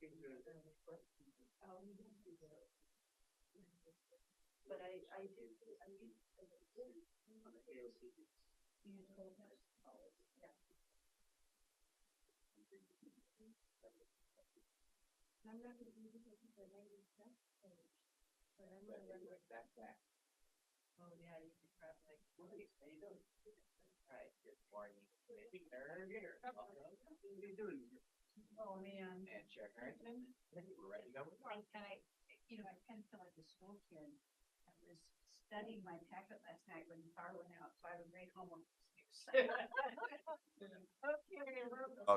But I do, I'm not going to use it because I made it page. But I'm going to run my backpack. Oh yeah, you can grab like. How you doing? Right, good morning. What are you doing? Oh man. And check. All right, then we're ready to go. And I kind of feel like a school kid. I was studying my packet last night when the car went out, so I have a great homework.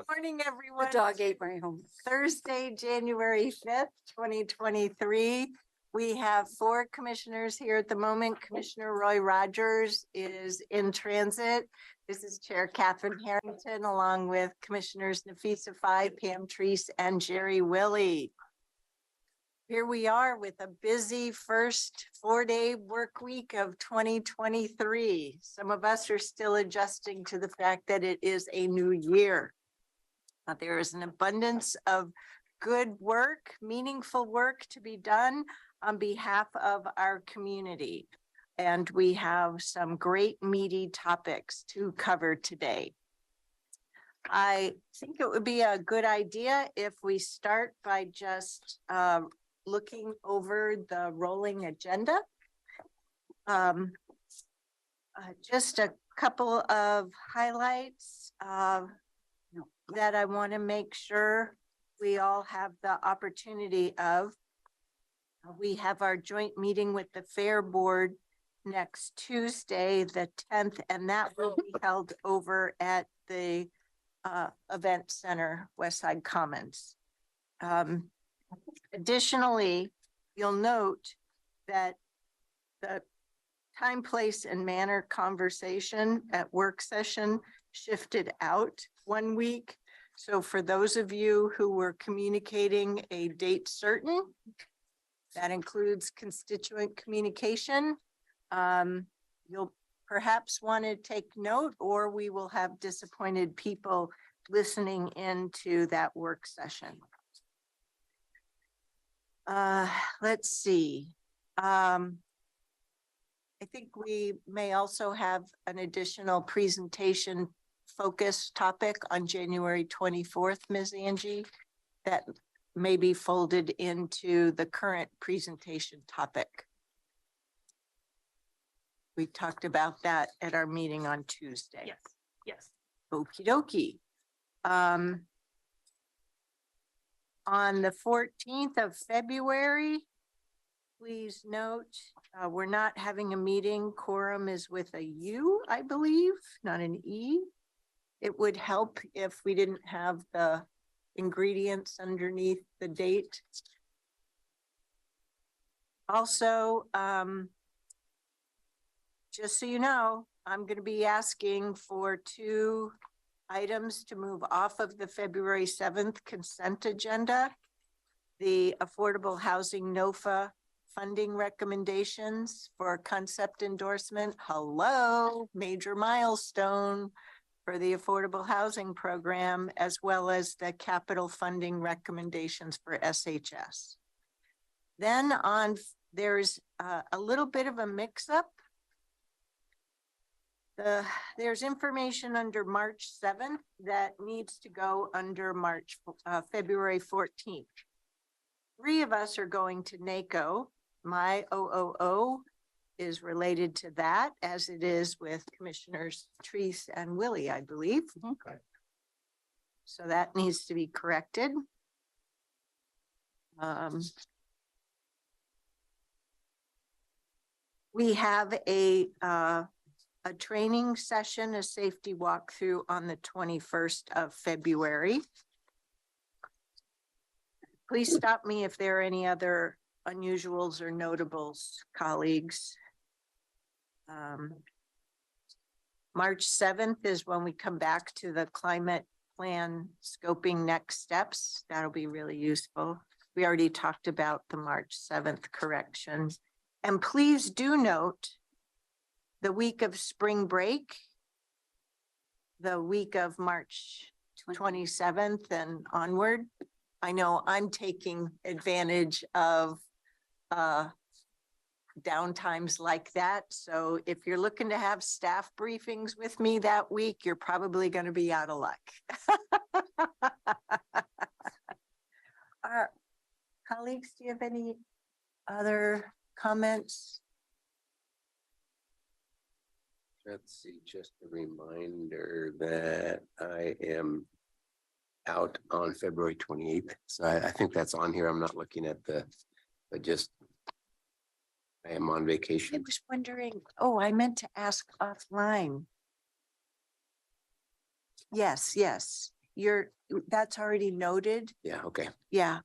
Morning, everyone. The dog ate my home. Thursday, January 5th, 2023. We have 4 commissioners here at the moment. Commissioner Roy Rogers is in transit. This is Chair Catherine Harrington, along with Commissioners Nafisa Fai, Pam Treese, and Jerry Willey. Here we are with a busy first 4-day work week of 2023. Some of us are still adjusting to the fact that it is a new year. There is an abundance of good work, meaningful work to be done on behalf of our community. And we have some great meaty topics to cover today. I think it would be a good idea if we start by just looking over the rolling agenda. Just a couple of highlights that I want to make sure we all have the opportunity of. We have our joint meeting with the Fair Board next Tuesday, the 10th, and that will be held over at the Event Center, Westside Commons. Additionally, you'll note that the time, place, and manner conversation at work session shifted out 1 week. So for those of you who were communicating a date certain, that includes constituent communication, you'll perhaps want to take note, or we will have disappointed people listening into that work session. Let's see. I think we may also have an additional presentation focus topic on January 24th, Ms. Angie, that may be folded into the current presentation topic. We talked about that at our meeting on Tuesday. Yes, yes. Okie dokie. On the 14th of February, please note, we're not having a meeting. Quorum is with a U, I believe, not an E. It would help if we didn't have the ingredients underneath the date. Also, just so you know, I'm going to be asking for 2 items to move off of the February 7th consent agenda. The Affordable Housing NOFA funding recommendations for concept endorsement. Hello, major milestone for the Affordable Housing Program, as well as the capital funding recommendations for SHS. Then there's a little bit of a mix-up. There's information under March 7th that needs to go under February 14th. 3 of us are going to NACO. My OOO is related to that, as it is with Commissioners Treese and Willey, I believe. Okay. So that needs to be corrected. We have a training session, a safety walkthrough on the 21st of February. Please stop me if there are any other unusuals or notables, colleagues. March 7th is when we come back to the climate plan scoping next steps. That'll be really useful. We already talked about the March 7th correction. And please do note the week of spring break, the week of March 27th and onward, I know I'm taking advantage of downtimes like that. So if you're looking to have staff briefings with me that week, you're probably going to be out of luck. Our colleagues, do you have any other comments? Let's see, just a reminder that I am out on February 28th. So I think that's on here. I'm not looking at but just I am on I vacation. was wondering, oh, I meant to ask offline. Yes, that's already noted. Yeah, okay. Yeah,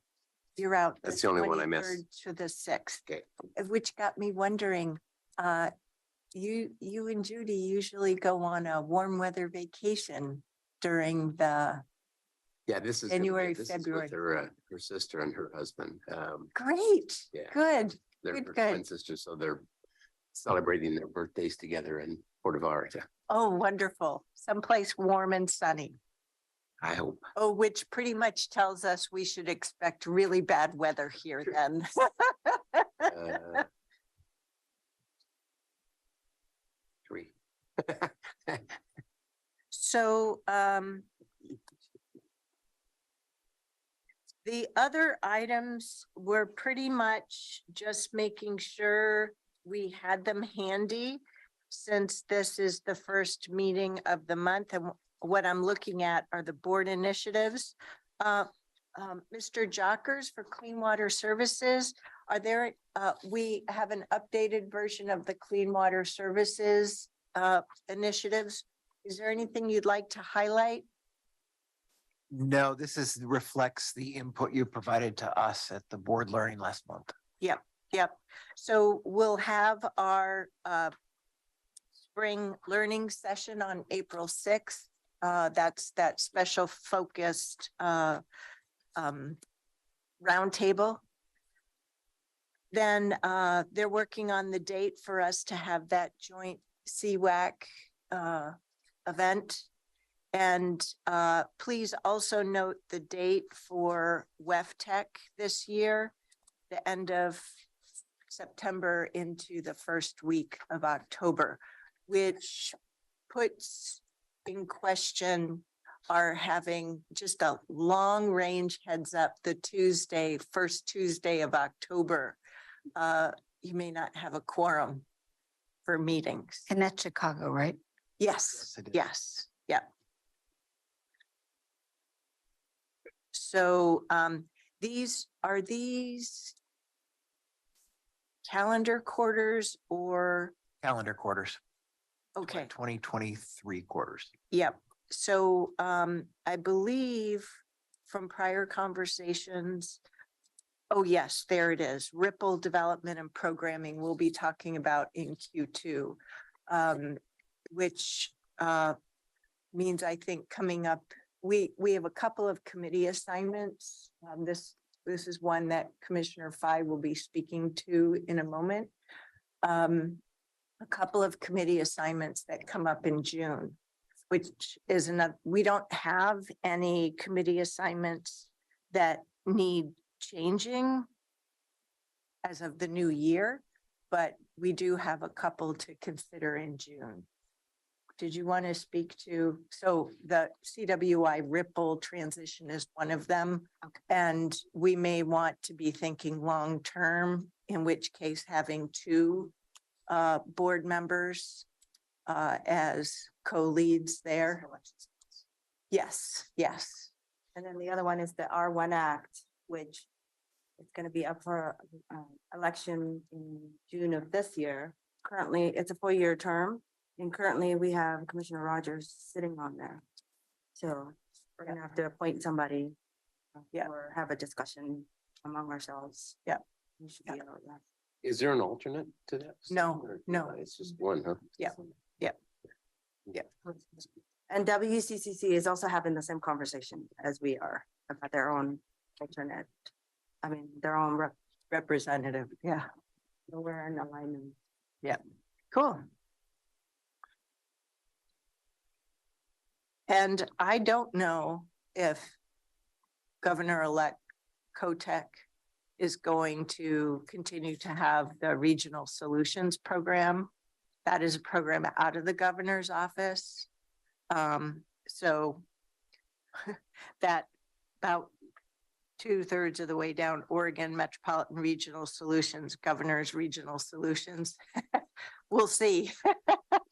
you're out. That's the only one I 23rd missed. To the 6th. Okay. Which got me wondering, you and Judy usually go on a warm weather vacation during the, Yeah, this is January, this February. is with her sister and her husband. great, Yeah. good, They're good, her good. twin sisters, so they're celebrating their birthdays together in Puerto Vallarta. Oh, wonderful. Someplace warm and sunny. I hope. Oh, which pretty much tells us we should expect really bad weather here then. Uh, 3. So, the other items were pretty much just making sure we had them handy since this is the first meeting of the month, and what I'm looking at are the board initiatives. Mr. Jockers for Clean Water Services, are there, we have an updated version of the Clean Water Services initiatives. Is there anything you'd like to highlight? No, this reflects the input you provided to us at the board learning last month. Yep. So we'll have our spring learning session on April 6th. That's that special focused roundtable. Then they're working on the date for us to have that joint CWAC event. And please also note the date for WEFTech this year, the end of September into the first week of October, which puts in question our having just a long range heads up the first Tuesday of October. You may not have a quorum for meetings. And that's Chicago, right? Yes, Yes, it is. yes, yep. So these calendar quarters or, Calendar quarters. okay, 2023 quarters. yep. So I believe from prior conversations, oh yes, there it is. Ripple development and programming we'll be talking about in Q2, which means I think coming up, we have a couple of committee assignments. This is one that Commissioner Fye will be speaking to in a moment. A couple of committee assignments that come up in June, which is another, we don't have any committee assignments that need changing as of the new year, but we do have a couple to consider in June. Did you want to speak to, so the CWI Ripple transition is one of them. Okay. And we may want to be thinking long-term, in which case having 2 board members as co-leads there. Yes, yes. And then the other one is the R1 Act, which is going to be up for election in June of this year. Currently, it's a 4-year term, and currently we have Commissioner Rogers sitting on there. So we're going to have to appoint somebody Yeah. or have a discussion among ourselves. Yeah. We should be able to. Is there an alternate to that? No, Or- no. It's just one, huh? Yeah. And WCCC is also having the same conversation as we are about their own alternate. I mean, their own Representative, yeah, we're in alignment. cool. And I don't know if Governor-elect COTEC is going to continue to have the Regional Solutions Program. That is a program out of the governor's office. So that about 2/3 of the way down, Oregon Metropolitan Regional Solutions, Governor's Regional Solutions. We'll see.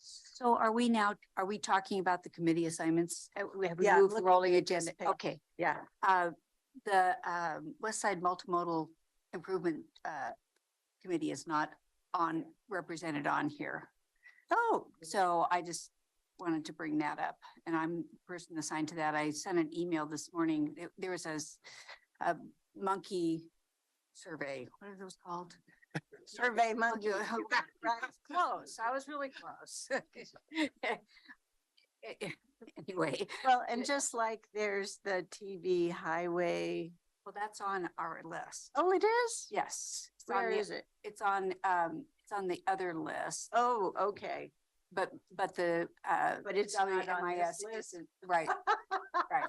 So are we talking about the committee assignments? We have Yeah, removed the look- rolling agenda. page. Okay. Yeah. The West Side Multimodal Improvement Committee is not represented on here. Oh, So I just wanted to bring that up, and I'm the person assigned to that. I sent an email this morning. There was a monkey survey. What are those called? Survey Monkey. Right, close. I was really close. Anyway, Well, and just like there's the TV highway. well, that's on our list. Oh, it is? Yes. Where is it? It's on the other list, Oh, okay. but the But it's not on this WMIS list. isn't, right, right.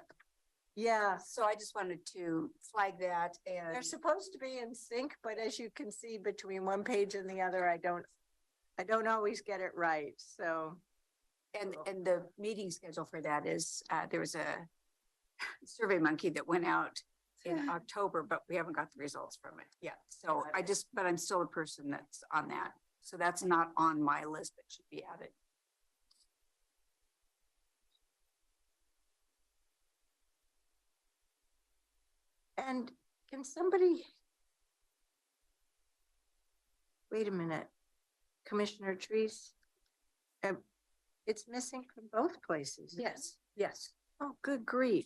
Yeah, So I just wanted to flag that and. they're supposed to be in sync, but as you can see between one page and the other, I don't always get it right. So, And the meeting schedule for that is, there was a Survey Monkey that went out in October, but we haven't got the results from it yet. So but I'm still a person that's on that. So that's not on my list, but should be added. and can somebody? Wait a minute, Commissioner Treese. It's missing from both places. Yes, yes. Oh, good grief.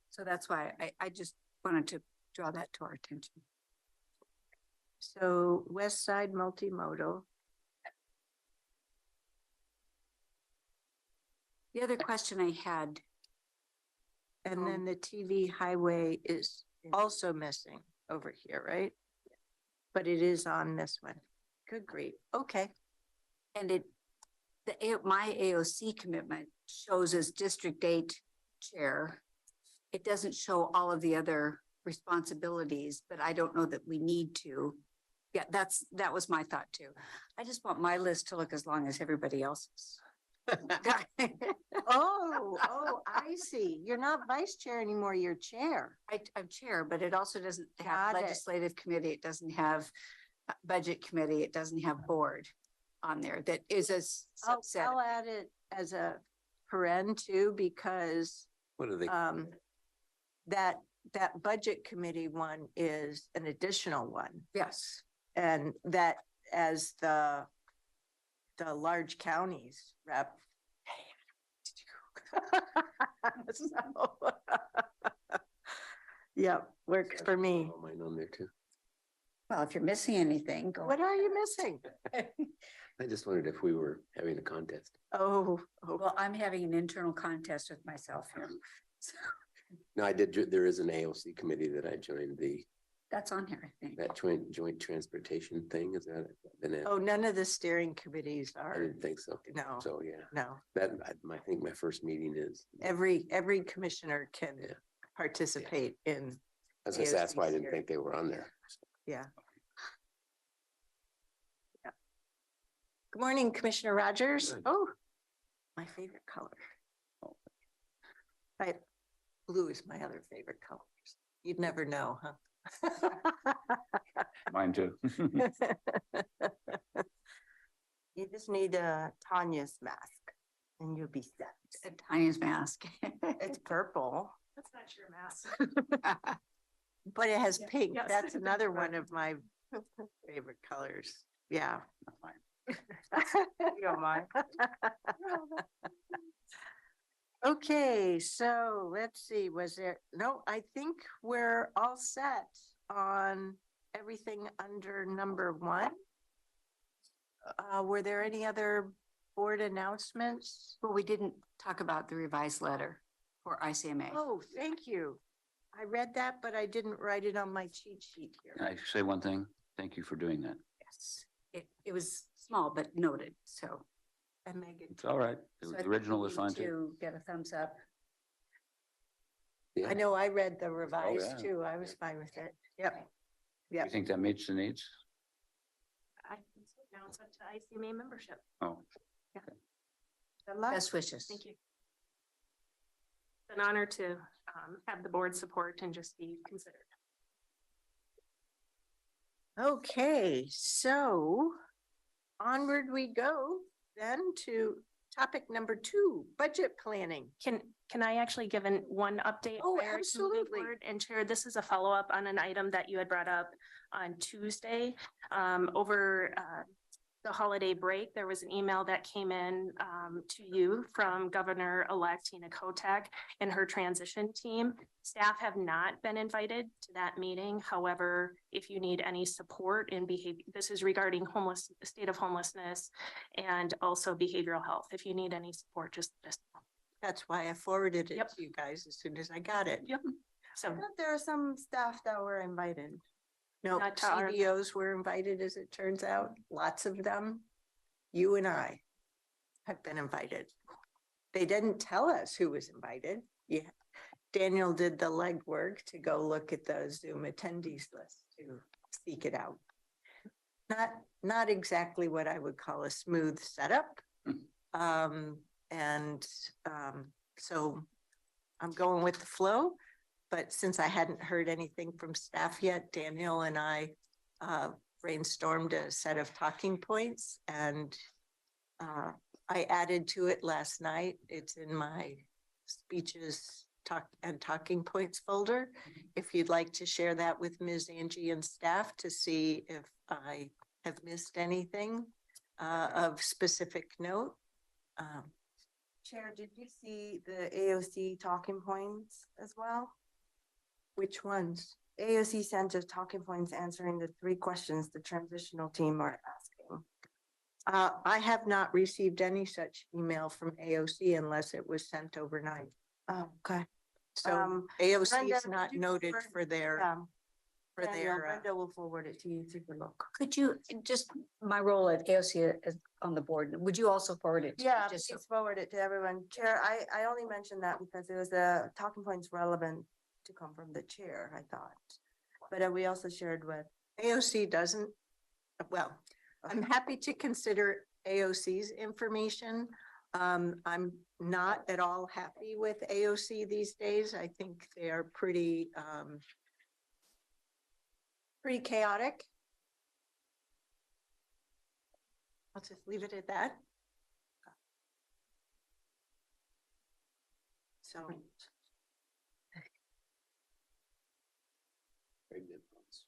So that's why I just wanted to draw that to our attention. So West Side Multimodal. The other question I had, And then the TV highway is also missing over here, right? But it is on this one. Good grief. Okay. and my AOC commitment shows as District 8 Chair. It doesn't show all of the other responsibilities, but I don't know that we need to. Yeah, that was my thought too. I just want my list to look as long as everybody else's. Oh, I see. You're not vice chair anymore, you're chair. I'm chair, but it also doesn't Got have it. legislative committee. It doesn't have budget committee. It doesn't have board on there. That is a subset. I'll add it as a paren too, because What are they? that budget committee one is an additional one. Yes. And that as the large counties rep. So, yep, works for me. All mine on there too. Well, if you're missing anything, go. What are you missing? I just wondered if we were having a contest. Oh, Well, I'm having an internal contest with myself here. So No, I did, there is an AOC committee that I joined, that's on here, I think. that joint transportation thing, is that it? oh, none of the steering committees I are, didn't think so. no, So, yeah, no. I think my first meeting is. Every commissioner can Yeah. participate in, I was gonna say, that's why I didn't AOC think they were on there. yeah. Yeah. Good morning, Commissioner Rogers. Good. Oh, my favorite color. Blue is my other favorite color. You'd never know, huh? Mine too. You just need Tanya's mask and you'll be set. Tanya's mask. It's purple. That's not your mask. But it has pink. Yes. That's another one of my favorite colors. Yeah. You don't mind? Okay, so let's see, no, I think we're all set on everything under number 1. Were there any other board announcements? Well, we didn't talk about the revised letter for ICMA. Oh, thank you. I read that, but I didn't write it on my cheat sheet Can here. I say one thing? Thank you for doing that. Yes, it was small but noted, so. And Megan, It's all right. so I The think original we was fine need too. to get a thumbs up. Yeah. I know I read the revised yeah. too. I was fine with it. Yep. You Yep. think that meets the needs? I think so. Now it's up to ICMA membership. Oh, Good luck. Best wishes. Thank you. It's an honor to have the board support and just be considered. Okay, so onward we go then to topic number 2, budget planning. Can I actually give one update? Oh, prior to moving absolutely. forward? And Chair, this is a follow-up on an item that you had brought up on Tuesday. Over the holiday break, there was an email that came in to you from Governor-elect Tina Kotek and her transition team. Staff have not been invited to that meeting. However, if you need any support in behavior, this is regarding state of homelessness and also behavioral health. If you need any support, just That's why I forwarded it Yep. to you guys as soon as I got it. Yep. I So thought there are some staff that were invited. No, Not to our- CDOs were invited, as it turns out, lots of them. You and I have been invited. They didn't tell us who was invited. Yeah. Daniel did the legwork to go look at the Zoom attendees list to seek it out. Not exactly what I would call a smooth setup. So I'm going with the flow. But since I hadn't heard anything from staff yet, Daniel and I brainstormed a set of talking points and I added to it last night. It's in my speeches talking points folder. If you'd like to share that with Ms. Angie and staff to see if I have missed anything of specific note. Chair, did you see the AOC talking points as well? Which ones? AOC sent us talking points answering the 3 questions the transitional team are asking. I have not received any such email from AOC unless it was sent overnight. Oh, okay. So AOC Brenda, is not could you noted forward- for their, Yeah, for Daniel, their, Brenda will forward it to you. Take a look. Could you, just my role at AOC is on the board, would you also forward it? to me, Yeah, just so- please forward it to everyone. Chair, I only mentioned that because it was a talking points relevant to come from the chair, I thought. But we also shared with, AOC doesn't, well, I'm happy to consider AOC's information. I'm not at all happy with AOC these days. I think they are pretty chaotic. I'll just leave it at that. So, Pregnant ones.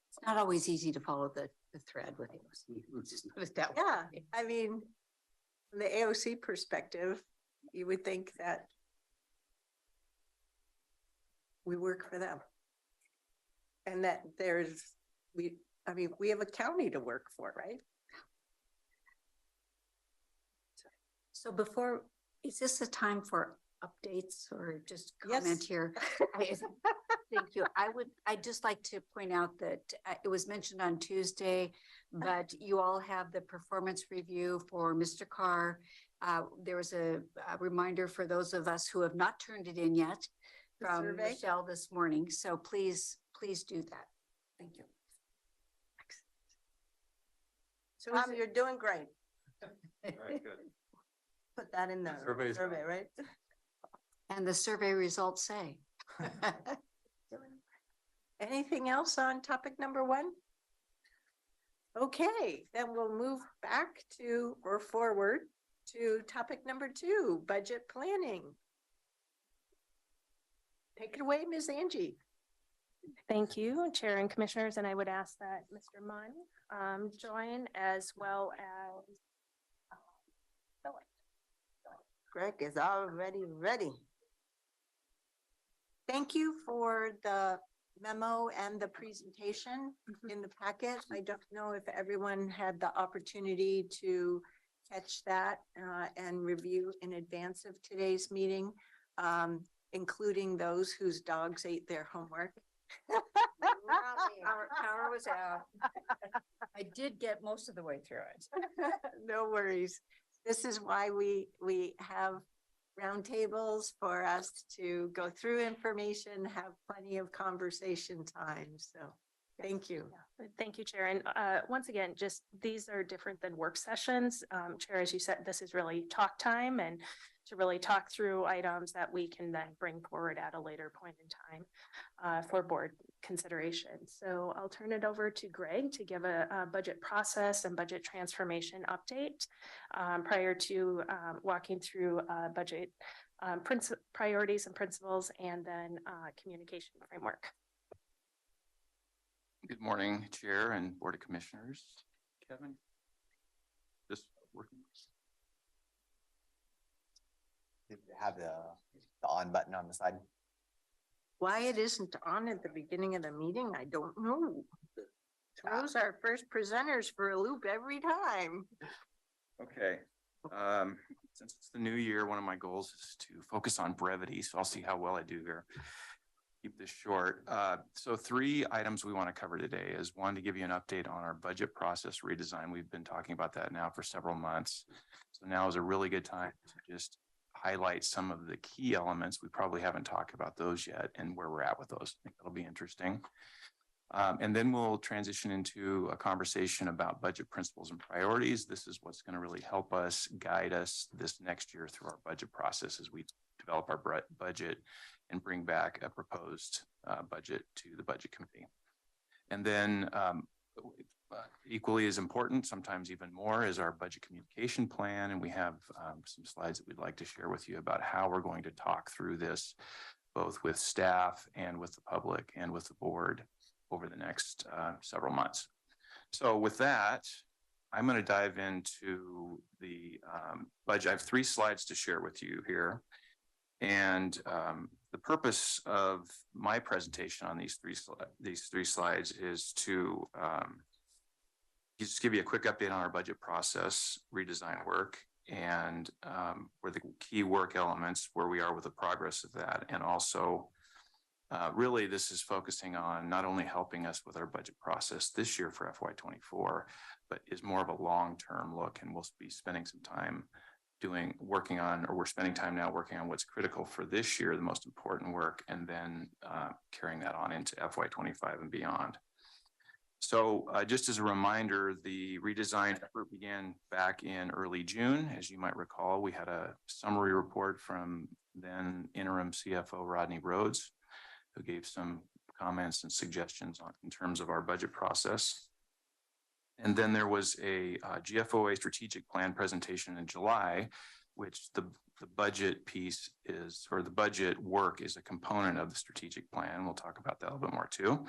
It's not always easy to follow the thread with AOC. Just put it that way. yeah, I mean, from the AOC perspective, you would think that we work for them. And that we have a county to work for, right? So before, is this a time for updates or just comment Yes. here? Thank you. I'd just like to point out that it was mentioned on Tuesday, but you all have the performance review for Mr. Carr. There was a reminder for those of us who have not turned it in yet The from survey? Michelle this morning. So please do that. Thank you. So Tom, you're doing great. Very good. Put that in the Survey's survey, right? And the survey results say. anything else on topic number 1? Okay, then we'll move back to or forward to topic number 2, budget planning. Take it away, Ms. Angie. Thank you, Chair and Commissioners, and I would ask that Mr. Munn join as well as Philip. Greg is already ready. Thank you for the memo and the presentation in the packet. I don't know if everyone had the opportunity to catch that and review in advance of today's meeting, including those whose dogs ate their homework. Power was out. I did get most of the way through it. No worries. This is why we have roundtables for us to go through information, have plenty of conversation time. So thank you. Thank you, Chair. And once again, just these are different than work sessions. Chair, as you said, this is really talk time and to really talk through items that we can then bring forward at a later point in time for board consideration. So I'll turn it over to Greg to give a budget process and budget transformation update prior to walking through budget priorities and principles and then communication framework. Good morning, Chair and Board of Commissioners. Kevin? Just working. Did you have the on button on the side? Why it isn't on at the beginning of the meeting, I don't know. Throws our first presenters for a loop every time. Okay. Since it's the new year, one of my goals is to focus on brevity, so I'll see how well I do here. Keep this short. So 3 items we want to cover today is one, to give you an update on our budget process redesign. We've been talking about that now for several months. So now is a really good time to just highlight some of the key elements. We probably haven't talked about those yet and where we're at with those. I think that'll be interesting. And then we'll transition into a conversation about budget principles and priorities. This is what's going to really help us guide us this next year through our budget process as we develop our budget and bring back a proposed budget to the budget committee. And then equally as important, sometimes even more, is our budget communication plan. And we have some slides that we'd like to share with you about how we're going to talk through this, both with staff and with the public and with the board over the next several months. So with that, I'm going to dive into the budget. I have 3 slides to share with you here. And the purpose of my presentation on these three slides is to just give you a quick update on our budget process redesign work and where the key work elements, where we are with the progress of that. And also really this is focusing on not only helping us with our budget process this year for FY24, but is more of a long-term look. And we'll be spending some time we're spending time now working on what's critical for this year, the most important work, and then carrying that on into FY25 and beyond. So just as a reminder, the redesign effort began back in early June. As you might recall, we had a summary report from then interim CFO Rodney Rhodes, who gave some comments and suggestions in terms of our budget process. And then there was a GFOA strategic plan presentation in July, which the budget piece is, or the budget work is a component of the strategic plan. We'll talk about that a little bit more too.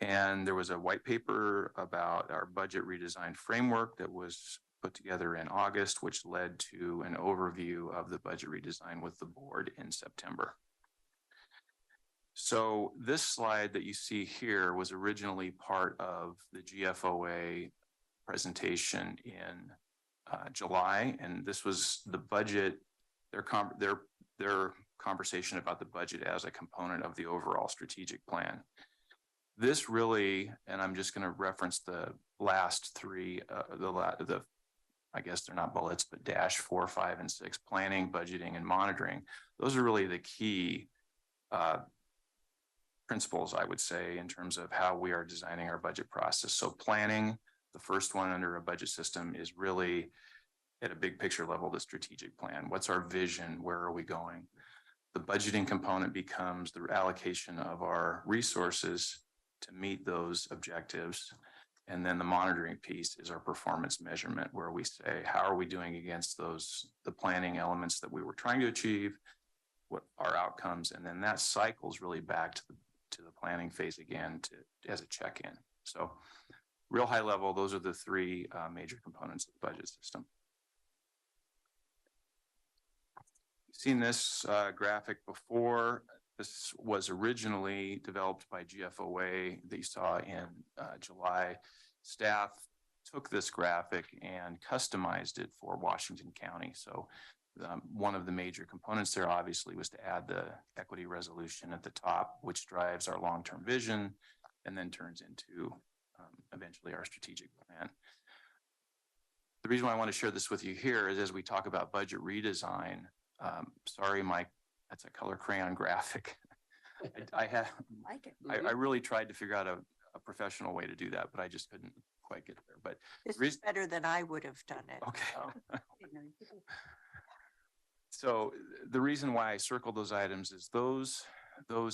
And there was a white paper about our budget redesign framework that was put together in August, which led to an overview of the budget redesign with the board in September. So this slide that you see here was originally part of the GFOA presentation in July, and this was the budget, their conversation about the budget as a component of the overall strategic plan. This really, and I'm just going to reference the last 3, I guess they're not bullets, but dash 4, 5, and 6, planning, budgeting, and monitoring. Those are really the key principles, I would say, in terms of how we are designing our budget process. So planning, the first one under a budget system, is really at a big picture level, the strategic plan. What's our vision? Where are we going? The budgeting component becomes the allocation of our resources to meet those objectives. And then the monitoring piece is our performance measurement, where we say, how are we doing against the planning elements that we were trying to achieve? What are outcomes? And then that cycles really back to the planning phase again as a check-in. So real high level, those are the 3 major components of the budget system. You've seen this graphic before. This was originally developed by GFOA that you saw in July. Staff took this graphic and customized it for Washington County. So one of the major components there obviously was to add the equity resolution at the top, which drives our long-term vision and then turns into eventually our strategic plan. The reason why I want to share this with you here is as we talk about budget redesign, Sorry, Mike, that's a color crayon graphic. I Like it. I really tried to figure out a professional way to do that, but I just couldn't quite get there. But This is reason- better than I would have done it. okay. So the reason why I circled those items is those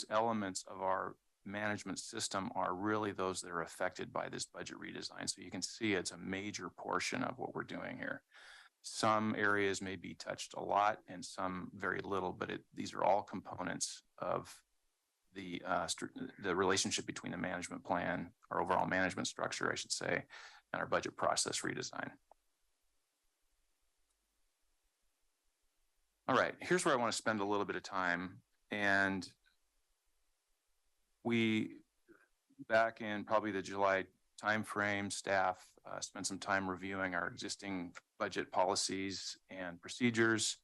elements of our management system are really those that are affected by this budget redesign. So you can see it's a major portion of what we're doing here. Some areas may be touched a lot and some very little, but these are all components of the relationship between the management plan, our overall management structure, I should say, and our budget process redesign. All right, here's where I want to spend a little bit of time. And we, back in probably the July timeframe, staff spent some time reviewing our existing budget policies and procedures.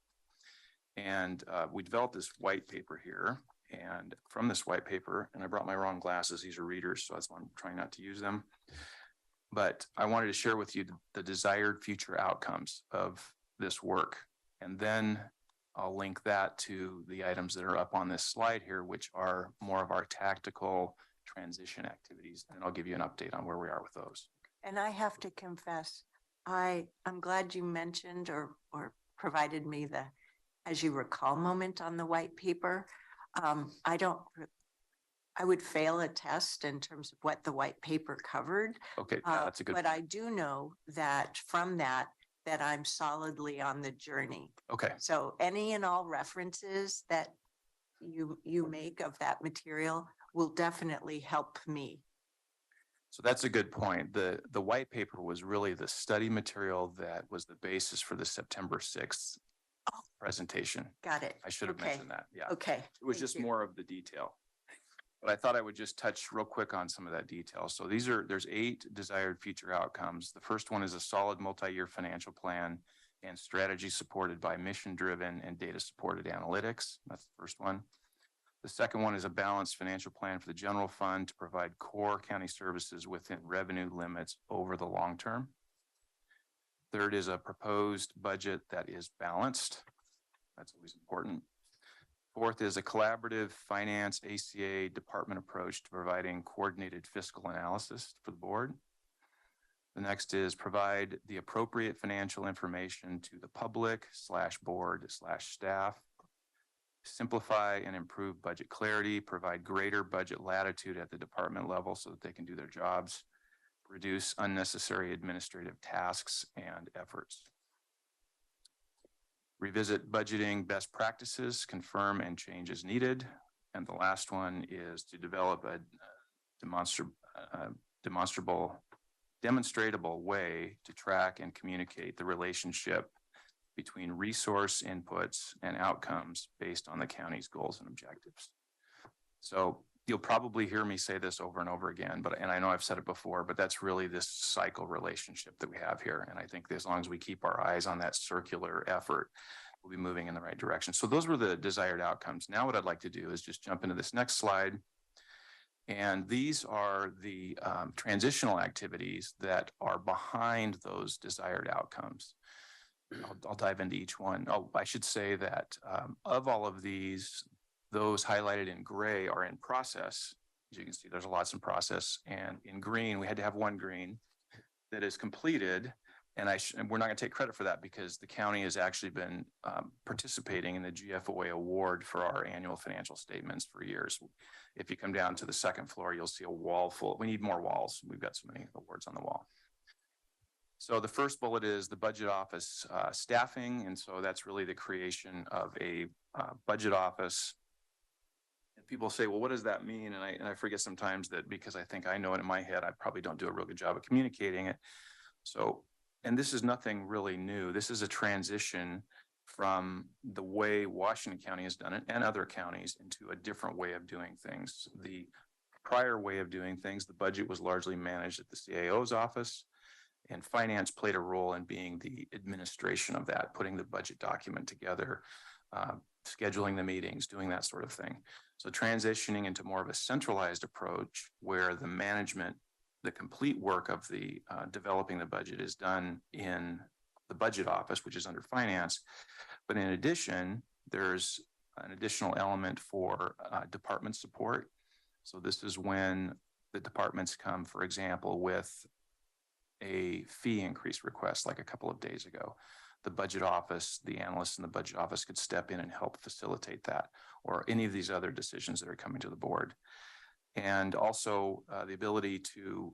And we developed this white paper here. And from this white paper, and I brought my wrong glasses, these are readers, so that's why I'm trying not to use them. But I wanted to share with you the desired future outcomes of this work. And then I'll link that to the items that are up on this slide here, which are more of our tactical transition activities. And I'll give you an update on where we are with those. And I have to confess, I'm glad you mentioned or provided me the, as you recall, moment on the white paper. I would fail a test in terms of what the white paper covered. Okay, yeah, that's a good But point. I do know that from that I'm solidly on the journey. Okay, So any and all references that you make of that material will definitely help me. so that's a good point. The white paper was really the study material that was the basis for the September 6th presentation. Got it. I should have Okay. mentioned that. Yeah. Okay. It was thank just you. more of the detail. But I thought I would just touch real quick on some of that detail. So there's 8 desired future outcomes. The first one is a solid multi-year financial plan and strategy supported by mission-driven and data-supported analytics. That's the first one. The second one is a balanced financial plan for the general fund to provide core county services within revenue limits over the long term. Third is a proposed budget that is balanced. That's always important. Fourth is a collaborative finance ACA department approach to providing coordinated fiscal analysis for the board. The next is provide the appropriate financial information to the public / board / staff. Simplify and improve budget clarity, provide greater budget latitude at the department level so that they can do their jobs, reduce unnecessary administrative tasks and efforts. Revisit budgeting best practices, confirm and change as needed. And the last one is to develop a demonstratable way to track and communicate the relationship between resource inputs and outcomes based on the county's goals and objectives. So you'll probably hear me say this over and over again, and I know I've said it before, but that's really this cycle relationship that we have here. And I think as long as we keep our eyes on that circular effort, we'll be moving in the right direction. So those were the desired outcomes. Now what I'd like to do is just jump into this next slide. And these are the transitional activities that are behind those desired outcomes. I'll dive into each one. Oh, I should say that of all of these, those highlighted in gray are in process. As you can see, there's lots in process. And in green, we had to have one green that is completed. And we're not going to take credit for that because the county has actually been participating in the GFOA award for our annual financial statements for years. If you come down to the second floor, you'll see a wall full. We need more walls. We've got so many awards on the wall. So the first bullet is the budget office staffing. And so that's really the creation of a budget office. And people say, well, what does that mean? And I forget sometimes that because I think I know it in my head, I probably don't do a real good job of communicating it. So, and this is nothing really new. This is a transition from the way Washington County has done it and other counties into a different way of doing things. The prior way of doing things, the budget was largely managed at the CAO's office, and finance played a role in being the administration of that, putting the budget document together, scheduling the meetings, doing that sort of thing. So transitioning into more of a centralized approach where the management, the complete work of the developing the budget is done in the budget office, which is under finance. But in addition, there's an additional element for department support. So this is when the departments come, for example, with a fee increase request like a couple of days ago. The budget office, the analysts in the budget office could step in and help facilitate that, or any of these other decisions that are coming to the board. And also the ability to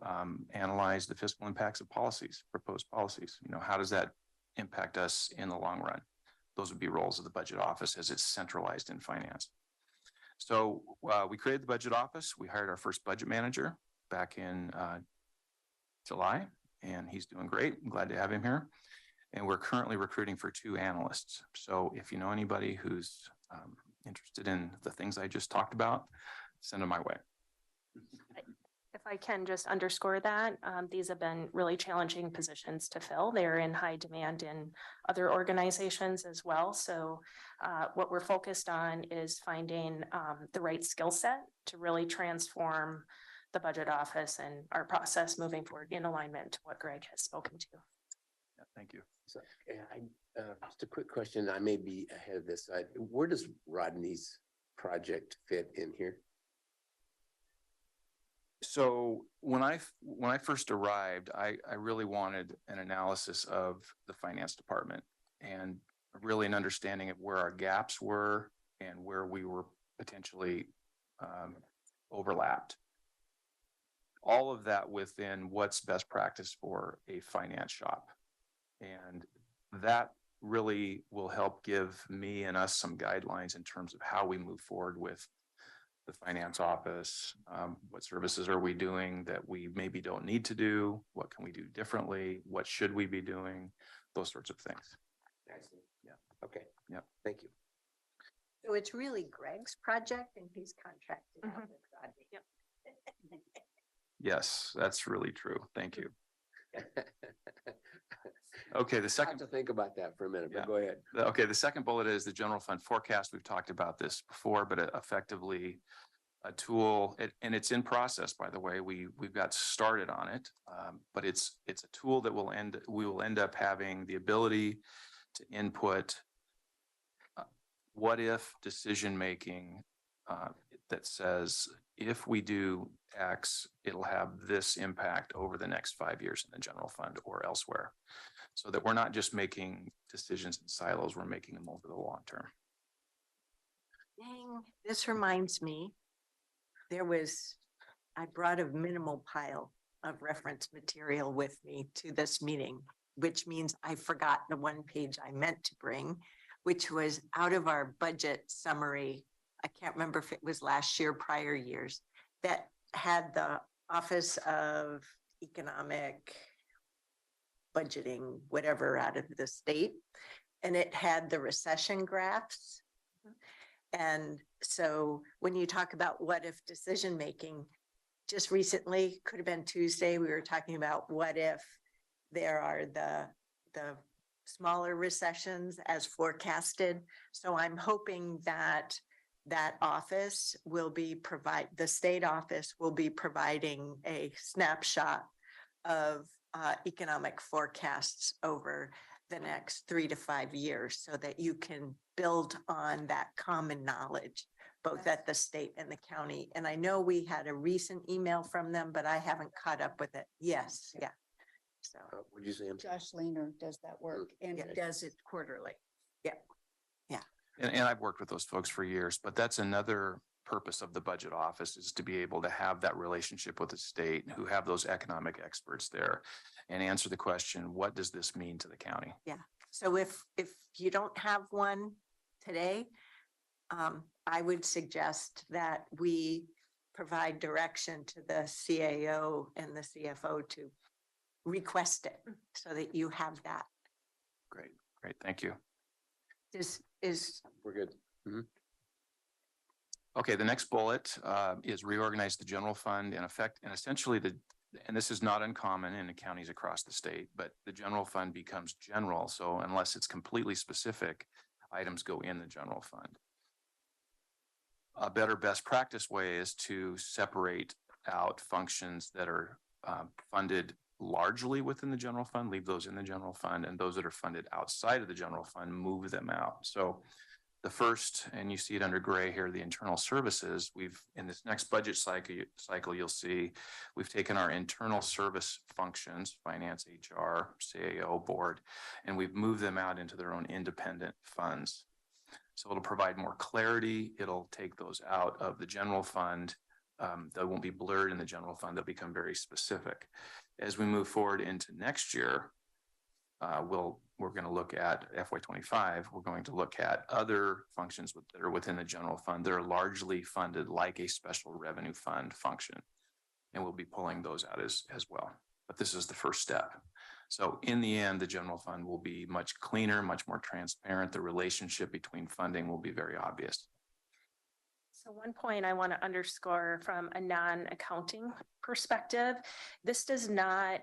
analyze the fiscal impacts of policies, proposed policies. You know, how does that impact us in the long run? Those would be roles of the budget office as it's centralized in finance. So we created the budget office. We hired our first budget manager back in July, and he's doing great. I'm glad to have him here. And we're currently recruiting for 2 analysts. So if you know anybody who's interested in the things I just talked about, send them my way. If I can just underscore that, these have been really challenging positions to fill. They're in high demand in other organizations as well. So what we're focused on is finding the right skill set to really transform the budget office and our process moving forward in alignment to what Greg has spoken to. Yeah, thank you. So, just a quick question. I may be ahead of this. Where does Rodney's project fit in here? So when I first arrived, I really wanted an analysis of the finance department and really an understanding of where our gaps were and where we were potentially overlapped. All of that within what's best practice for a finance shop. And that really will help give me and us some guidelines in terms of how we move forward with the finance office. What services are we doing that we maybe don't need to do? What can we do differently? What should we be doing? Those sorts of things. I see. Yeah. Okay. Yeah. Thank you. So it's really Greg's project and he's contracted out with Rodney. Yep. Yes, that's really true. Thank you. Okay, the second. I have to think about that for a minute, but Yeah. go ahead. Okay, the second bullet is the general fund forecast. We've talked about this before, but effectively a tool, and it's in process, by the way. We've got started on it, but it's a tool that we will end up having the ability to input what if decision making that says if we do X, it'll have this impact over the next 5 years in the general fund or elsewhere. So that we're not just making decisions in silos, we're making them over the long term. Dang, this reminds me, I brought a minimal pile of reference material with me to this meeting, which means I forgot the one page I meant to bring, which was out of our budget summary. I can't remember if it was last year, prior years, that had the Office of Economic Budgeting, whatever, out of the state. And it had the recession graphs. And so when you talk about what if decision making, just recently, could have been Tuesday, we were talking about what if there are the smaller recessions as forecasted. So I'm hoping that office will be the state office will be providing a snapshot of economic forecasts over the next 3 to 5 years so that you can build on that common knowledge, both at the state and the county. And I know we had a recent email from them, but I haven't caught up with it. Yes, yeah. So Would you say? Josh Lehner does that work and it does it quarterly. Yeah. Yeah. And I've worked with those folks for years, but that's another purpose of the budget office, is to be able to have that relationship with the state who have those economic experts there and answer the question, what does this mean to the county? Yeah. So if you don't have one today, I would suggest that we provide direction to the CAO and the CFO to request it so that you have that. Great, thank you. We're good. Mm-hmm. Okay, the next bullet is reorganize the general fund and essentially and this is not uncommon in the counties across the state, but the general fund becomes general. So unless it's completely specific, items go in the general fund. A better best practice way is to separate out functions that are funded largely within the general fund, leave those in the general fund, and those that are funded outside of the general fund, move them out. So The first, and you see it under gray here, the internal services, we've, in this next budget cycle, you'll see, we've taken our internal service functions, finance, HR, CAO, board, and we've moved them out into their own independent funds. So it'll provide more clarity. It'll take those out of the general fund. They won't be blurred in the general fund. They'll become very specific. As we move forward into next year, we're going to look at FY25. We're going to look at other functions that are within the general fund. They're largely funded like a special revenue fund function, and we'll be pulling those out as well. But this is the first step. So in the end, the general fund will be much cleaner, much more transparent. The relationship between funding will be very obvious. So one point I want to underscore from a non-accounting perspective, this does not,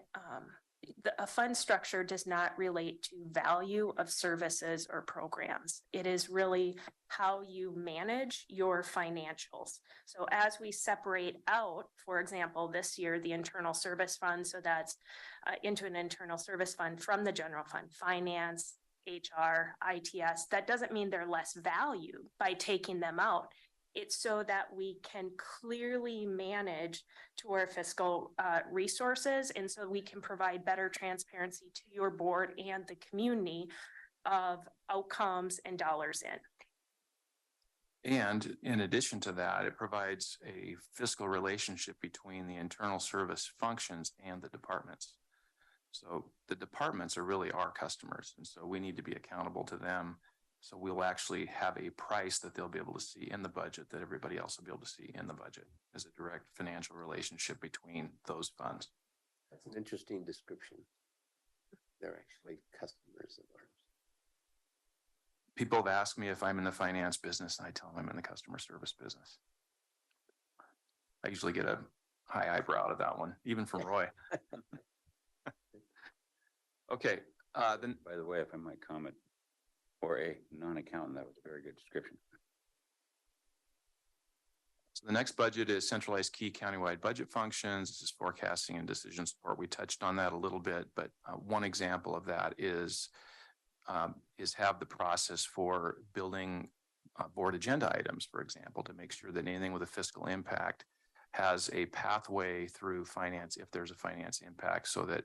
a fund structure does not relate to value of services or programs. It is really how you manage your financials. So as we separate out, for example, this year, the internal service fund, so that's into an internal service fund from the general fund, finance, HR, ITS, that doesn't mean they're less valued by taking them out. It's so that we can clearly manage to our fiscal resources, and so we can provide better transparency to your board and the community of outcomes and dollars in. And in addition to that, it provides a fiscal relationship between the internal service functions and the departments. So the departments are really our customers, and so we need to be accountable to them. So we'll actually have a price that they'll be able to see in the budget that everybody else will be able to see in the budget as a direct financial relationship between those funds. That's an interesting description. They're actually customers of ours. People have asked me if I'm in the finance business, and I tell them I'm in the customer service business. I usually get a high eyebrow out of that one, even from Roy. Okay. Then, by the way, if I might comment, for a non-accountant, that was a very good description. So the next budget is centralized key countywide budget functions. This is forecasting and decision support. We touched on that a little bit, but one example of that is have the process for building board agenda items, for example, to make sure that anything with a fiscal impact has a pathway through finance if there's a finance impact, so that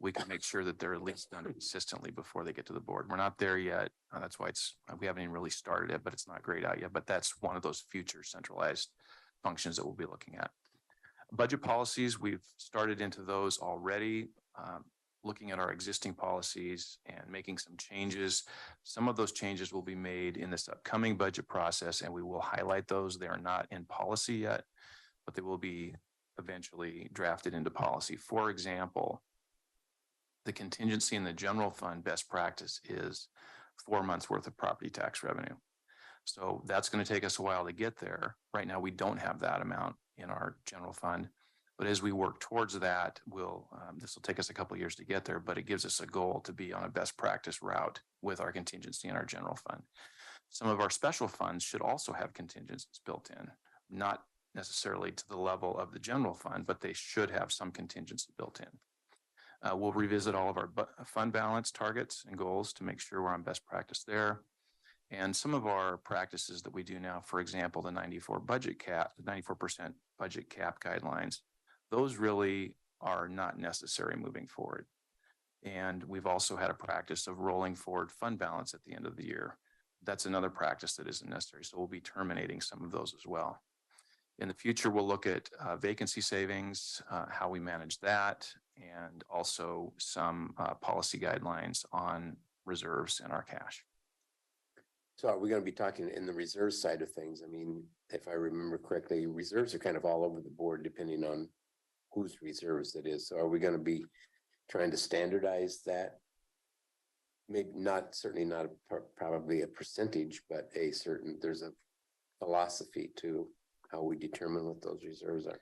we can make sure that they're at least done consistently before they get to the board. We're not there yet. That's why we haven't even really started it, but it's not grayed out yet. But that's one of those future centralized functions that we'll be looking at. Budget policies, we've started into those already, looking at our existing policies and making some changes. Some of those changes will be made in this upcoming budget process, and we will highlight those. They are not in policy yet, but they will be eventually drafted into policy. For example, the contingency in the general fund best practice is 4 months worth of property tax revenue. So that's going to take us a while to get there. Right now, we don't have that amount in our general fund, but as we work towards that, this will take us a couple of years to get there, but it gives us a goal to be on a best practice route with our contingency in our general fund. Some of our special funds should also have contingencies built in, not necessarily to the level of the general fund, but they should have some contingency built in. We'll revisit all of our fund balance targets and goals to make sure we're on best practice there. And some of our practices that we do now, for example, the 94% budget cap guidelines, those really are not necessary moving forward. And we've also had a practice of rolling forward fund balance at the end of the year. That's another practice that isn't necessary. So we'll be terminating some of those as well. In the future, we'll look at vacancy savings, how we manage that, and also some policy guidelines on reserves and our cash. So are we going to be talking in the reserve side of things? I mean, if I remember correctly, reserves are kind of all over the board depending on whose reserves it is. So are we going to be trying to standardize that? Maybe not, certainly not probably a percentage, but there's a philosophy to how we determine what those reserves are.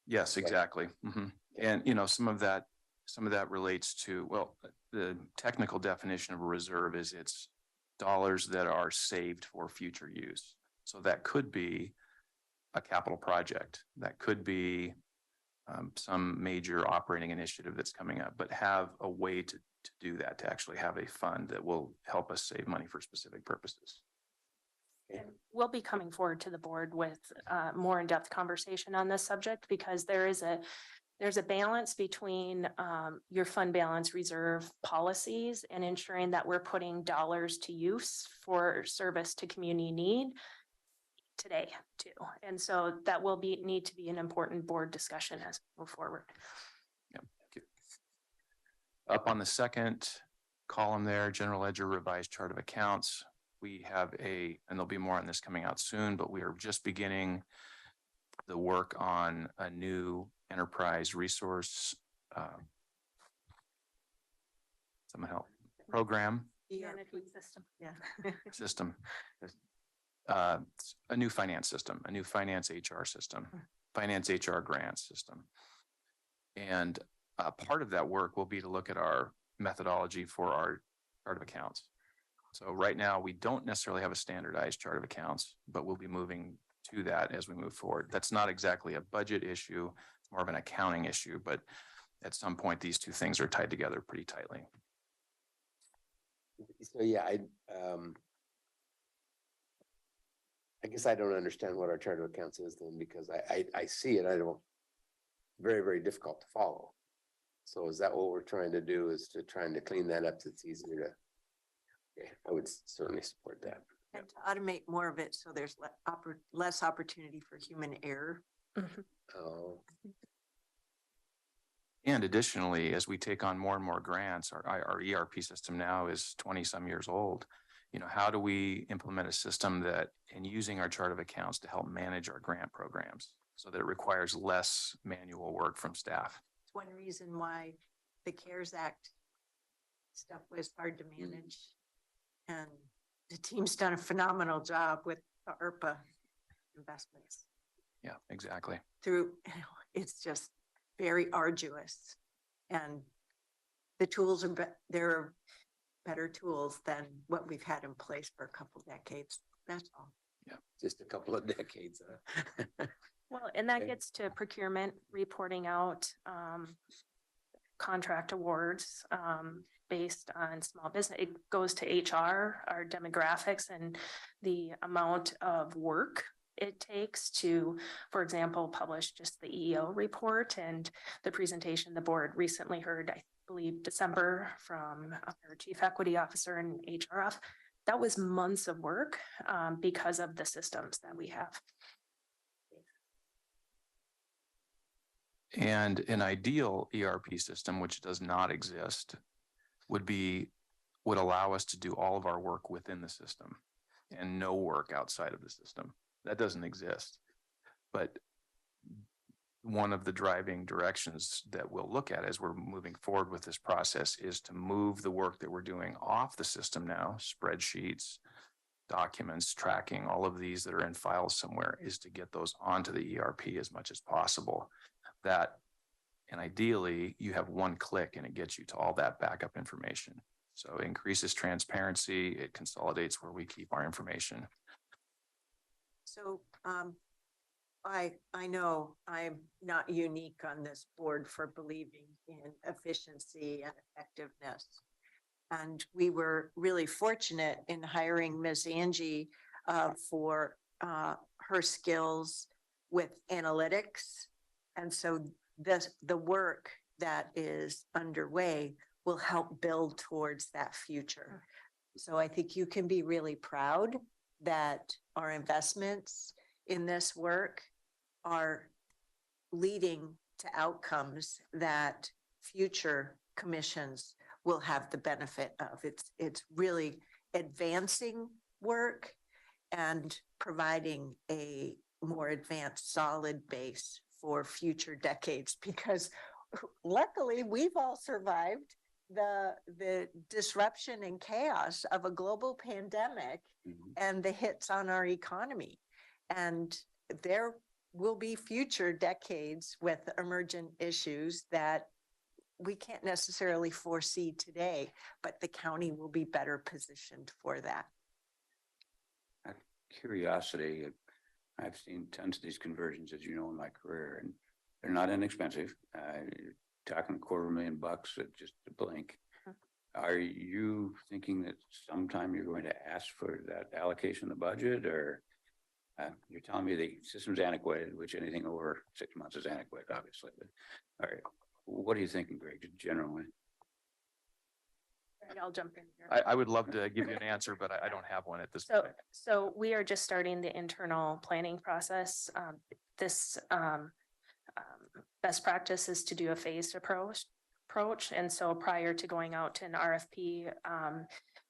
Yes, exactly. Mm-hmm. And, some of that relates to, well, the technical definition of a reserve is it's dollars that are saved for future use. So that could be a capital project. That could be some major operating initiative that's coming up, but have a way to do that, to actually have a fund that will help us save money for specific purposes. And we'll be coming forward to the board with more in-depth conversation on this subject, because there's a balance between your fund balance reserve policies and ensuring that we're putting dollars to use for service to community need today too. And so that will need to be an important board discussion as we move forward. Yep. Up on the second column there, general ledger revised chart of accounts. We have and there'll be more on this coming out soon, but we are just beginning the work on a new enterprise resource some help program Management system. Yeah. system. A new finance system, a new finance HR system, finance HR grant system. And part of that work will be to look at our methodology for our chart of accounts. So right now, we don't necessarily have a standardized chart of accounts, but we'll be moving to that as we move forward. That's not exactly a budget issue, it's more of an accounting issue, but at some point, these two things are tied together pretty tightly. So yeah, I guess I don't understand what our chart of accounts is then, because I see it, very, very difficult to follow. So is that what we're trying to do, is to trying to clean that up so it's easier to, yeah, I would certainly support that. And to automate more of it so there's less opportunity for human error. Oh, And additionally, as we take on more and more grants, our ERP system now is 20 some years old. You know, how do we implement a system that, and using our chart of accounts to help manage our grant programs so that it requires less manual work from staff? It's one reason why the CARES Act stuff was hard to manage. And the team's done a phenomenal job with the ARPA investments. Yeah, exactly. It's just very arduous. And the tools they're better tools than what we've had in place for a couple decades. That's all. yeah, just a couple of decades. Well, and that Okay. gets to procurement, reporting out contract awards based on small business. It goes to HR, our demographics, and the amount of work it takes to, for example, publish just the EEO report and the presentation the board recently heard, I believe December, from our chief equity officer and HR. That was months of work because of the systems that we have. And an ideal ERP system, which does not exist, would allow us to do all of our work within the system and no work outside of the system. That doesn't exist. But one of the driving directions that we'll look at as we're moving forward with this process is to move the work that we're doing off the system now, spreadsheets, documents, tracking, all of these that are in files somewhere, is to get those onto the ERP as much as possible. And ideally, you have one click and it gets you to all that backup information. So it increases transparency, it consolidates where we keep our information. So I know I'm not unique on this board for believing in efficiency and effectiveness. And we were really fortunate in hiring Ms. Angie for her skills with analytics. And so the work that is underway will help build towards that future. So I think you can be really proud that our investments in this work are leading to outcomes that future commissions will have the benefit of. It's really advancing work and providing a more advanced, solid base for future decades, because luckily we've all survived the disruption and chaos of a global pandemic and the hits on our economy. And there will be future decades with emergent issues that we can't necessarily foresee today, but the county will be better positioned for that. Out of curiosity, I've seen tons of these conversions, as you know, in my career, and They're not inexpensive. Talking $250,000 at just a blink. Are you thinking that sometime you're going to ask for that allocation in the budget, or you're telling me the system's antiquated, which anything over 6 months is antiquated, obviously, but all right, what are you thinking, Greg, just generally? I'll jump in here. I would love to give you an answer, but I don't have one at this So, point. so we are just starting the internal planning process. This best practice is to do a phased approach. And so prior to going out to an RFP,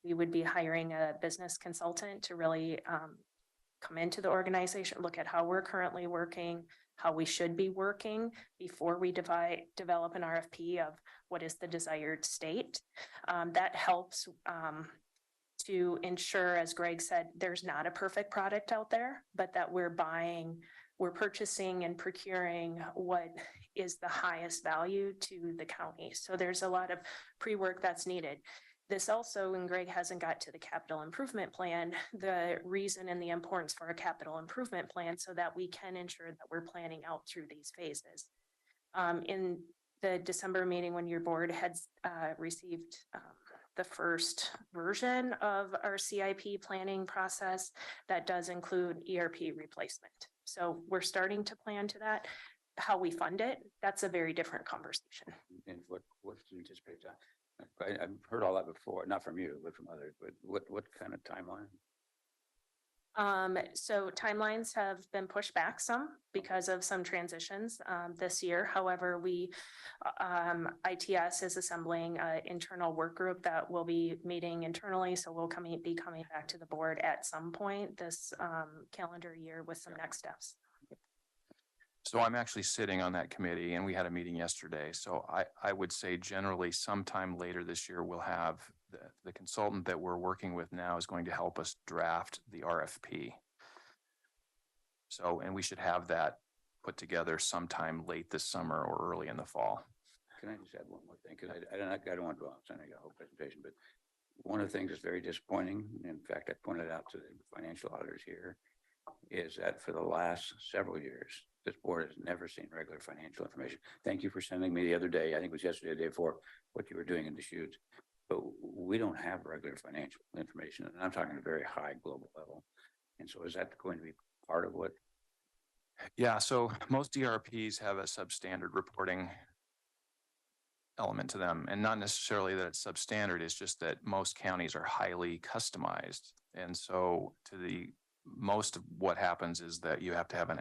we would be hiring a business consultant to really come into the organization, look at how we're currently working, how we should be working before we develop an RFP of what is the desired state. That helps to ensure, as Greg said, there's not a perfect product out there, but that we're purchasing and procuring what is the highest value to the county. So there's a lot of pre-work that's needed. This also, when Greg hasn't got to the capital improvement plan, the reason and the importance for a capital improvement plan so that we can ensure that we're planning out through these phases. In the December meeting, when your board had received the first version of our CIP planning process, that does include ERP replacement. So we're starting to plan to that. How we fund it, that's a very different conversation. And what's the anticipated time? I've heard all that before, not from you, but from others, but what kind of timeline? So timelines have been pushed back some because of some transitions this year. However, ITS is assembling an internal work group that will be meeting internally. So we'll be coming back to the board at some point this calendar year with some next steps. So I'm actually sitting on that committee, and we had a meeting yesterday. So I would say generally sometime later this year, we'll have the consultant that we're working with now is going to help us draft the RFP. So, and we should have that put together sometime late this summer or early in the fall. Can I just add one more thing? Because I don't want to go on, I got a whole presentation, but one of the things that's very disappointing, in fact, I pointed out to the financial auditors here, is that for the last several years, this board has never seen regular financial information. Thank you for sending me the other day, I think it was yesterday, the day before, what you were doing in the shoots. But we don't have regular financial information, and I'm talking a very high global level. And so is that going to be part of what? Yeah, so most DRPs have a substandard reporting element to them, and not necessarily that it's substandard, it's just that most counties are highly customized. And so most of what happens is that you have to have an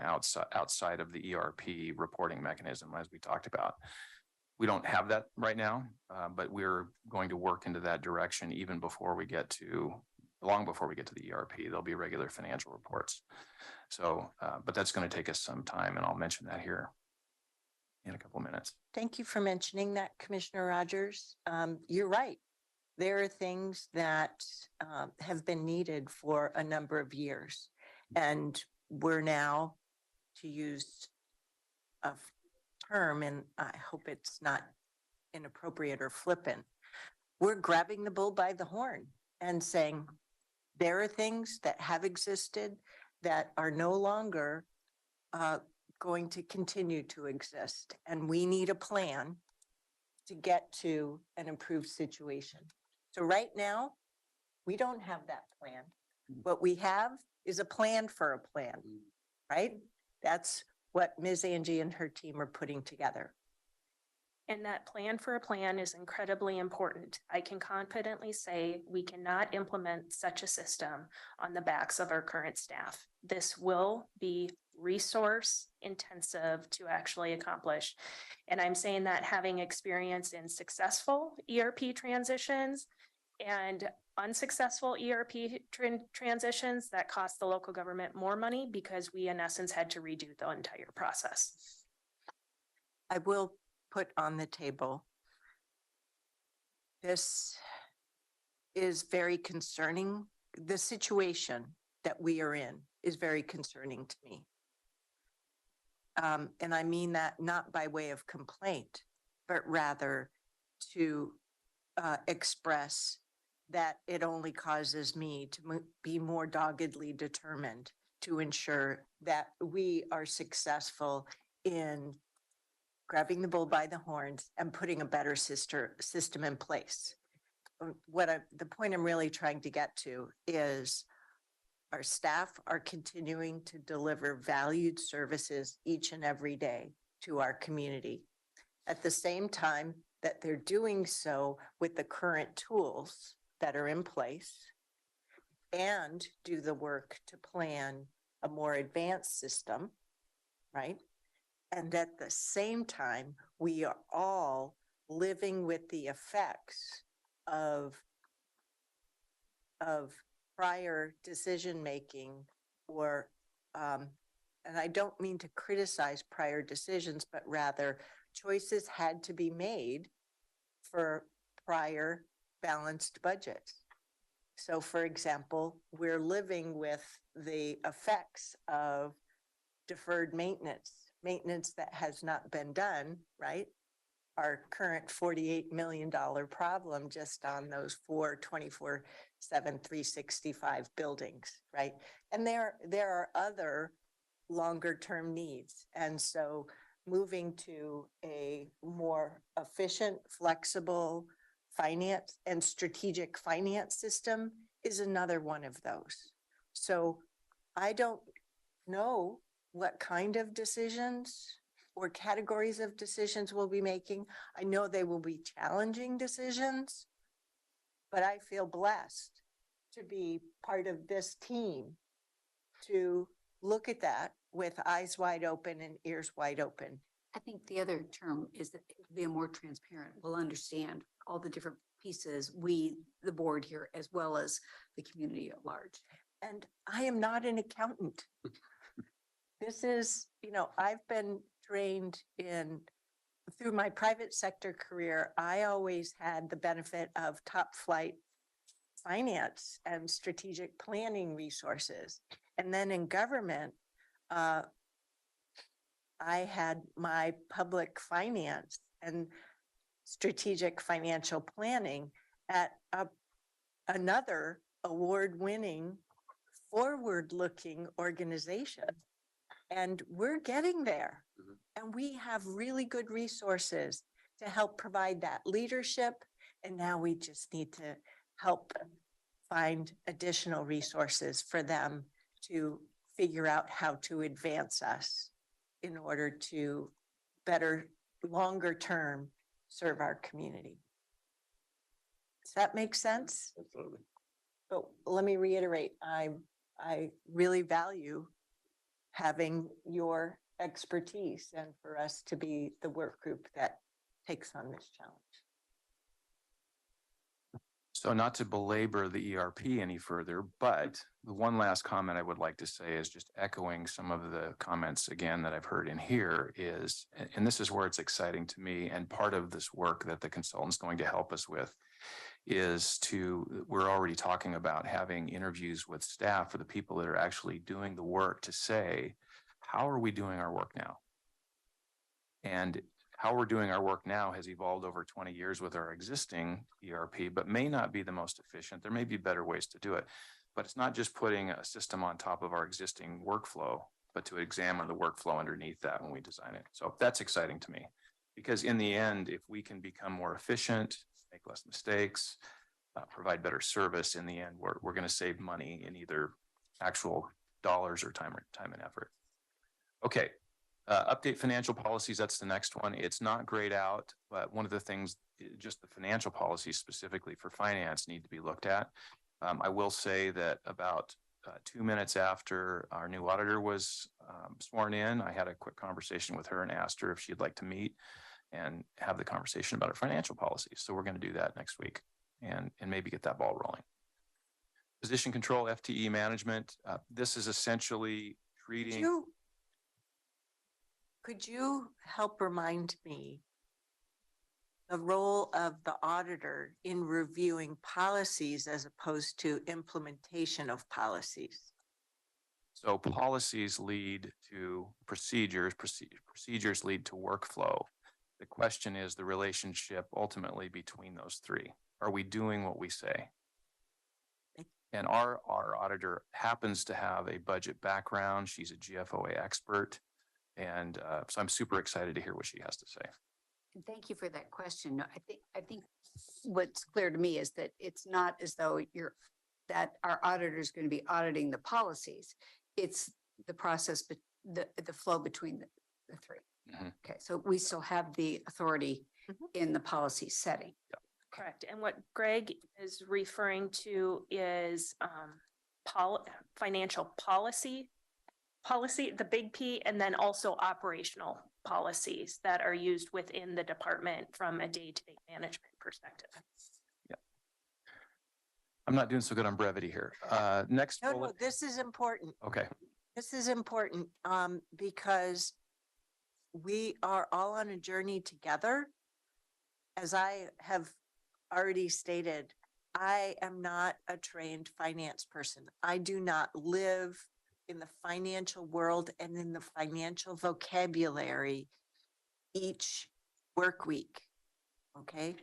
outside of the ERP reporting mechanism, as we talked about. We don't have that right now, but we're going to work into that direction even before we get to, long before we get to the ERP. There'll be regular financial reports. So, but that's going to take us some time, and I'll mention that here in a couple of minutes. Thank you for mentioning that, Commissioner Rogers. You're right. There are things that have been needed for a number of years, and we're now, to use a term, and I hope it's not inappropriate or flippant, we're grabbing the bull by the horn and saying, there are things that have existed that are no longer going to continue to exist, and we need a plan to get to an improved situation. So right now, we don't have that plan. What we have is a plan for a plan, right? That's what Ms. Angie and her team are putting together. And that plan for a plan is incredibly important. I can confidently say we cannot implement such a system on the backs of our current staff. This will be resource intensive to actually accomplish. And I'm saying that having experience in successful ERP transitions and unsuccessful ERP transitions that cost the local government more money because we in essence had to redo the entire process. I will put on the table, this is very concerning. The situation that we are in is very concerning to me. And I mean that not by way of complaint, but rather to express that it only causes me to be more doggedly determined to ensure that we are successful in grabbing the bull by the horns and putting a better system in place. The point I'm really trying to get to is our staff are continuing to deliver valued services each and every day to our community. At the same time that they're doing so with the current tools that are in place and do the work to plan a more advanced system, right? And at the same time, we are all living with the effects of prior decision-making or, and I don't mean to criticize prior decisions, but rather choices had to be made for prior balanced budgets. So for example, we're living with the effects of deferred maintenance that has not been done, right? Our current $48 million problem just on those 4/24/7 365 buildings, right? And there are other longer term needs. And so moving to a more efficient, flexible finance and strategic finance system is another one of those. So I don't know what kind of decisions or categories of decisions we'll be making. I know they will be challenging decisions, but I feel blessed to be part of this team to look at that with eyes wide open and ears wide open. I think the other term is that it'll be more transparent. We'll understand all the different pieces, we, the board here, as well as the community at large. And I am not an accountant. This is, I've been trained through my private sector career, I always had the benefit of top flight finance and strategic planning resources. And then in government, I had my public finance and strategic financial planning at another award-winning, forward-looking organization. And we're getting there. And we have really good resources to help provide that leadership. And now we just need to help find additional resources for them to figure out how to advance us in order to better, longer term, serve our community. Does that make sense? Absolutely. But let me reiterate, I really value having your expertise and for us to be the work group that takes on this challenge. So not to belabor the ERP any further, but the one last comment I would like to say is just echoing some of the comments again that I've heard in here is, and this is where it's exciting to me, and part of this work that the consultant's going to help us with is we're already talking about having interviews with staff for the people that are actually doing the work to say, how are we doing our work now? And how we're doing our work now has evolved over 20 years with our existing ERP, but may not be the most efficient. There may be better ways to do it, but it's not just putting a system on top of our existing workflow, but to examine the workflow underneath that when we design it. So that's exciting to me, because in the end, if we can become more efficient, make less mistakes, provide better service, in the end, we're going to save money in either actual dollars or time and effort. Okay. Update financial policies. That's the next one. It's not grayed out, but one of the things, just the financial policies specifically for finance need to be looked at. I will say that about 2 minutes after our new auditor was sworn in, I had a quick conversation with her and asked her if she'd like to meet and have the conversation about our financial policies. So we're going to do that next week and maybe get that ball rolling. Position control, FTE management. This is essentially treating. Could you help remind me the role of the auditor in reviewing policies as opposed to implementation of policies? So policies lead to procedures, procedures lead to workflow. The question is the relationship ultimately between those three. Are we doing what we say? And our auditor happens to have a budget background. She's a GFOA expert. And so I'm super excited to hear what she has to say. And thank you for that question. No, I think what's clear to me is that it's not as though that our auditor is going to be auditing the policies. It's the process, but the flow between the three. Mhm. Okay, so we still have the authority in the policy setting. Correct. And what Greg is referring to is financial policy, the big P, and then also operational policies that are used within the department from a day-to-day management perspective. I'm not doing so good on brevity here. Next No, bullet. this is important. Okay. This is important, because we are all on a journey together. As I have already stated, I am not a trained finance person. I do not live in the financial world and in the financial vocabulary each work week. Okay.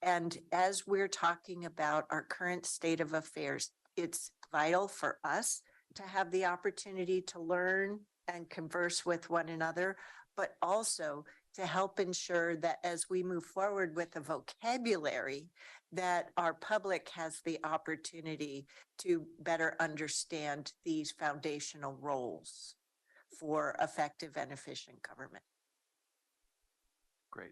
And as we're talking about our current state of affairs, it's vital for us to have the opportunity to learn and converse with one another, but also to help ensure that as we move forward with the vocabulary, that our public has the opportunity to better understand these foundational roles for effective and efficient government. Great.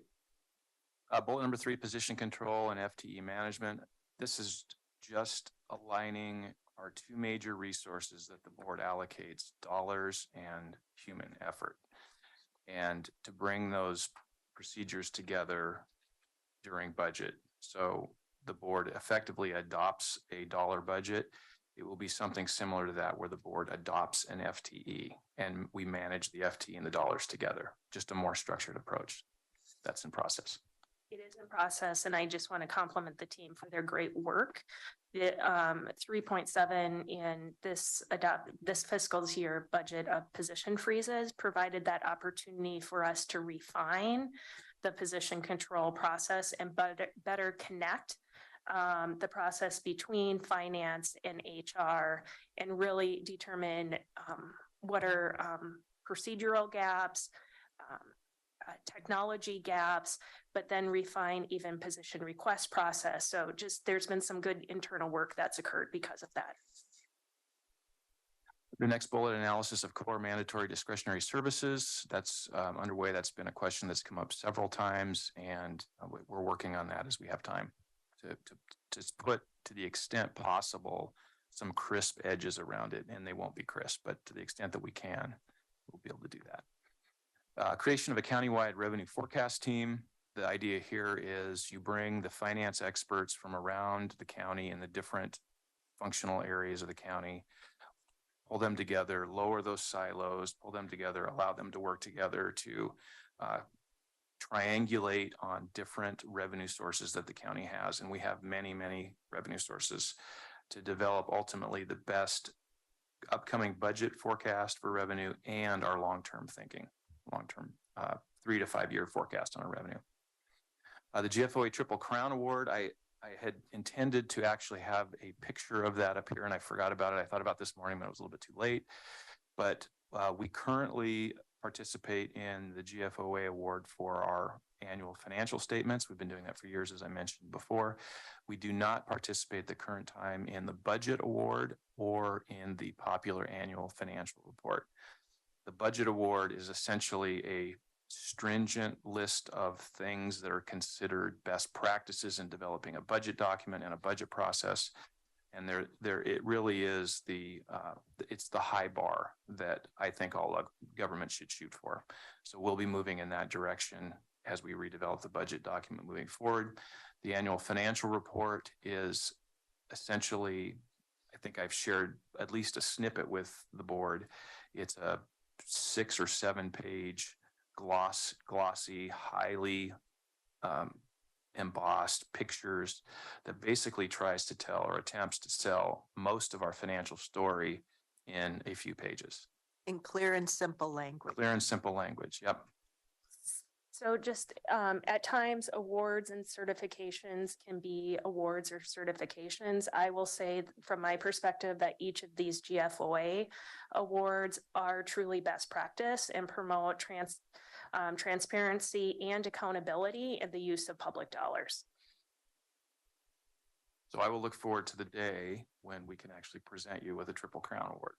Bullet number 3, position control and FTE management. This is just aligning our 2 major resources that the board allocates, dollars and human effort. And to bring those procedures together during budget. So the board effectively adopts a dollar budget. It will be something similar to that where the board adopts an FTE and we manage the FTE and the dollars together. Just a more structured approach. That's in process. It is in process, and I just want to compliment the team for their great work. The 3.7 in this fiscal year budget of position freezes provided that opportunity for us to refine the position control process and better connect the process between finance and HR and really determine what are procedural gaps, technology gaps, but then refine even position request process. So just there's been some good internal work that's occurred because of that. The next bullet, analysis of core mandatory discretionary services. That's underway. That's been a question that's come up several times, and we're working on that as we have time to put, to the extent possible, some crisp edges around it. And they won't be crisp, but to the extent that we can, we'll be able to do that. Creation of a countywide revenue forecast team. The idea here is you bring the finance experts from around the county and the different functional areas of the county, pull them together, lower those silos, pull them together, allow them to work together to triangulate on different revenue sources that the county has. And we have many, many revenue sources to develop ultimately the best upcoming budget forecast for revenue and our long-term thinking. Long-term 3 to 5 year forecast on our revenue. The GFOA Triple Crown Award, I had intended to actually have a picture of that up here and I forgot about it. I thought about this morning, but it was a little bit too late. But we currently participate in the GFOA Award for our annual financial statements. We've been doing that for years, as I mentioned before. We do not participate at the current time in the Budget Award or in the popular annual financial report. The Budget Award is essentially a stringent list of things that are considered best practices in developing a budget document and a budget process. And it really is it's the high bar that I think all government should shoot for. So we'll be moving in that direction as we redevelop the budget document moving forward. The annual financial report is essentially, I think I've shared at least a snippet with the board. It's a 6 or 7 page glossy, highly embossed pictures that basically tries to tell or attempts to sell most of our financial story in a few pages. In clear and simple language. Clear and simple language. Yep. So just at times, awards and certifications can be awards or certifications. I will say from my perspective that each of these GFOA awards are truly best practice and promote transparency and accountability in the use of public dollars. So I will look forward to the day when we can actually present you with a Triple Crown Award.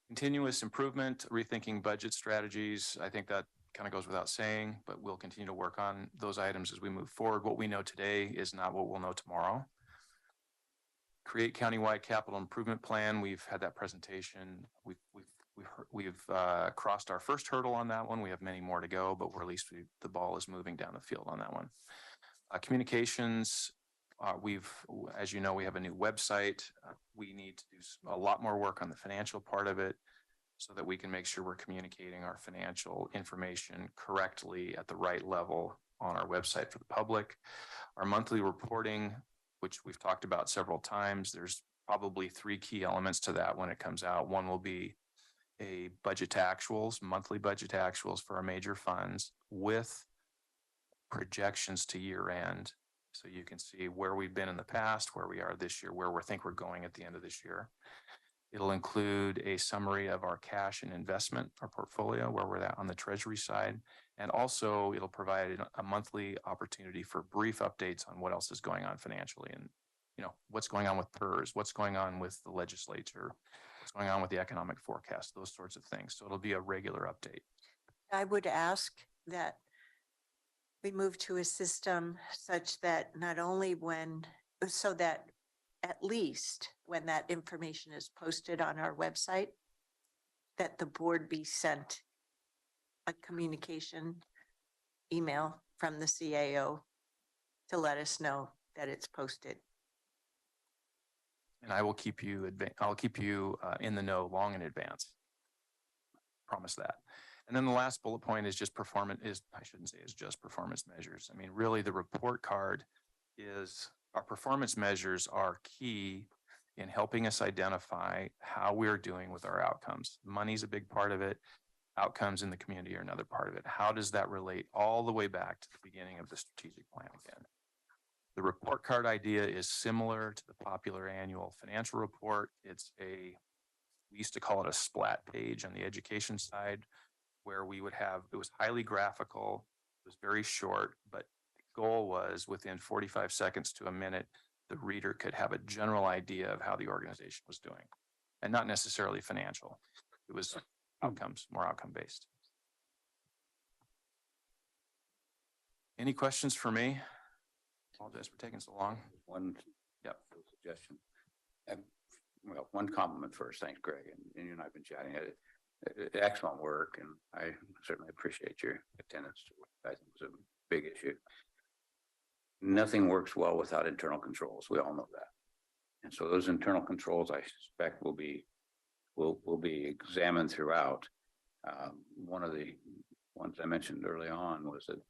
Continuous improvement, rethinking budget strategies. I think that kind of goes without saying, but we'll continue to work on those items as we move forward. What we know today is not what we'll know tomorrow. Create countywide capital improvement plan. We've had that presentation. We've crossed our first hurdle on that one. We have many more to go, but at least the ball is moving down the field on that one. Communications. As you know, we have a new website. We need to do a lot more work on the financial part of it so that we can make sure we're communicating our financial information correctly at the right level on our website for the public. Our monthly reporting, which we've talked about several times, there's probably 3 key elements to that when it comes out. One will be a budget to actuals, monthly budget to actuals for our major funds with projections to year end. So you can see where we've been in the past, where we are this year, where we think we're going at the end of this year. It'll include a summary of our cash and investment, our portfolio, where we're at on the treasury side. And also it'll provide a monthly opportunity for brief updates on what else is going on financially and, what's going on with PERS, what's going on with the legislature, what's going on with the economic forecast, those sorts of things. So it'll be a regular update. I would ask that we move to a system such that not only so that at least when that information is posted on our website, that the board be sent a communication email from the CAO to let us know that it's posted. And I will keep you in the know long in advance. Promise that. And then the last bullet point is just just performance measures. I mean, really the report card our performance measures are key in helping us identify how we're doing with our outcomes. Money's a big part of it. Outcomes in the community are another part of it. How does that relate all the way back to the beginning of the strategic plan again? The report card idea is similar to the popular annual financial report. We used to call it a splat page on the education side, where it was highly graphical, it was very short, but the goal was within 45 seconds to a minute, the reader could have a general idea of how the organization was doing and not necessarily financial. It was more outcome based. Any questions for me? Apologize for taking so long. One suggestion. Well, one compliment first. Thanks, Greg. And you and I have been chatting. Excellent work, and I certainly appreciate your attendance to what I think was a big issue. Nothing works well without internal controls. We all know that. And so those internal controls, I suspect, will be examined throughout. One of the ones I mentioned early on was that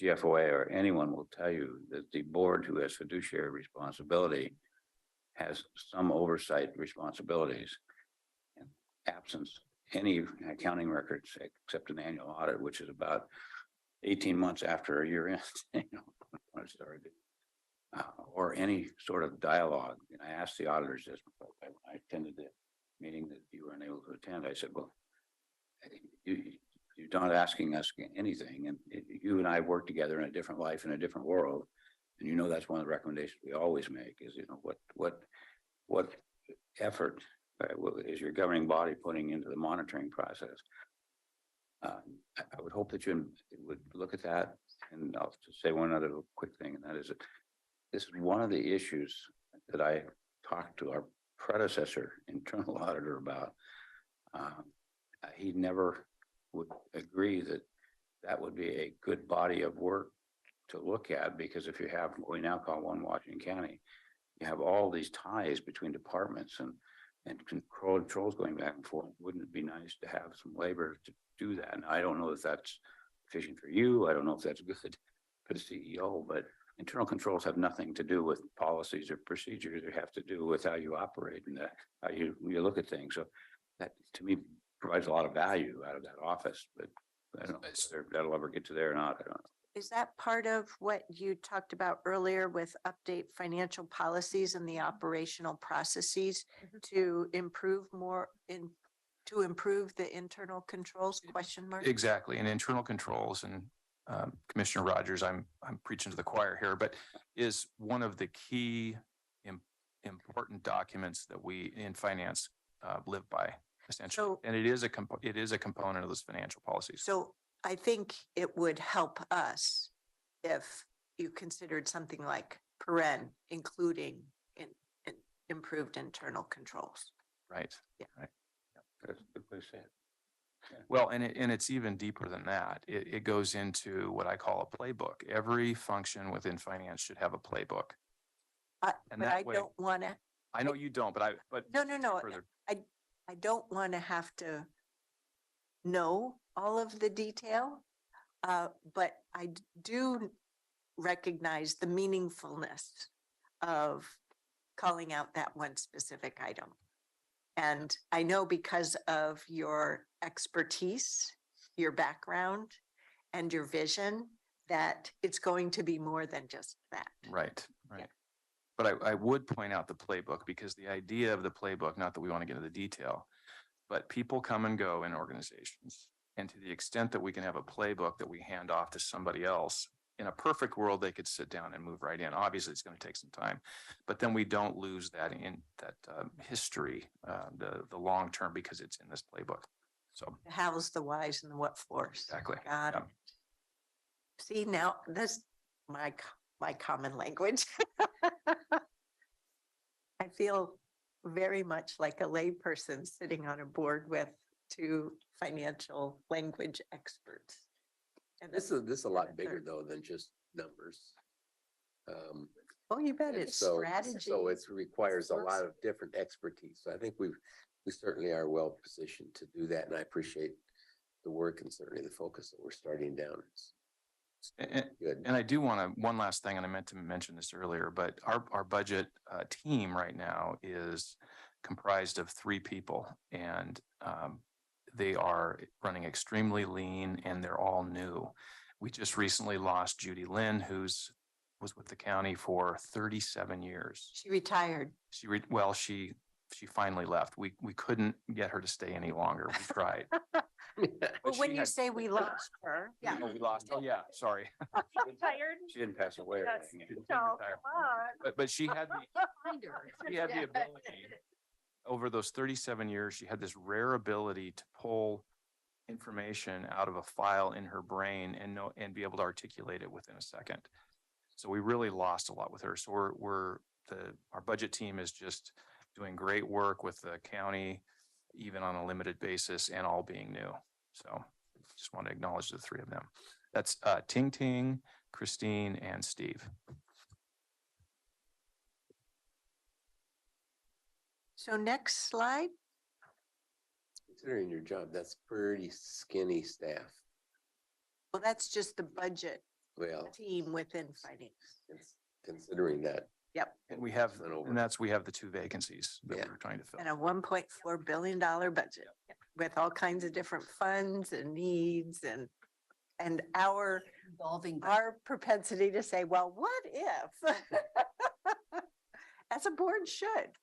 GFOA or anyone will tell you that the board who has fiduciary responsibility has some oversight responsibilities. And absence any accounting records except an annual audit, which is about 18 months after a year end, when it started, or any sort of dialogue. And I asked the auditors this when I attended the meeting that you were unable to attend. I said, well, you're not asking us anything, and you and I work together in a different life, in a different world. And that's one of the recommendations we always make is, what effort is your governing body putting into the monitoring process? I would hope that you would look at that. And I'll just say one other quick thing, and that is that this is one of the issues that I talked to our predecessor internal auditor about. He never would agree that would be a good body of work to look at, because if you have what we now call One Washington County, you have all these ties between departments and controls going back and forth. Wouldn't it be nice to have some labor to do that? And I don't know if that's efficient for you. I don't know if that's good for the CEO, but internal controls have nothing to do with policies or procedures. They have to do with how you operate and how you look at things. So that, to me, provides a lot of value out of that office. But I don't know whether that'll ever get to there or not. I don't know. Is that part of what you talked about earlier with update financial policies and the operational processes to improve to improve the internal controls, question mark? Exactly, and internal controls and Commissioner Rogers, I'm preaching to the choir here, but is one of the key important documents that we in finance live by essentially. So- And it is a component of those financial policies. So I think it would help us if you considered something like including in improved internal controls. Right. Yeah. Right. That's a good way to say it. Well, and it's even deeper than that. It goes into what I call a playbook. Every function within finance should have a playbook. And But that I way- don't want to, I know you don't, but no. further. I don't want to have to know all of the detail. But I do recognize the meaningfulness of calling out that one specific item. And I know because of your expertise, your background, and your vision, that it's going to be more than just that. Right, right. But I would point out the playbook because the idea of the playbook, not that we want to get into the detail, but people come and go in organizations. And to the extent that we can have a playbook that we hand off to somebody else, in a perfect world, they could sit down and move right in. Obviously, it's going to take some time, but then we don't lose that history, the long term, because it's in this playbook. So The hows, the whys, and the what fors. exactly. Got Yeah. it. See, now that's my common language. I feel very much like a layperson sitting on a board with two financial language experts. And This is a lot bigger though than just numbers. Oh, you bet, And it's so strategy. it requires a lot of different expertise. So I think we certainly are well positioned to do that. And I appreciate the work and certainly the focus that we're starting down. It's good. And I do want to, one last thing, and I meant to mention this earlier, but our budget team right now is comprised of 3 people, and they are running extremely lean and they're all new. We just recently lost Judy Lynn, was with the county for 37 years. She retired. She finally left. We couldn't get her to stay any longer. We tried. Well, she when you had- say we lost her. Yeah. Oh, we lost. Oh, yeah, sorry. Tired? She didn't pass away or That's- anything. She didn't No, retire. come on. But she had the ability, over those 37 years, she had this rare ability to pull information out of a file in her brain and be able to articulate it within a second. So we really lost a lot with her. So our budget team is just doing great work with the county, even on a limited basis, and all being new. So just want to acknowledge the 3 of them. That's Ting Ting, Christine, and Steve. So next slide. Considering your job, that's pretty skinny staff. Well, that's just the budget Well, team within finance. considering that. Yep. And we have the 2 vacancies that Yeah. we're trying to fill. And a $1.4 billion budget with all kinds of different funds and needs and our propensity to say, well, what if? As a board should.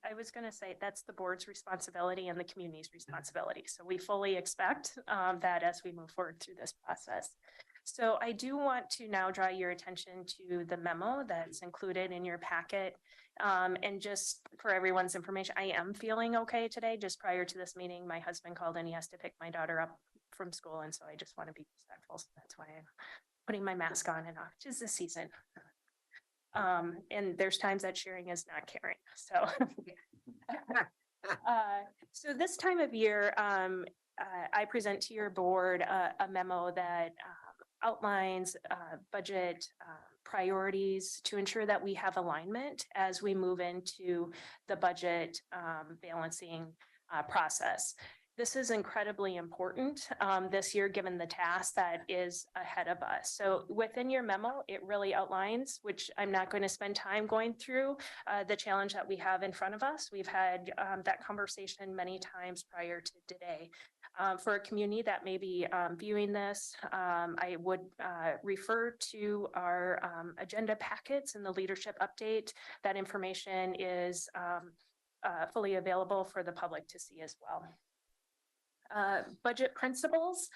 I was going to say that's the board's responsibility and the community's responsibility. So we fully expect that as we move forward through this process. So I do want to now draw your attention to the memo that's included in your packet. And just for everyone's information, I am feeling okay today. Just prior to this meeting, my husband called and he has to pick my daughter up from school. And so I just want to be respectful. So that's why I'm putting my mask on and off, which is the season. And there's times that sharing is not caring. So, so this time of year, I present to your board a memo that outlines budget priorities to ensure that we have alignment as we move into the budget balancing process. this is incredibly important this year, given the task that is ahead of us. So within your memo, it really outlines, which I'm not going to spend time going through, the challenge that we have in front of us. We've had that conversation many times prior to today. For a community that may be viewing this, I would refer to our agenda packets and the leadership update. That information is fully available for the public to see as well. Budget principles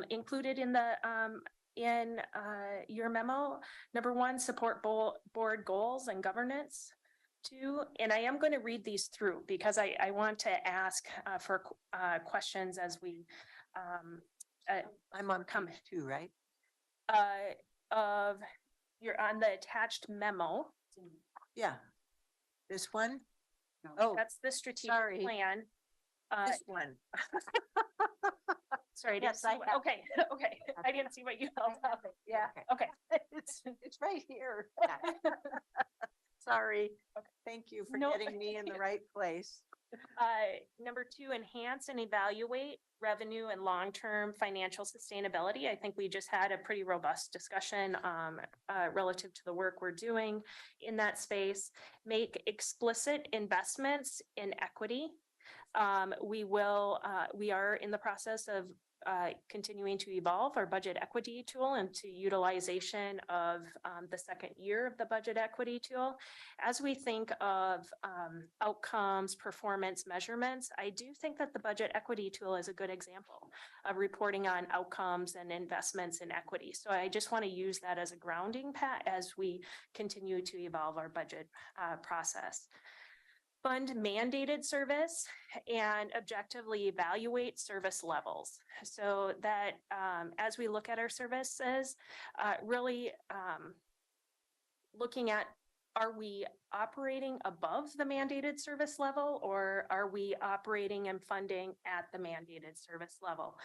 included in the your memo. Number one, support board goals and governance. Two, and I am going to read these through because I want to ask for questions as we I'm on page 2, right? You're on the attached memo. Yeah. This one? No. Oh, That's the strategic sorry. plan. this one. Sorry, I didn't Yes, see I what- have. okay, okay. I didn't see what you held up. Yeah. Okay. It's right here. Sorry. Okay. Thank you for No. getting me in the right place. Number two, enhance and evaluate revenue and long-term financial sustainability. I think we just had a pretty robust discussion relative to the work we're doing in that space. Make explicit investments in equity. We are in the process of continuing to evolve our budget equity tool into utilization of the second year of the budget equity tool. As we think of outcomes, performance measurements, I do think that the budget equity tool is a good example of reporting on outcomes and investments in equity. So I just want to use that as a grounding pad as we continue to evolve our budget process. Fund mandated service and objectively evaluate service levels so that as we look at our services, really looking at, are we operating above the mandated service level or are we operating and funding at the mandated service level,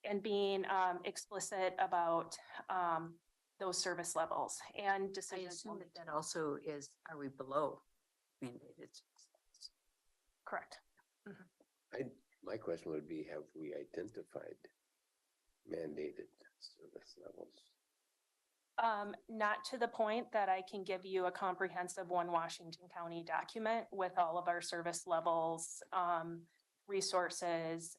and being explicit about those service levels and I decisions. assume that also is, are we below mandated? Correct. My question would be, have we identified mandated service levels? Not to the point that I can give you a comprehensive one Washington County document with all of our service levels, resources,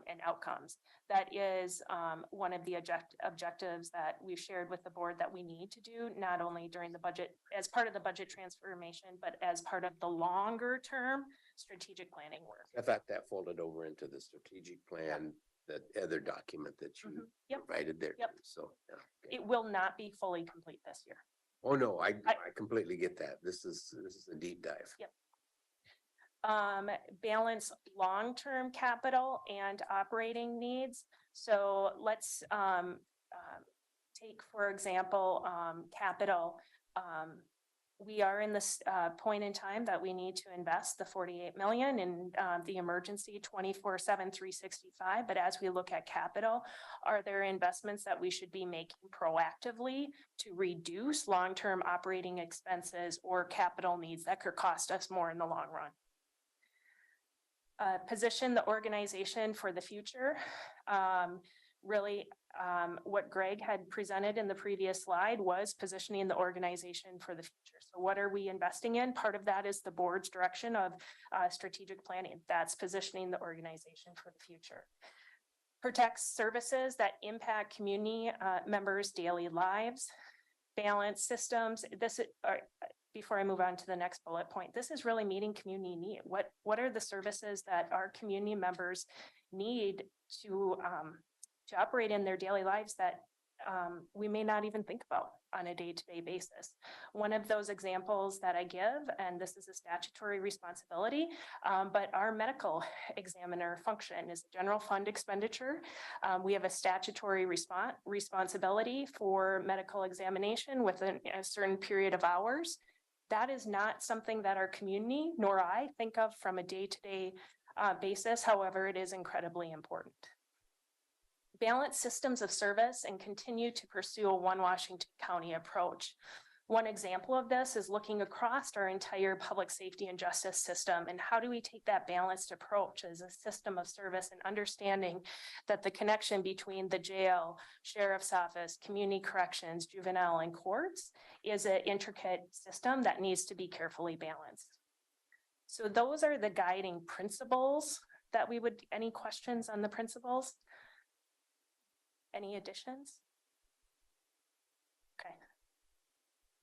and outcomes. That is one of the objectives that we've shared with the board that we need to do, not only during the budget, as part of the budget transformation, but as part of the longer term strategic planning work. I thought that folded over into the strategic plan, that other document that you Yep. provided there. Yep. So, yeah. Okay. It will not be fully complete this year. Oh, no, I completely get that. This is a deep dive. Yep. Balance long-term capital and operating needs. So let's take, for example, capital. We are in this point in time that we need to invest the 48 million in the emergency 24/7, 365. But as we look at capital, are there investments that we should be making proactively to reduce long-term operating expenses or capital needs that could cost us more in the long run? Position the organization for the future. Really, what Greg had presented in the previous slide was positioning the organization for the future. So what are we investing in? Part of that is the board's direction of strategic planning. That's positioning the organization for the future. Protects services that impact community members' daily lives. Balance systems. Before I move on to the next bullet point, this is really meeting community need. What are the services that our community members need to operate in their daily lives that we may not even think about on a day-to-day basis? One of those examples that I give, and this is a statutory responsibility, but our medical examiner function is a general fund expenditure. We have a statutory responsibility for medical examination within a certain period of hours. That is not something that our community nor I think of from a day-to-day basis. However, it is incredibly important. Balance systems of service and continue to pursue a one Washington County approach. One example of this is looking across our entire public safety and justice system, and how do we take that balanced approach as a system of service and understanding that the connection between the jail, sheriff's office, community corrections, juvenile, and courts is an intricate system that needs to be carefully balanced. So those are the guiding principles that we would, any questions on the principles? Any additions? Okay.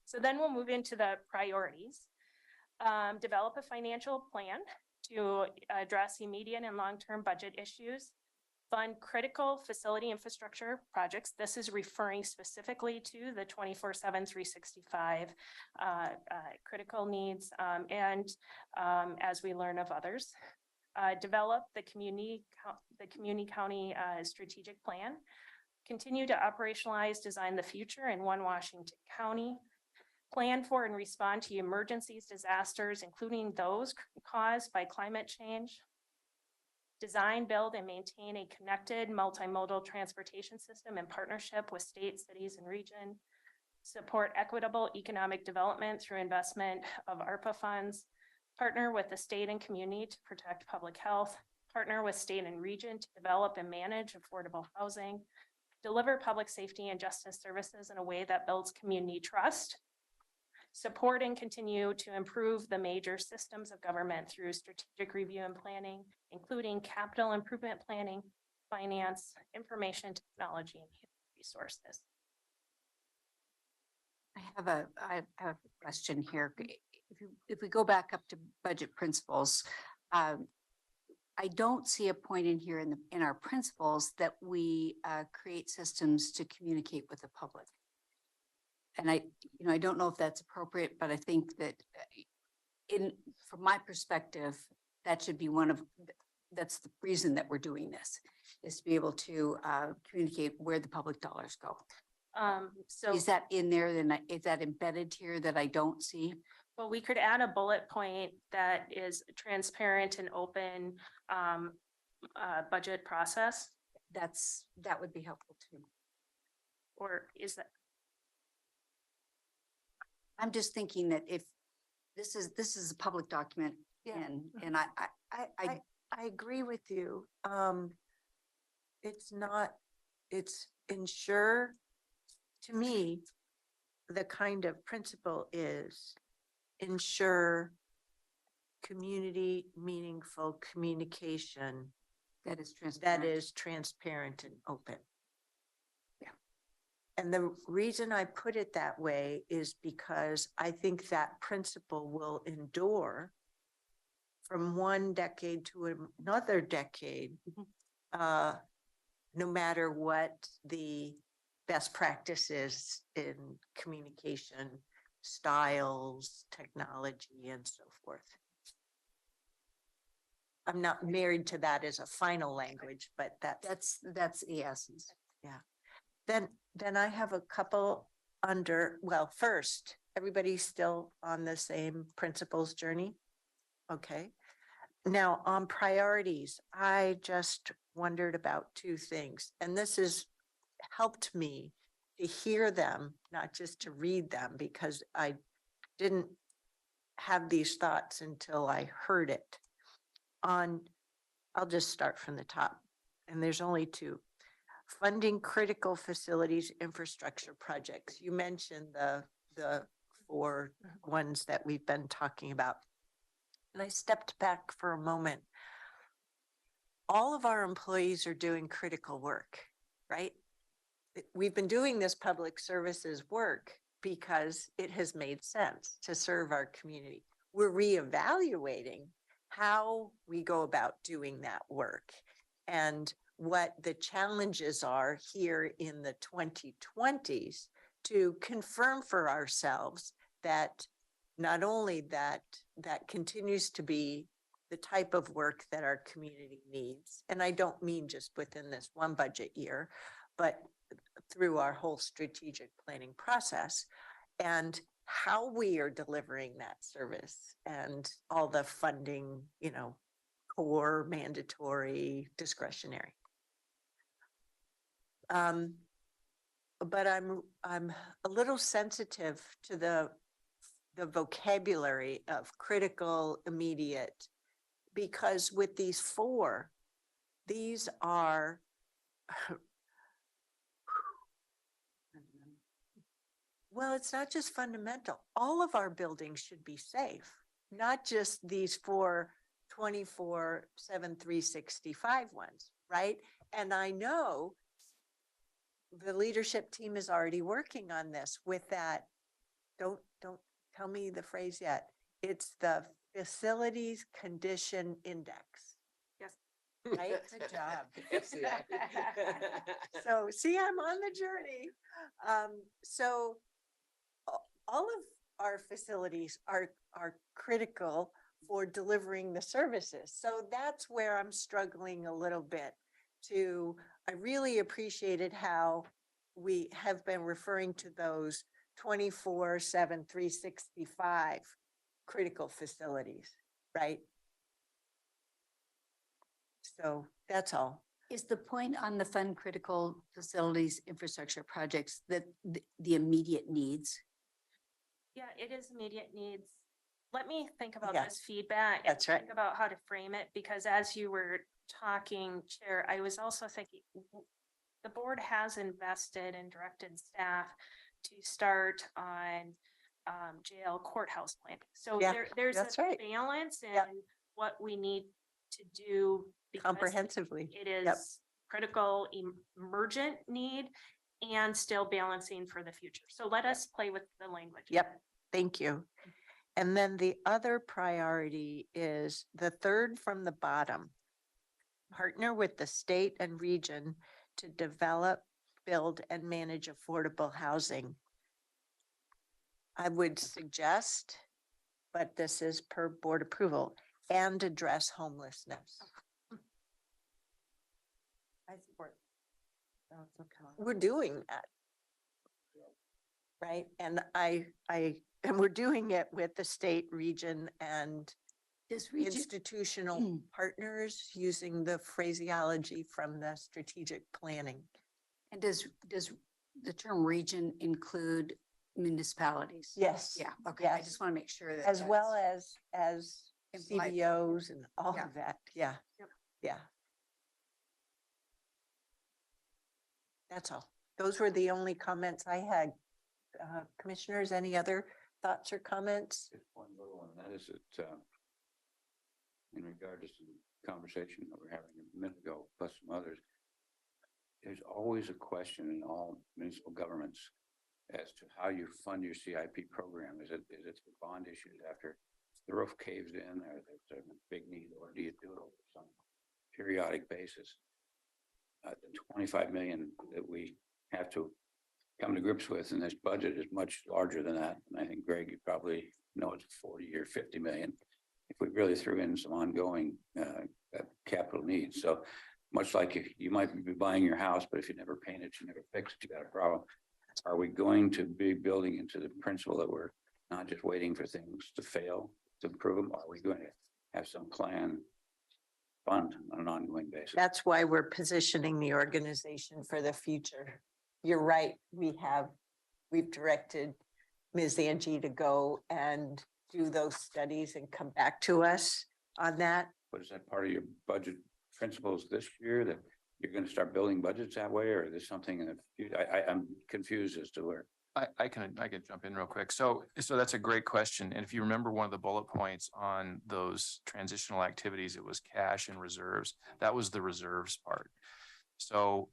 So then we'll move into the priorities. Develop a financial plan to address immediate and long-term budget issues. Fund critical facility infrastructure projects. This is referring specifically to the 24/7, 365 critical needs, and as we learn of others. Develop the community county strategic plan. Continue to operationalize, design the future in One Washington County. Plan for and respond to emergencies, disasters, including those caused by climate change. Design, build, and maintain a connected multimodal transportation system in partnership with state, cities, and region. Support equitable economic development through investment of ARPA funds. Partner with the state and community to protect public health. Partner with state and region to develop and manage affordable housing. Deliver public safety and justice services in a way that builds community trust. Support and continue to improve the major systems of government through strategic review and planning, including capital improvement planning, finance, information technology, and human resources. I have a question here. If we go back up to budget principles, I don't see a point in here in our principles that we create systems to communicate with the public. And I don't know if that's appropriate, but I think that from my perspective, that should be that's the reason that we're doing this, is to be able to communicate where the public dollars go. So Is that in there? Then is that embedded here that I don't see? well, we could add a bullet point that is transparent and open budget process, That would be helpful too. or is that? Mm-hmm. I'm just thinking that if this is a public document, Yeah. and I I agree with you. It's ensure, to me, the kind of principle is ensure community meaningful communication that is that transparent. is transparent and open. And the reason I put it that way is because I think that principle will endure from one decade to another decade, no matter what the best practices in communication styles, technology, and so forth. I'm not married to that as a final language, but That's the essence. Then I have a couple first, everybody's still on the same principles journey? Okay. Now on priorities, I just wondered about two things, and this has helped me to hear them, not just to read them, because I didn't have these thoughts until I heard it. I'll just start from the top, and there's only two. Funding critical facilities infrastructure projects. You mentioned the four ones that we've been talking about. And I stepped back for a moment. All of our employees are doing critical work, right? We've been doing this public services work because it has made sense to serve our community. We're reevaluating how we go about doing that work and what the challenges are here in the 2020s to confirm for ourselves that not only that continues to be the type of work that our community needs, and I don't mean just within this one budget year, but through our whole strategic planning process, and how we are delivering that service and all the funding, core, mandatory, discretionary. but I'm a little sensitive to the vocabulary of critical, immediate, because with these four, these are well, it's not just fundamental. All of our buildings should be safe, not just these four 24/7, 365 ones, right? And I know the leadership team is already working on this with that. Don't tell me the phrase yet. It's the Facilities Condition Index. Yes. Right? Good job. FCI. So see, I'm on the journey. So all of our facilities are critical for delivering the services. So that's where I'm struggling a little bit I really appreciated how we have been referring to those 24/7, 365 critical facilities, right? So that's all. Is the point on the fund critical facilities infrastructure projects that the immediate needs? Yeah, it is immediate needs. Let me think about Yeah. this feedback. and That's right. Think about how to frame it, because as you were talking, Chair, I was also thinking the board has invested and directed staff to start on jail courthouse planning. So Yeah, there's that's a right. balance in Yep. what we need to do. because Comprehensively. It Yep. is critical emergent need and still balancing for the future. So let us play with the language. Yep, thank you. And then the other priority is the third from the bottom. Partner with the state and region to develop, build, and manage affordable housing. I would suggest, but this is per board approval, and address homelessness. I support. That's okay. We're doing that. Right? And and we're doing it with the state, region, and Does region, institutional partners using the phraseology from the strategic planning. and does the term region include municipalities? Yes. Yeah, okay, I Yes. just want to make sure that. As well that's- as Implied. CBOs and all Yeah. of that. Yeah. Yep. Yeah. That's all. Those were the only comments I had. Commissioners, any other thoughts or comments? Just one little one, that is that, in regard to some conversation that we're having a minute ago, plus some others, there's always a question in all municipal governments as to how you fund your CIP program. Is it the bond issues after the roof caves in, or there's a big need, or do you do it over some periodic basis? The 25 million that we have to come to grips with in this budget is much larger than that. And I think, Greg, you probably know it's 40 or 50 million. If we really threw in some ongoing capital needs. So much like you might be buying your house, but if you never paint it, you never fix it, you got a problem. Are we going to be building into the principle that we're not just waiting for things to fail to improve them? Are we going to have some plan fund on an ongoing basis? That's why we're positioning the organization for the future. You're right. We've directed Ms. Angie to go and do those studies and come back to us on that. But is that part of your budget principles this year, that you're going to start building budgets that way, or is there something in the future? I'm confused as to where. I can jump in real quick. So that's a great question. And if you remember one of the bullet points on those transitional activities, it was cash and reserves. That was the reserves part. So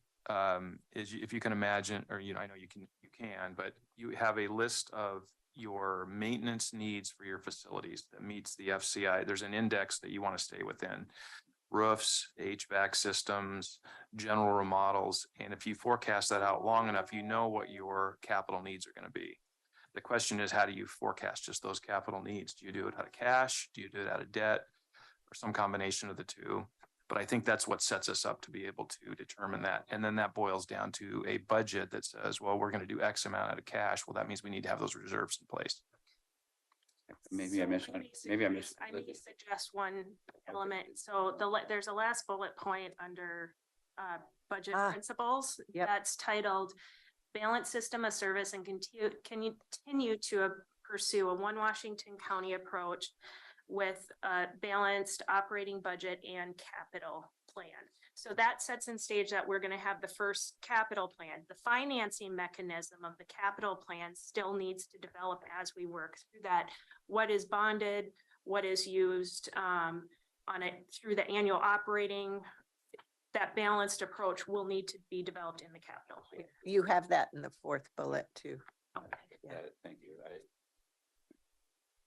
if you can imagine, or, I know you can, but you have a list of your maintenance needs for your facilities that meets the FCI. There's an index that you want to stay within. Roofs, HVAC systems, general remodels. And if you forecast that out long enough, you know what your capital needs are going to be. The question is, how do you forecast just those capital needs? Do you do it out of cash? Do you do it out of debt, or some combination of the two? But I think that's what sets us up to be able to determine that. And then that boils down to a budget that says, well, we're going to do X amount out of cash. Well, that means we need to have those reserves in place. Maybe I missed. Maybe I missed. I may suggest one element. So there's a last bullet point under budget Ah, principles yep. that's titled balance system of service and continue to pursue a one Washington County approach with a balanced operating budget and capital plan. So that sets in stage that we're going to have the first capital plan. The financing mechanism of the capital plan still needs to develop as we work through that. What is bonded, what is used on it through the annual operating, that balanced approach will need to be developed in the capital plan. You have that in the fourth bullet too. Okay. Yeah, thank you.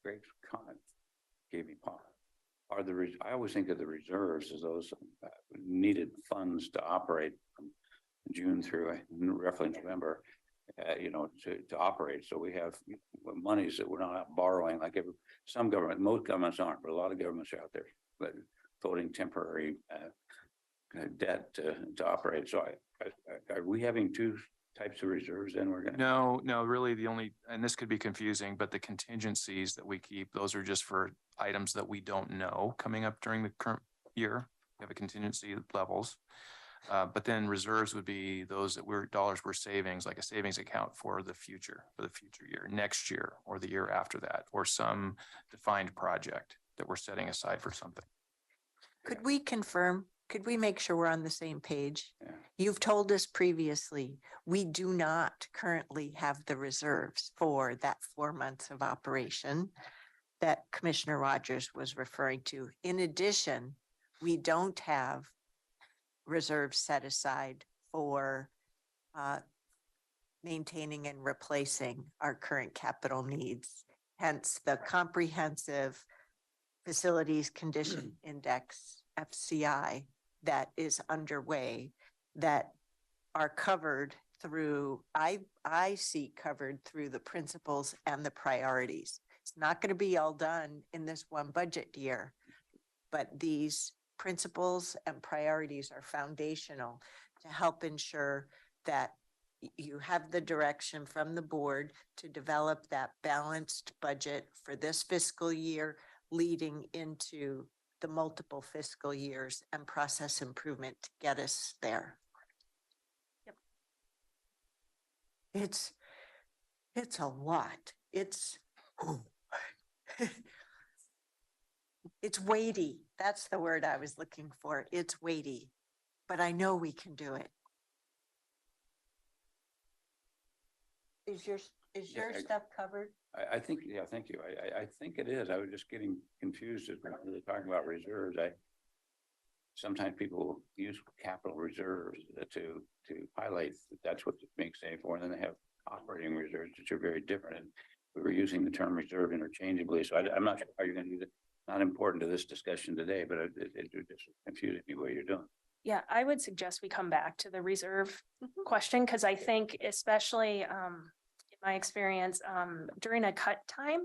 Greg's comment gave me pause. I always think of the reserves as those needed funds to operate from June through roughly November, to operate. So we have monies that we're not out borrowing like some government, most governments aren't, but a lot of governments are out there, but floating temporary debt to operate. So are we having two types of reserves then we're gonna? No, really the only, and this could be confusing, but the contingencies that we keep, those are just for items that we don't know coming up during the current year. We have a contingency levels. But then reserves would be those that dollars we're savings, like a savings account for the future year, next year, or the year after that, or some defined project that we're setting aside for something. Could we confirm? Could we make sure we're on the same page? Yeah. You've told us previously, we do not currently have the reserves for that 4 months of operation that Commissioner Rogers was referring to. In addition, we don't have reserves set aside for maintaining and replacing our current capital needs. Hence the comprehensive facilities condition index, FCI, that is underway, that are covered through, I see covered through the principles and the priorities. It's not going to be all done in this one budget year, but these principles and priorities are foundational to help ensure that you have the direction from the board to develop that balanced budget for this fiscal year, leading into the multiple fiscal years and process improvement to get us there. Yep. It's a lot. It's it's weighty. That's the word I was looking for. It's weighty, but I know we can do it. Is your stuff covered? I think, yeah, thank you. I think it is. I was just getting confused as we're really talking about reserves. Sometimes people use capital reserves to highlight that that's what it makes safe for, and then they have operating reserves, which are very different. And we were using the term reserve interchangeably. So I'm not sure how you're going to use it. Not important to this discussion today, but it just confusing me what you're doing. Yeah, I would suggest we come back to the reserve question, because I think especially in my experience, during a cut time,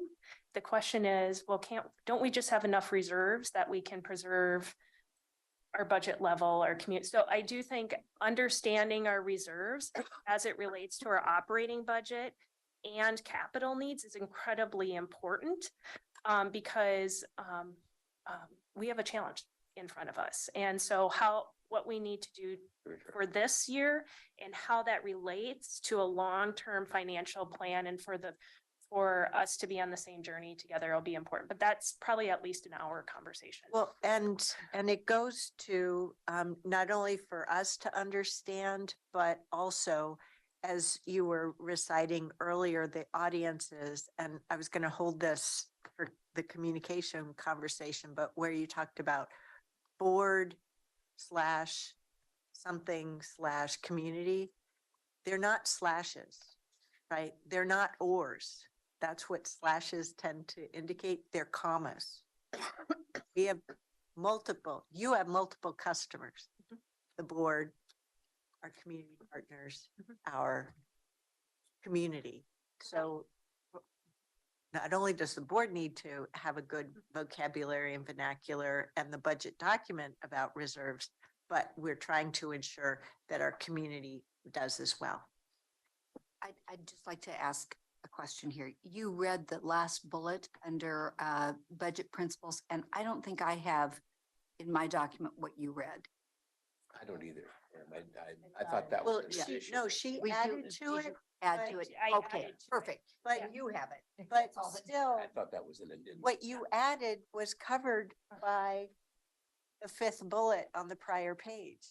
the question is, well, don't we just have enough reserves that we can preserve our budget level, our commute? So I do think understanding our reserves as it relates to our operating budget and capital needs is incredibly important, because we have a challenge in front of us. And so what we need to do for this year and how that relates to a long-term financial plan and for us to be on the same journey together will be important. But that's probably at least an hour conversation. Well, and it goes to not only for us to understand, but also, as you were reciting earlier, the audiences, and I was going to hold this for the communication conversation, but where you talked about board /something/ community, they're not slashes, right? They're not ors. That's what slashes tend to indicate. They're commas. You have multiple customers, the board, our community partners, our community. So not only does the board need to have a good vocabulary and vernacular and the budget document about reserves, but we're trying to ensure that our community does as well. I'd just like to ask a question here. You read the last bullet under budget principles, and I don't think I have in my document what you read. I don't either. I thought that was Well, an she, addition. no, she We do- added to did you it, Add to but- it. I Okay, added to it. perfect. but You have it. but That's all that- still, I thought that was an addendum. what you added was covered by the fifth bullet on the prior page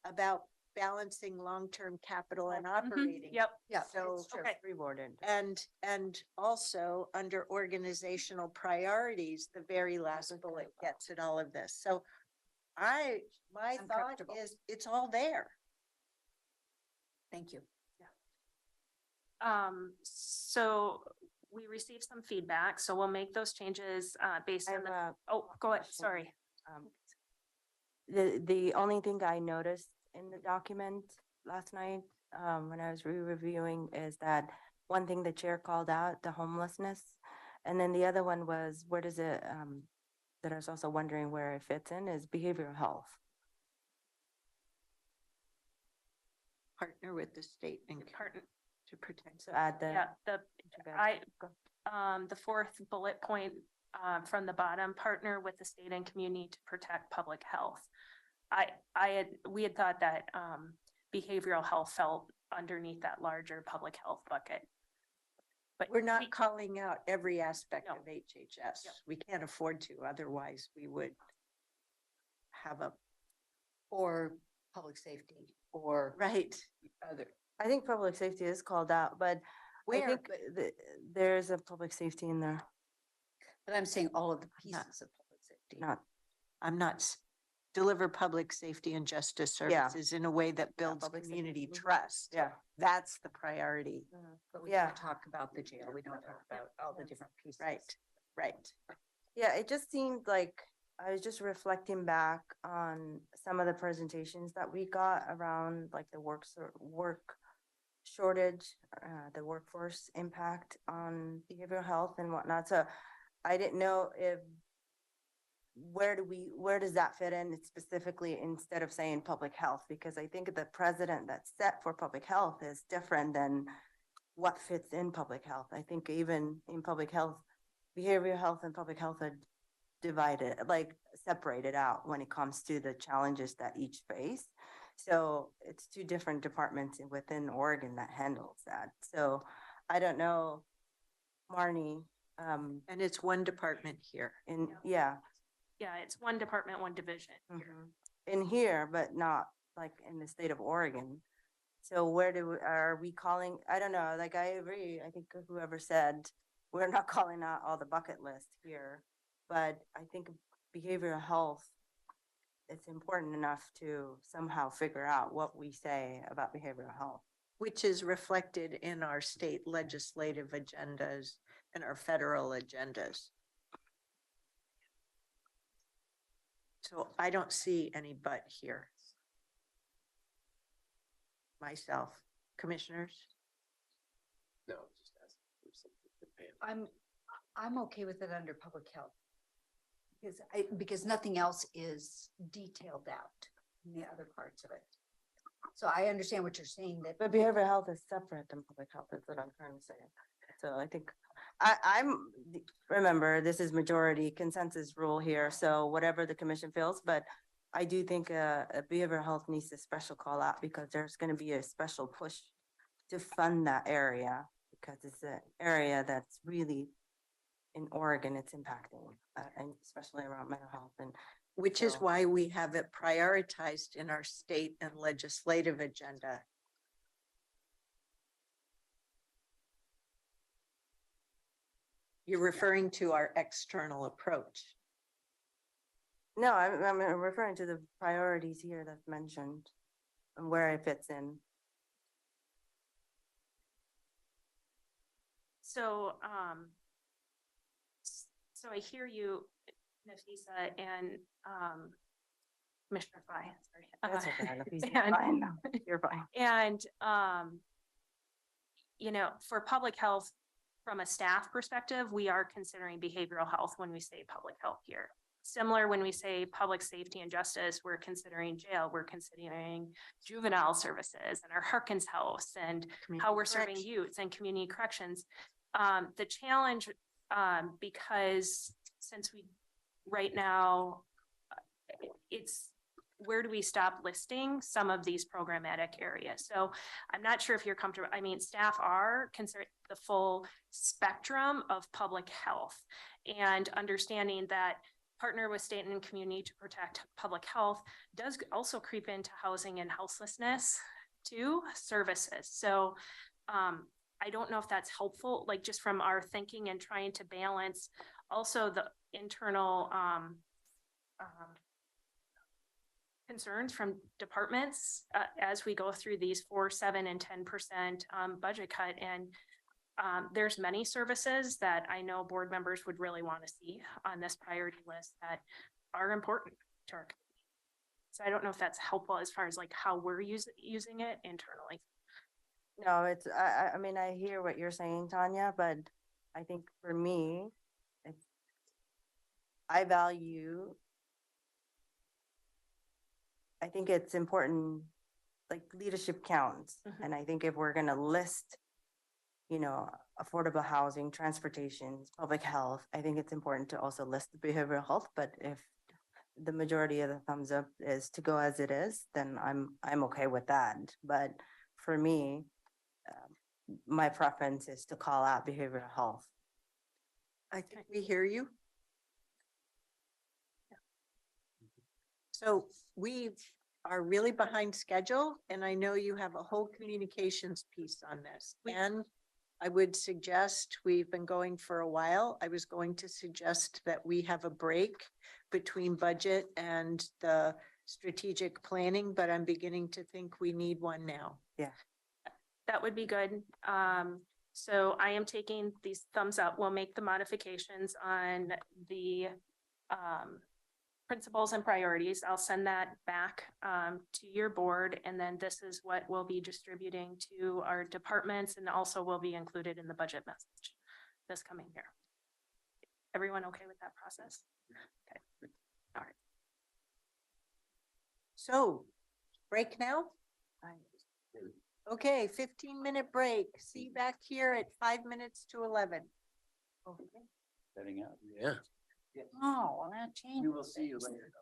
about balancing long-term capital and operating. Yep. Yeah, So, it's true. Okay. Rewarded. and also under organizational priorities, the very last bullet gets at all of this. So my I'm thought comfortable. is it's all there. Thank you. So we received some feedback, so we'll make those changes, based I on have the, a oh, go ahead, question. sorry. Um, the only thing I noticed in the document last night, when I was re-reviewing is that one thing the chair called out, the homelessness. And then the other one was, where does it, that I was also wondering where it fits in is behavioral health. Partner with the state and Partner- to protect. So add the. Yeah, the, together. the fourth bullet point, from the bottom, partner with the state and community to protect public health. We had thought that, behavioral health fell underneath that larger public health bucket. But We're not calling out every aspect No. of HHS. Yep. We can't afford to, otherwise we would have a, Or public safety or right. other. I think public safety is called out, but I Where? think there's a public safety in there, But I'm saying all of the Not- pieces of public safety. not, I'm not, deliver public safety and justice Yeah. services in a way that builds public safety. community Mhm. trust. yeah. That's the priority. But we Yeah. don't talk about the jail. We don't talk about all the different pieces. Right, right. Yeah, it just seemed like I was just reflecting back on some of the presentations that we got around like the work shortage, the workforce impact on behavioral health and whatnot. So I didn't know if where does that fit in specifically instead of saying public health? Because I think the president that's set for public health is different than what fits in public health. I think even in public health, behavioral health and public health are divided, like separated out when it comes to the challenges that each face. So it's two different departments within Oregon that handles that. So I don't know, Marnie, And it's one department here. yeah. Yeah, it's one department, one division. In here, but not like in the state of Oregon. So are we calling, I don't know, like I agree, I think whoever said, we're not calling out all the bucket list here. But I think behavioral health, it's important enough to somehow figure out what we say about behavioral health. Which is reflected in our state legislative agendas and our federal agendas. So I don't see any but here. Myself, commissioners, No, just asking for something to Pam. I'm okay with it under public health. Because nothing else is detailed out in the other parts of it. So I understand what you're saying that. But behavioral health is separate than public health, is what I'm trying to say. So I think, remember, this is majority consensus rule here, so whatever the commission feels, but I do think a behavioral health needs a special call out because there's gonna be a special push to fund that area because it's an area that's really in Oregon, it's impacting, and especially around mental health and which is So- why we have it prioritized in our state and legislative agenda. You're referring to our external approach. no, I'm referring to the priorities here that's mentioned and where it fits in. So, so I hear you, Nafisa and, Commissioner Fry, sorry. That's okay. Nafisa, and- fine. No, you're fine. And, for public health, from a staff perspective, we are considering behavioral health when we say public health here. Similar when we say public safety and justice, we're considering jail, we're considering juvenile services and our Harkins House and how we're serving Correction. youths and community corrections. The challenge, because since right now, where do we stop listing some of these programmatic areas? So I'm not sure if you're comfortable. I mean, staff are considered the full spectrum of public health and understanding that partner with state and community to protect public health does also creep into housing and houselessness too, services. So I don't know if that's helpful, like just from our thinking and trying to balance also the internal concerns from departments as we go through these 4, 7, and 10% budget cut. And there's many services that I know board members would really want to see on this priority list that are important to our community. So I don't know if that's helpful as far as like how we're using it internally. No, it's, I mean, I hear what you're saying, Tanya, but I think for me, it's, I value, I think it's important, like leadership counts. Mhm. And I think if we're gonna list, you know, affordable housing, transportation, public health, I think it's important to also list the behavioral health, but if the majority of the thumbs up is to go as it is, then I'm okay with that. But for me, my preference is to call out behavioral health. I think we hear you. So we are really behind schedule, and I know you have a whole communications piece on this. And I would suggest, we've been going for a while, I was going to suggest that we have a break between budget and the strategic planning, but I'm beginning to think we need one now. That would be good. So I am taking these thumbs up. We'll make the modifications on the principles and priorities. I'll send that back to your board, and then this is what we'll be distributing to our departments and also will be included in the budget message this coming year. Everyone okay with that process? Okay. All right. So, break now? Okay, 15-minute break. See you back here at 5 minutes to 11. Setting up. Yeah. Oh, well, that changed. We will see you later.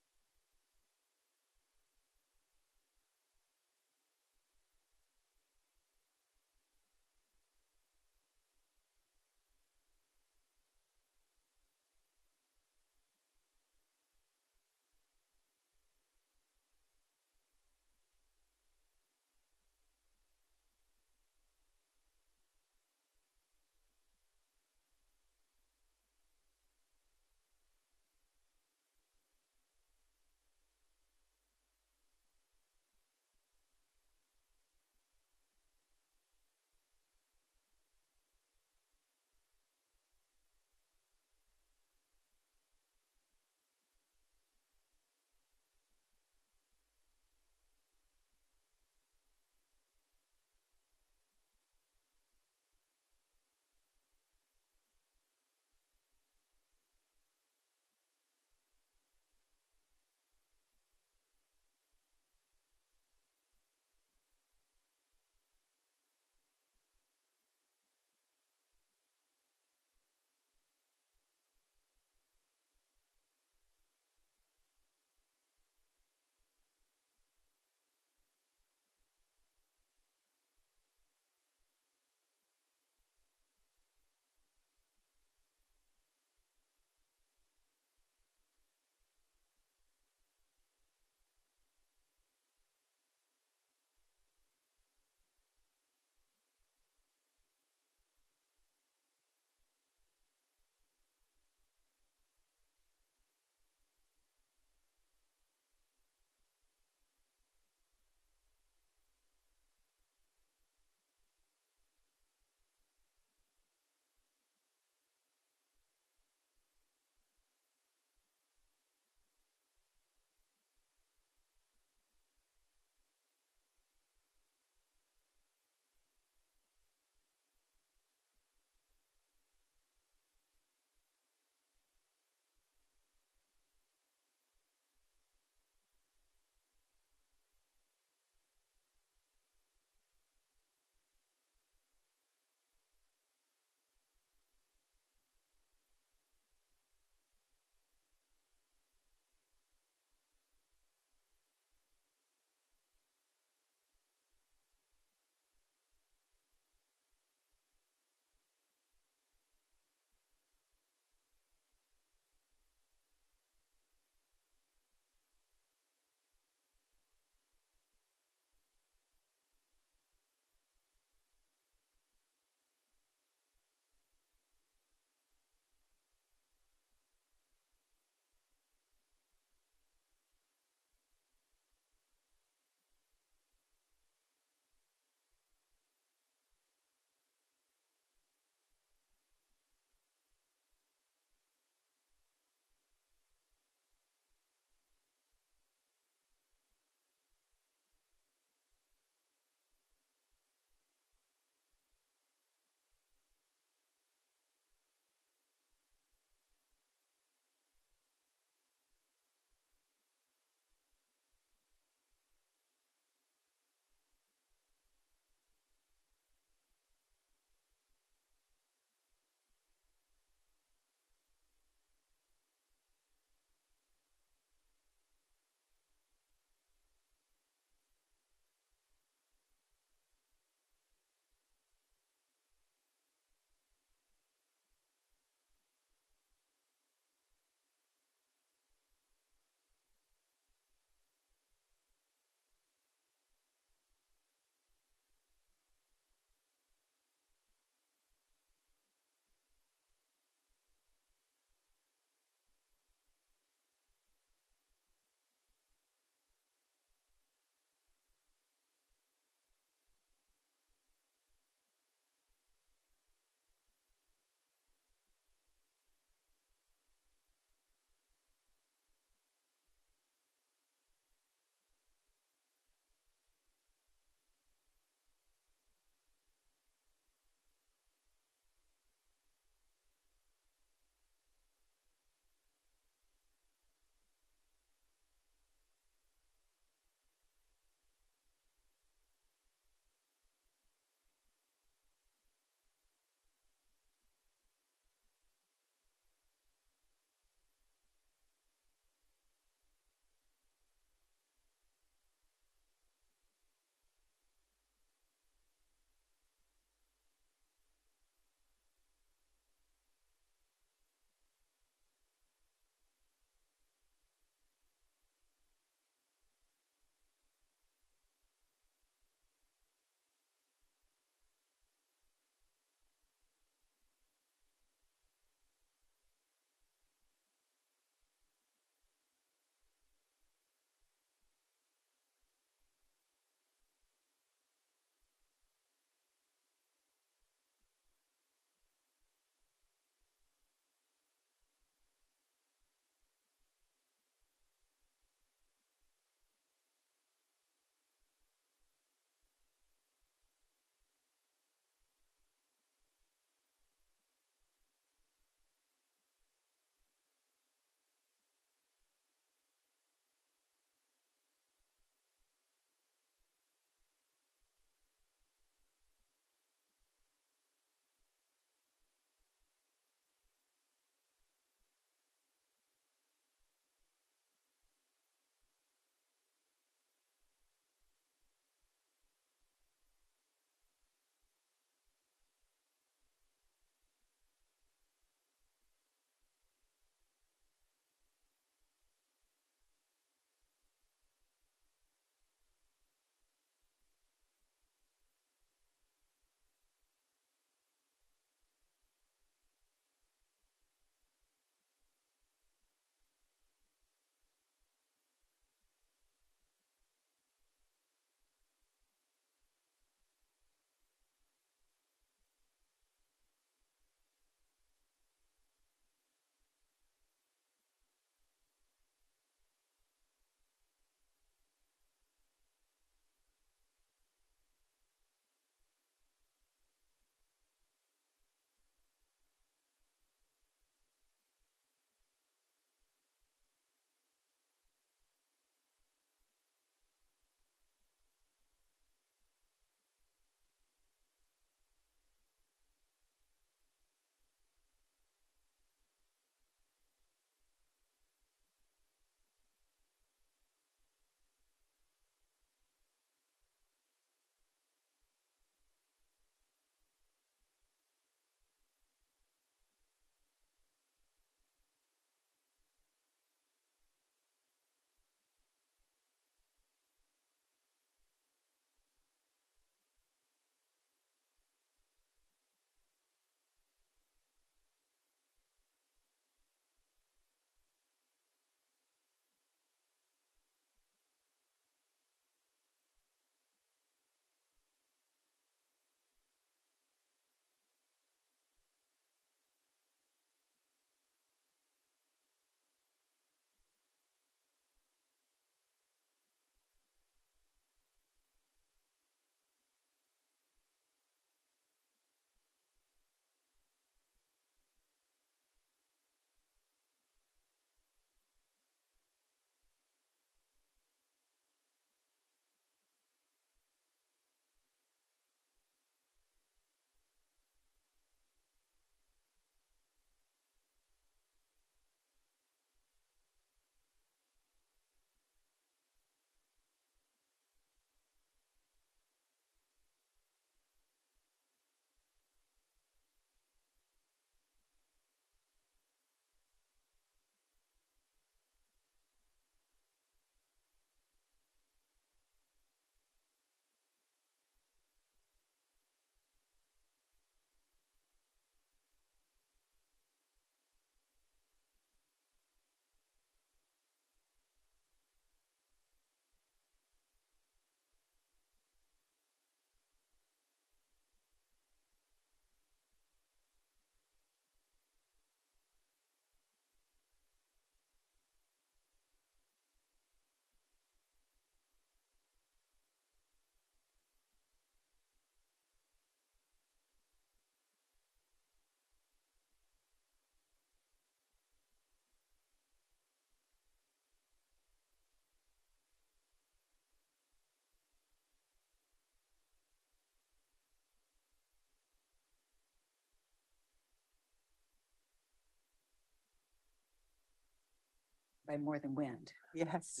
by more than wind. Yes.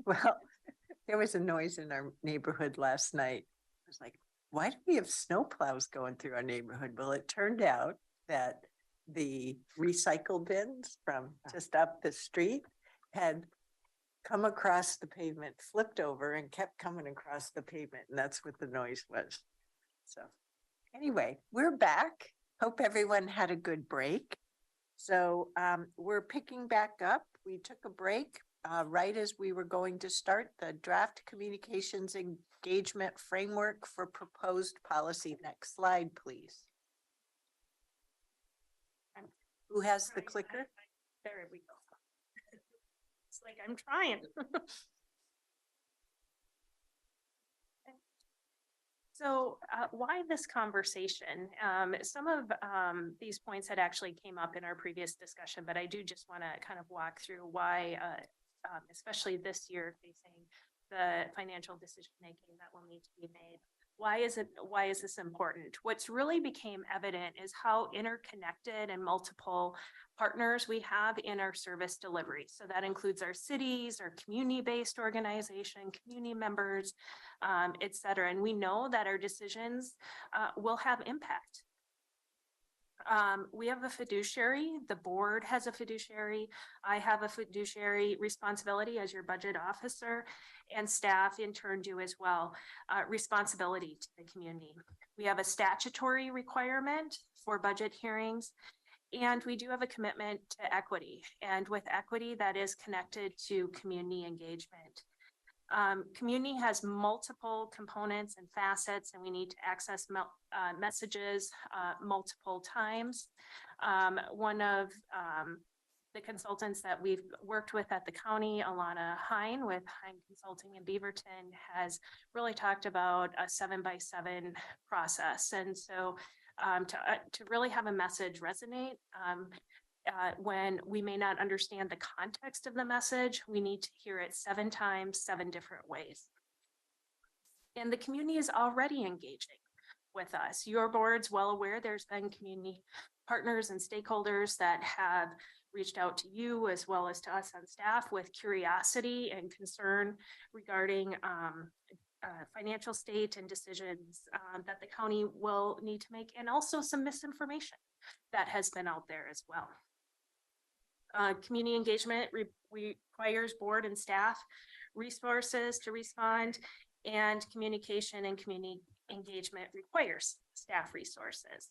Well, there was a noise in our neighborhood last night. I was like, why do we have snowplows going through our neighborhood? Well, it turned out that the recycle bins from just up the street had come across the pavement, flipped over and kept coming across the pavement. And that's what the noise was. So anyway, we're back. Hope everyone had a good break. So we're picking back up. We took a break right as we were going to start the draft communications engagement framework for proposed policy. Next slide, please. Who has the clicker? There we go. It's like I'm trying. So why this conversation? Some of these points had actually came up in our previous discussion, but I do just want to kind of walk through why, especially this year, facing the financial decision making that will need to be made. Why is this important? What's really became evident is how interconnected and multiple partners we have in our service delivery. So that includes our cities, our community-based organization, community members, et cetera. And we know that our decisions will have impact. We have a fiduciary, the board has a fiduciary, I have a fiduciary responsibility as your budget officer, and staff in turn do as well, responsibility to the community. We have a statutory requirement for budget hearings, and we do have a commitment to equity. And with equity, that is connected to community engagement. Community has multiple components and facets, and we need to access messages multiple times. One of the consultants that we've worked with at the county, Alana Hine with Hine Consulting in Beaverton, has really talked about a 7x7 process. And so to really have a message resonate, when we may not understand the context of the message, we need to hear it 7 times, 7 different ways. And the community is already engaging with us. Your board's well aware there's been community partners and stakeholders that have reached out to you as well as to us on staff with curiosity and concern regarding financial state and decisions that the county will need to make, and also some misinformation that has been out there as well. Community engagement requires board and staff resources to respond, and communication and community engagement requires staff resources.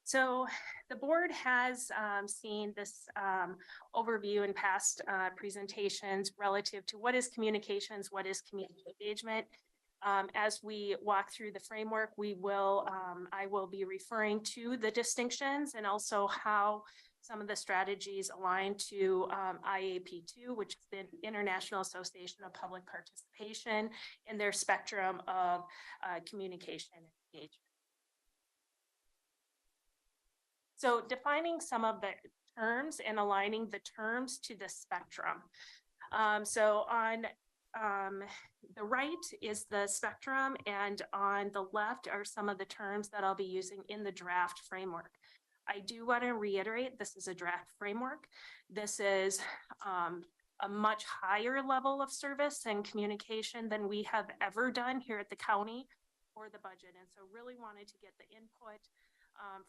So the board has seen this overview in past presentations relative to what is communications, what is community engagement. As we walk through the framework, I will be referring to the distinctions and also how some of the strategies align to IAP2, which is the International Association of Public Participation, in their spectrum of communication and engagement. So defining some of the terms and aligning the terms to the spectrum. So on the right is the spectrum, and on the left are some of the terms that I'll be using in the draft framework. I do want to reiterate, this is a draft framework. This is a much higher level of service and communication than we have ever done here at the county for the budget. And so really wanted to get the input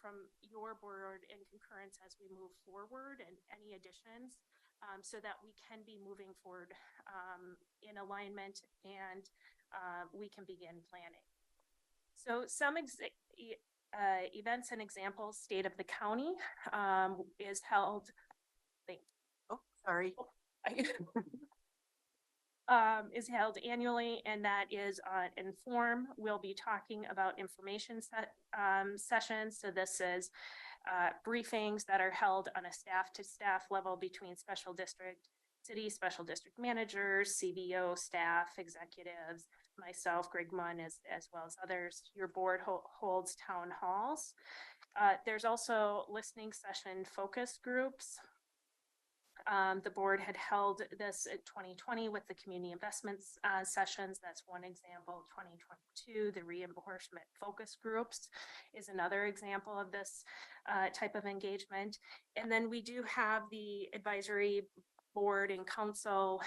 from your board and concurrence as we move forward, and any additions so that we can be moving forward in alignment, and we can begin planning. So some events and examples. State of the County is held. Oh, sorry. Is held annually, and that is on Inform. We'll be talking about information sessions. So this is briefings that are held on a staff to staff level between special district, city special district managers, CBO staff, executives, myself, Greg Munn, as well as others. Your board holds town halls. There's also listening session focus groups. The board had held this in 2020 with the community investments sessions. That's one example. 2022, the reimbursement focus groups is another example of this type of engagement. And then we do have the advisory board and council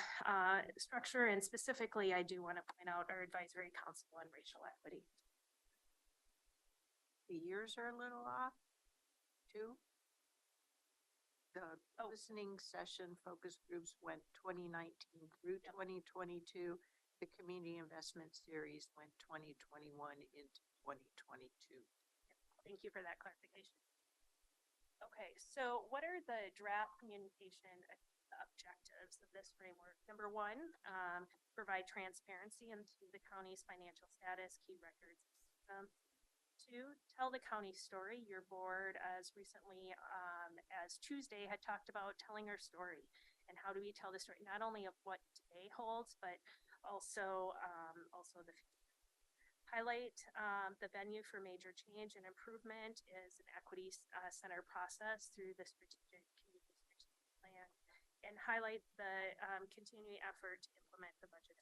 structure. And specifically, I do want to point out our advisory council on racial equity. The years are a little off too. The listening session focus groups went 2019 through 2022. The community investment series went 2021 into 2022. Thank you for that clarification. Okay, so what are the draft communication objectives of this framework? Number one, provide transparency into the county's financial status, key records. Two, tell the county story. Your board as recently as Tuesday had talked about telling our story and how do we tell the story, not only of what today holds, but also the future. Highlight the venue for major change and improvement is an equity center process through the strategic community plan, and highlight the continuing effort to implement the budget.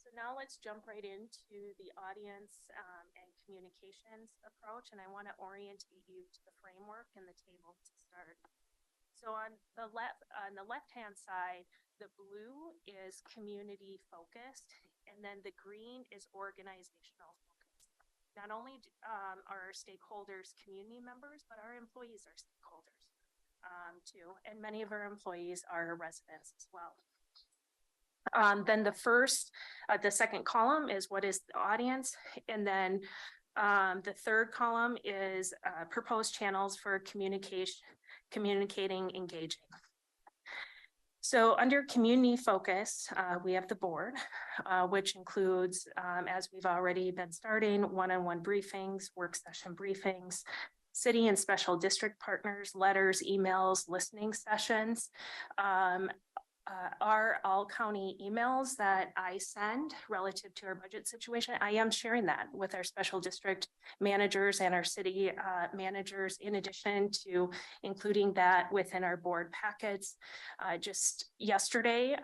So now let's jump right into the audience and communications approach, and I want to orientate you to the framework and the table to start. So on the left-hand side, the blue is community focused, and then the green is organizational focused. Not only are our stakeholders community members, but our employees are stakeholders too, and many of our employees are residents as well. Then the second column is what is the audience, and then the third column is proposed channels for communicating, engaging. So under community focus, we have the board, which includes, as we've already been starting, one-on-one briefings, work session briefings, city and special district partners, letters, emails, listening sessions. Are all county emails that I send relative to our budget situation, I am sharing that with our special district managers and our city managers, in addition to including that within our board packets. Just yesterday,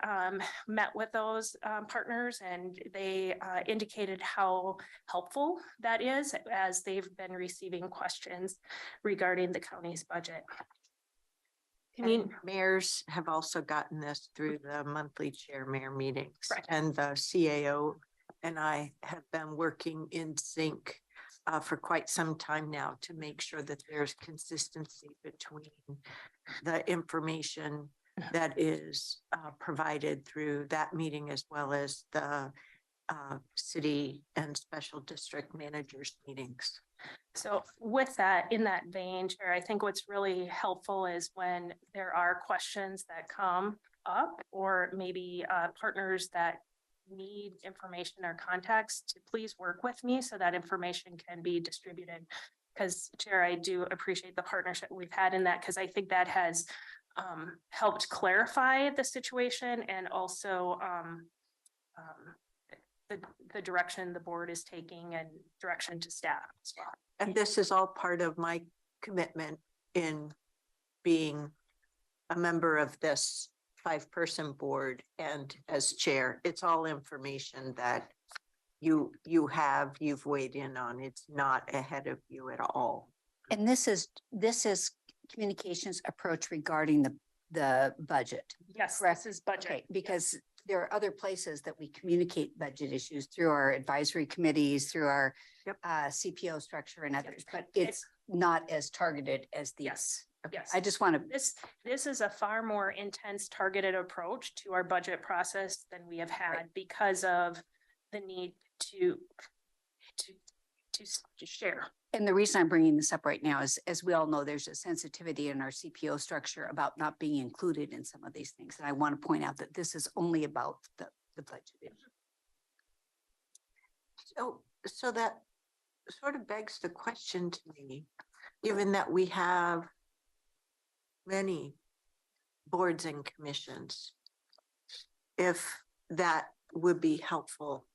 met with those partners, and they indicated how helpful that is as they've been receiving questions regarding the county's budget. And mayors have also gotten this through the monthly chair mayor meetings. Correct. And the CAO and I have been working in sync for quite some time now to make sure that there's consistency between the information that is provided through that meeting as well as the city and special district managers meetings. So with that, in that vein, Chair, I think what's really helpful is when there are questions that come up, or maybe partners that need information or context, to please work with me so that information can be distributed. Because Chair, I do appreciate the partnership we've had in that, because I think that has helped clarify the situation and also the direction the board is taking and direction to staff as well. And this is all part of my commitment in being a member of this 5-person board and as chair. It's all information that you've weighed in on. It's not ahead of you at all. And this is communications approach regarding the budget. Yes, Correct. this is budget. Okay, because there are other places that we communicate budget issues through our advisory committees, through our CPO structure and others, but it's not as targeted as these. Yes. Okay. Yes. I just want to. This is a far more intense targeted approach to our budget process than we have had because of the need to share. And the reason I'm bringing this up right now is, as we all know, there's a sensitivity in our CPO structure about not being included in some of these things. And I want to point out that this is only about the budget. So that sort of begs the question to me, given that we have many boards and commissions, if that would be helpful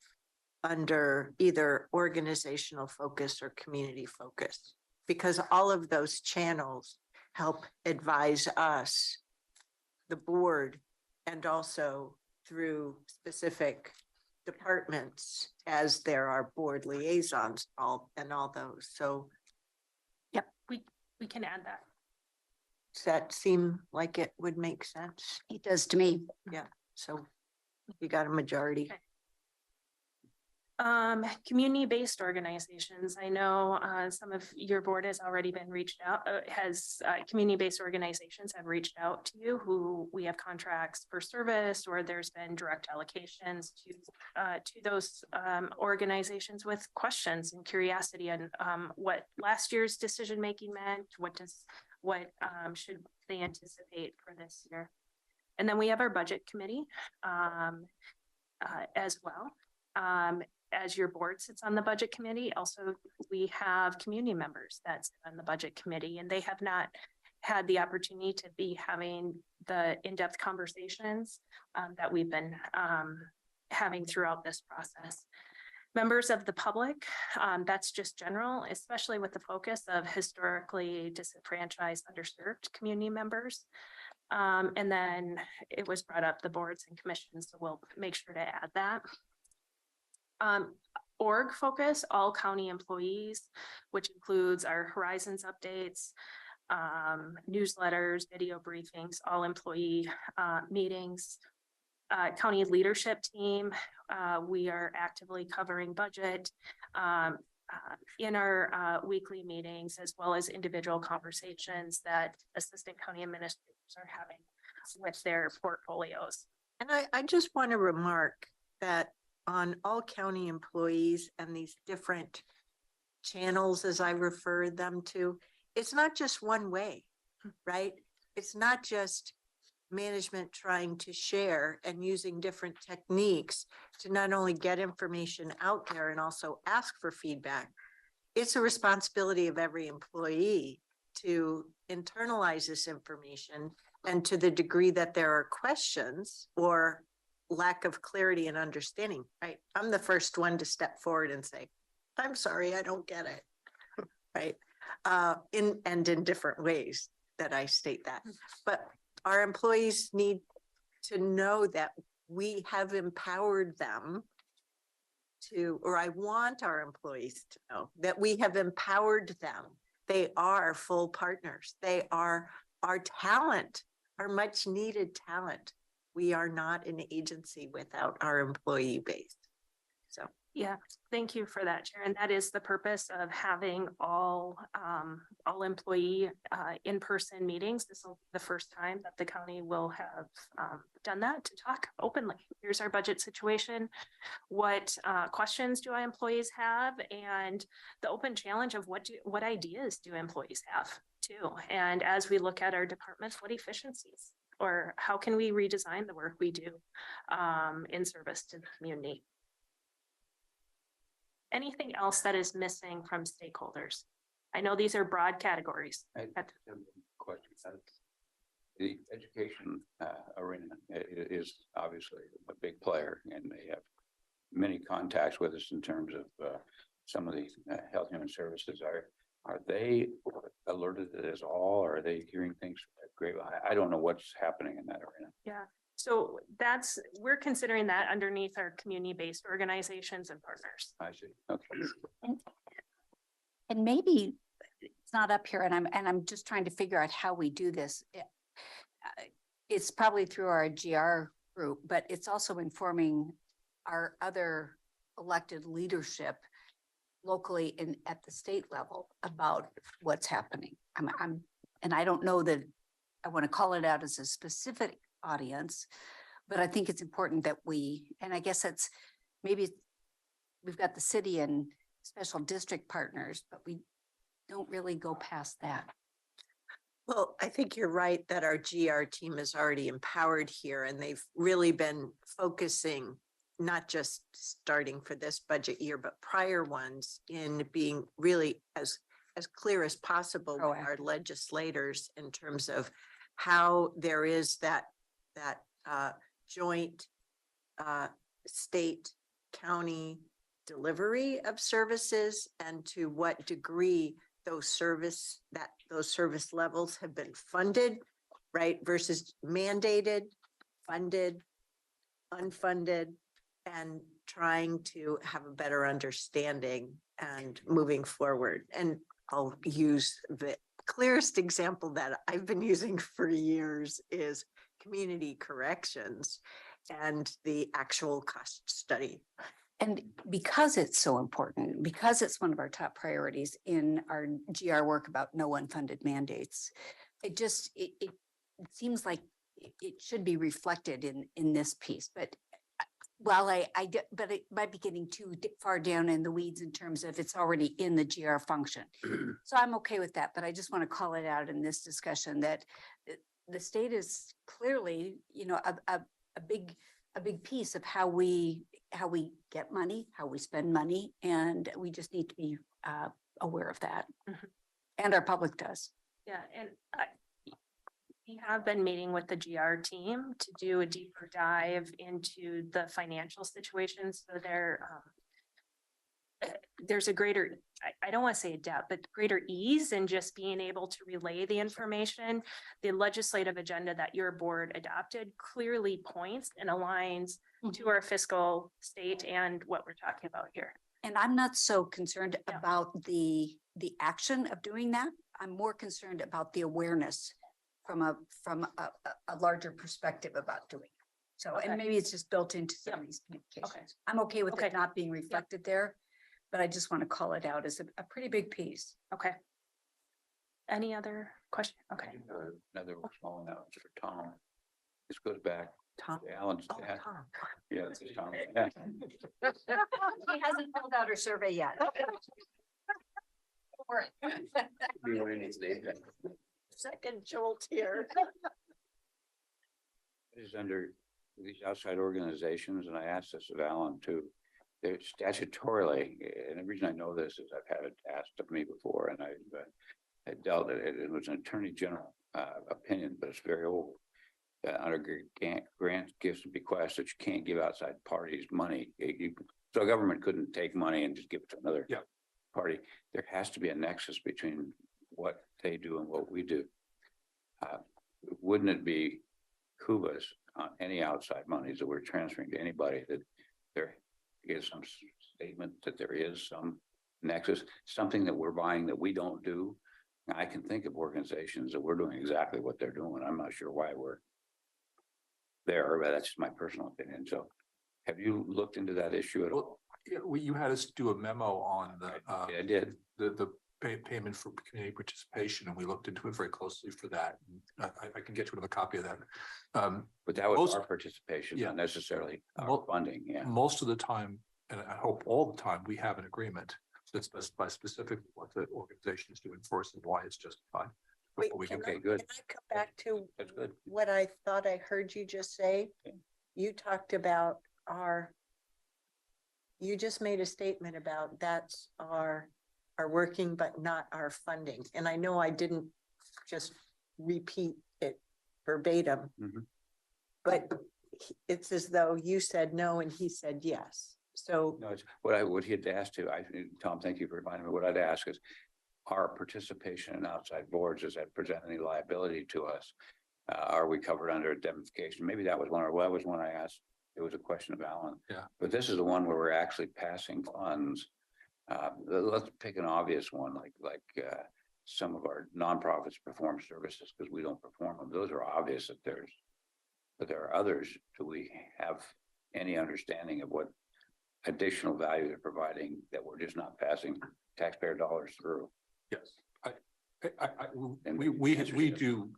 under either organizational focus or community focus, because all of those channels help advise us, the board, and also through specific departments as there are board liaisons all those. So We can add that. does that seem like it would make sense? It does to me. So you got a majority. Okay. Community-based organizations. I know, some of your board has already been reached out, community-based organizations have reached out to you who we have contracts for service, or there's been direct allocations to those, organizations with questions and curiosity on, what last year's decision-making meant, what should they anticipate for this year? And then we have our budget committee, as well. As your board sits on the budget committee, also we have community members that sit on the budget committee, and they have not had the opportunity to be having the in-depth conversations that we've been having throughout this process. Members of the public, that's just general, especially with the focus of historically disenfranchised, underserved community members. And then it was brought up the boards and commissions, so we'll make sure to add that. Org focus, all county employees, which includes our Horizons updates, newsletters, video briefings, all employee meetings. County leadership team, we are actively covering budget in our weekly meetings, as well as individual conversations that assistant county administrators are having with their portfolios. And I just want to remark that on all county employees and these different channels, as I refer them to, it's not just one way, right? It's not just management trying to share and using different techniques to not only get information out there and also ask for feedback. It's a responsibility of every employee to internalize this information, and to the degree that there are questions or lack of clarity and understanding, right? I'm the first one to step forward and say, I'm sorry, I don't get it, right? In different ways that I state that. But our employees need to know that we have empowered them to, or I want our employees to know that we have empowered them. They are full partners. They are our talent, our much needed talent. We are not an agency without our employee base. So, yeah, thank you for that, Chair. And that is the purpose of having all employee in-person meetings. This will be the first time that the county will have done that, to talk openly. Here's our budget situation. What questions do our employees have? And the open challenge of what ideas do employees have too? And as we look at our departments, what efficiencies, or how can we redesign the work we do in service to the community? Anything else that is missing from stakeholders? I know these are broad categories. Question. The education arena is obviously a big player, and they have many contacts with us in terms of some of these health and human services. Are they alerted to this all, or are they hearing things? Great. I don't know what's happening in that arena. Yeah. So we're considering that underneath our community-based organizations and partners. I see. Okay. And maybe it's not up here, and I'm just trying to figure out how we do this. It's probably through our GR group, but it's also informing our other elected leadership locally and at the state level about what's happening. And I don't know that I want to call it out as a specific audience, but I think it's important that and I guess that's maybe we've got the city and special district partners, but we don't really go past that. well, I think you're right that our GR team is already empowered here, and they've really been focusing, not just starting for this budget year, but prior ones, in being really as clear as possible with our legislators in terms of how there is that joint state county delivery of services, and to what degree those service levels have been funded, right? Versus mandated, funded, unfunded, and trying to have a better understanding and moving forward. And I'll use the clearest example that I've been using for years is community corrections and the actual cost study. And because it's so important, because it's one of our top priorities in our GR work about no unfunded mandates, it seems like it should be reflected in this piece, but while but it might be getting too far down in the weeds in terms of it's already in the GR function. So I'm okay with that, but I just want to call it out in this discussion that the state is clearly, a big piece of how we get money, how we spend money, and we just need to be aware of that. And our public does. Yeah, and we have been meeting with the GR team to do a deeper dive into the financial situation. So there's a greater, I don't want to say a depth, but greater ease in just being able to relay the information. The legislative agenda that your board adopted clearly points and aligns to our fiscal state and what we're talking about here. And I'm not so concerned about the action of doing that. I'm more concerned about the awareness from a larger perspective about doing it. So, and maybe it's just built into some of these communications. I'm okay with it not being reflected there, but I just want to call it out as a pretty big piece. Okay. Any other question? Okay. Another small announcement for Tom. This goes back Tom. to Alan's Oh, dad. Tom. Yeah, this is Tom. Yeah. He hasn't filled out her survey yet. Second jolt here. It is under these outside organizations, and I asked this of Alan too. They're statutorily, and the reason I know this is I've had it asked of me before, and I dealt it. It was an attorney general opinion, but it's very old. Under grants, gifts, and bequests, that you can't give outside parties money. So government couldn't take money and just give it to another party. There has to be a nexus between what they do and what we do. Wouldn't it be Cuba's on any outside monies that we're transferring to anybody, that there is some statement that there is some nexus, something that we're buying that we don't do? I can think of organizations that we're doing exactly what they're doing. I'm not sure why we're there, but that's just my personal opinion. So have you looked into that issue at all? Yeah, you had us do a memo on the I did. the payment for community participation, and we looked into it very closely for that. I can get you another copy of that. But that was our participation, not necessarily our funding. Yeah. Most of the time, and I hope all the time, we have an agreement that specifies specifically what the organization is doing for us and why it's justified. Wait, Good. Can I come back to That's good. what I thought I heard you just say? You talked about you just made a statement about that's our working, but not our funding. And I know I didn't just repeat it verbatim, but it's as though you said no and he said yes. So no, it's what he had asked to. Tom, thank you for reminding me. What I'd ask is, our participation in outside boards, does that present any liability to us? Are we covered under indemnification? Maybe that was one I asked. It was a question of Alan. Yeah. But this is the one where we're actually passing funds. Let's pick an obvious one, like some of our nonprofits perform services because we don't perform them. Those are obvious but there are others. Do we have any understanding of what additional value they're providing that we're just not passing taxpayer dollars through? Yes, we do.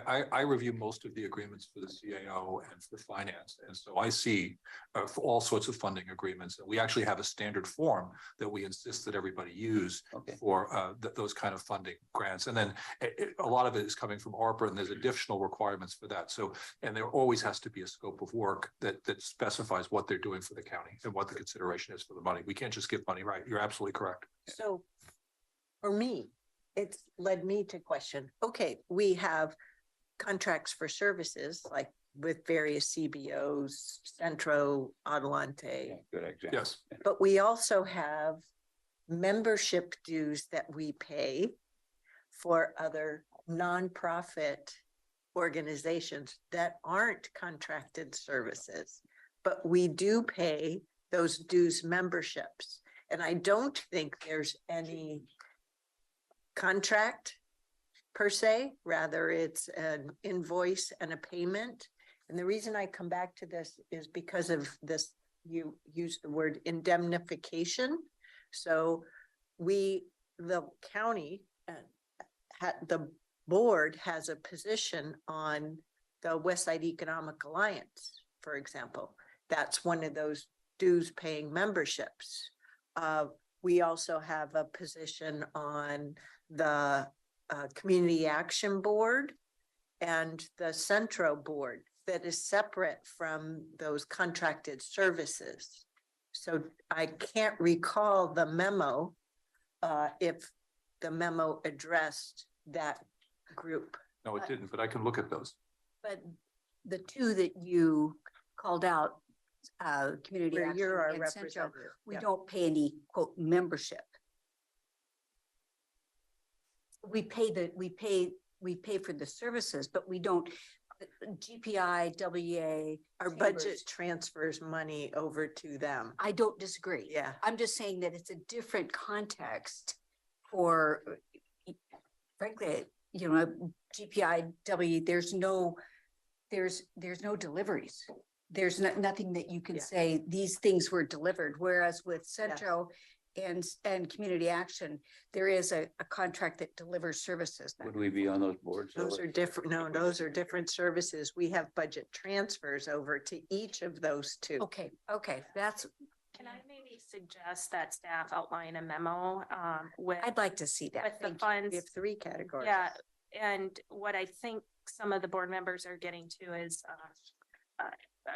I review most of the agreements for the CAO and for finance. And so I see for all sorts of funding agreements. We actually have a standard form that we insist that everybody use for those kind of funding grants. And then a lot of it is coming from ARPA, and there's additional requirements for that. So, and there always has to be a scope of work that specifies what they're doing for the county and what the consideration is for the money. We can't just give money, right? You're absolutely correct. So for me, it's led me to question, okay, we have contracts for services like with various CBOs, Centro, Adelante. Good example. Yes. But we also have membership dues that we pay for other nonprofit organizations that aren't contracted services, but we do pay those dues memberships. And I don't think there's any contract per se, rather it's an invoice and a payment. And the reason I come back to this is because of this, you use the word indemnification. So the county, the board has a position on the West Side Economic Alliance, for example. That's one of those dues paying memberships. We also have a position on the Community Action Board and the Centro Board that is separate from those contracted services. So I can't recall the memo, if the memo addressed that group. No, it didn't, but I can look at those. But the two that you called out, community Where action you're our and Centro, representative. we Yeah. don't pay any quote membership. We pay for the services, but we don't, GPI, WA. Our budget transfers money over to them. I don't disagree. Yeah. I'm just saying that it's a different context for, frankly, you know, GPIW, there's no deliveries. There's nothing that you can Yeah. say, these things were delivered, whereas with Centro and Community Action, there is a contract that delivers services. Would we be on those boards? Those are different. No, those are different services. We have budget transfers over to each of those two. Okay, that's, Can I maybe suggest that staff outline a memo with I'd like to see that. with the Thank you. We funds? have three categories. Yeah, and what I think some of the board members are getting to is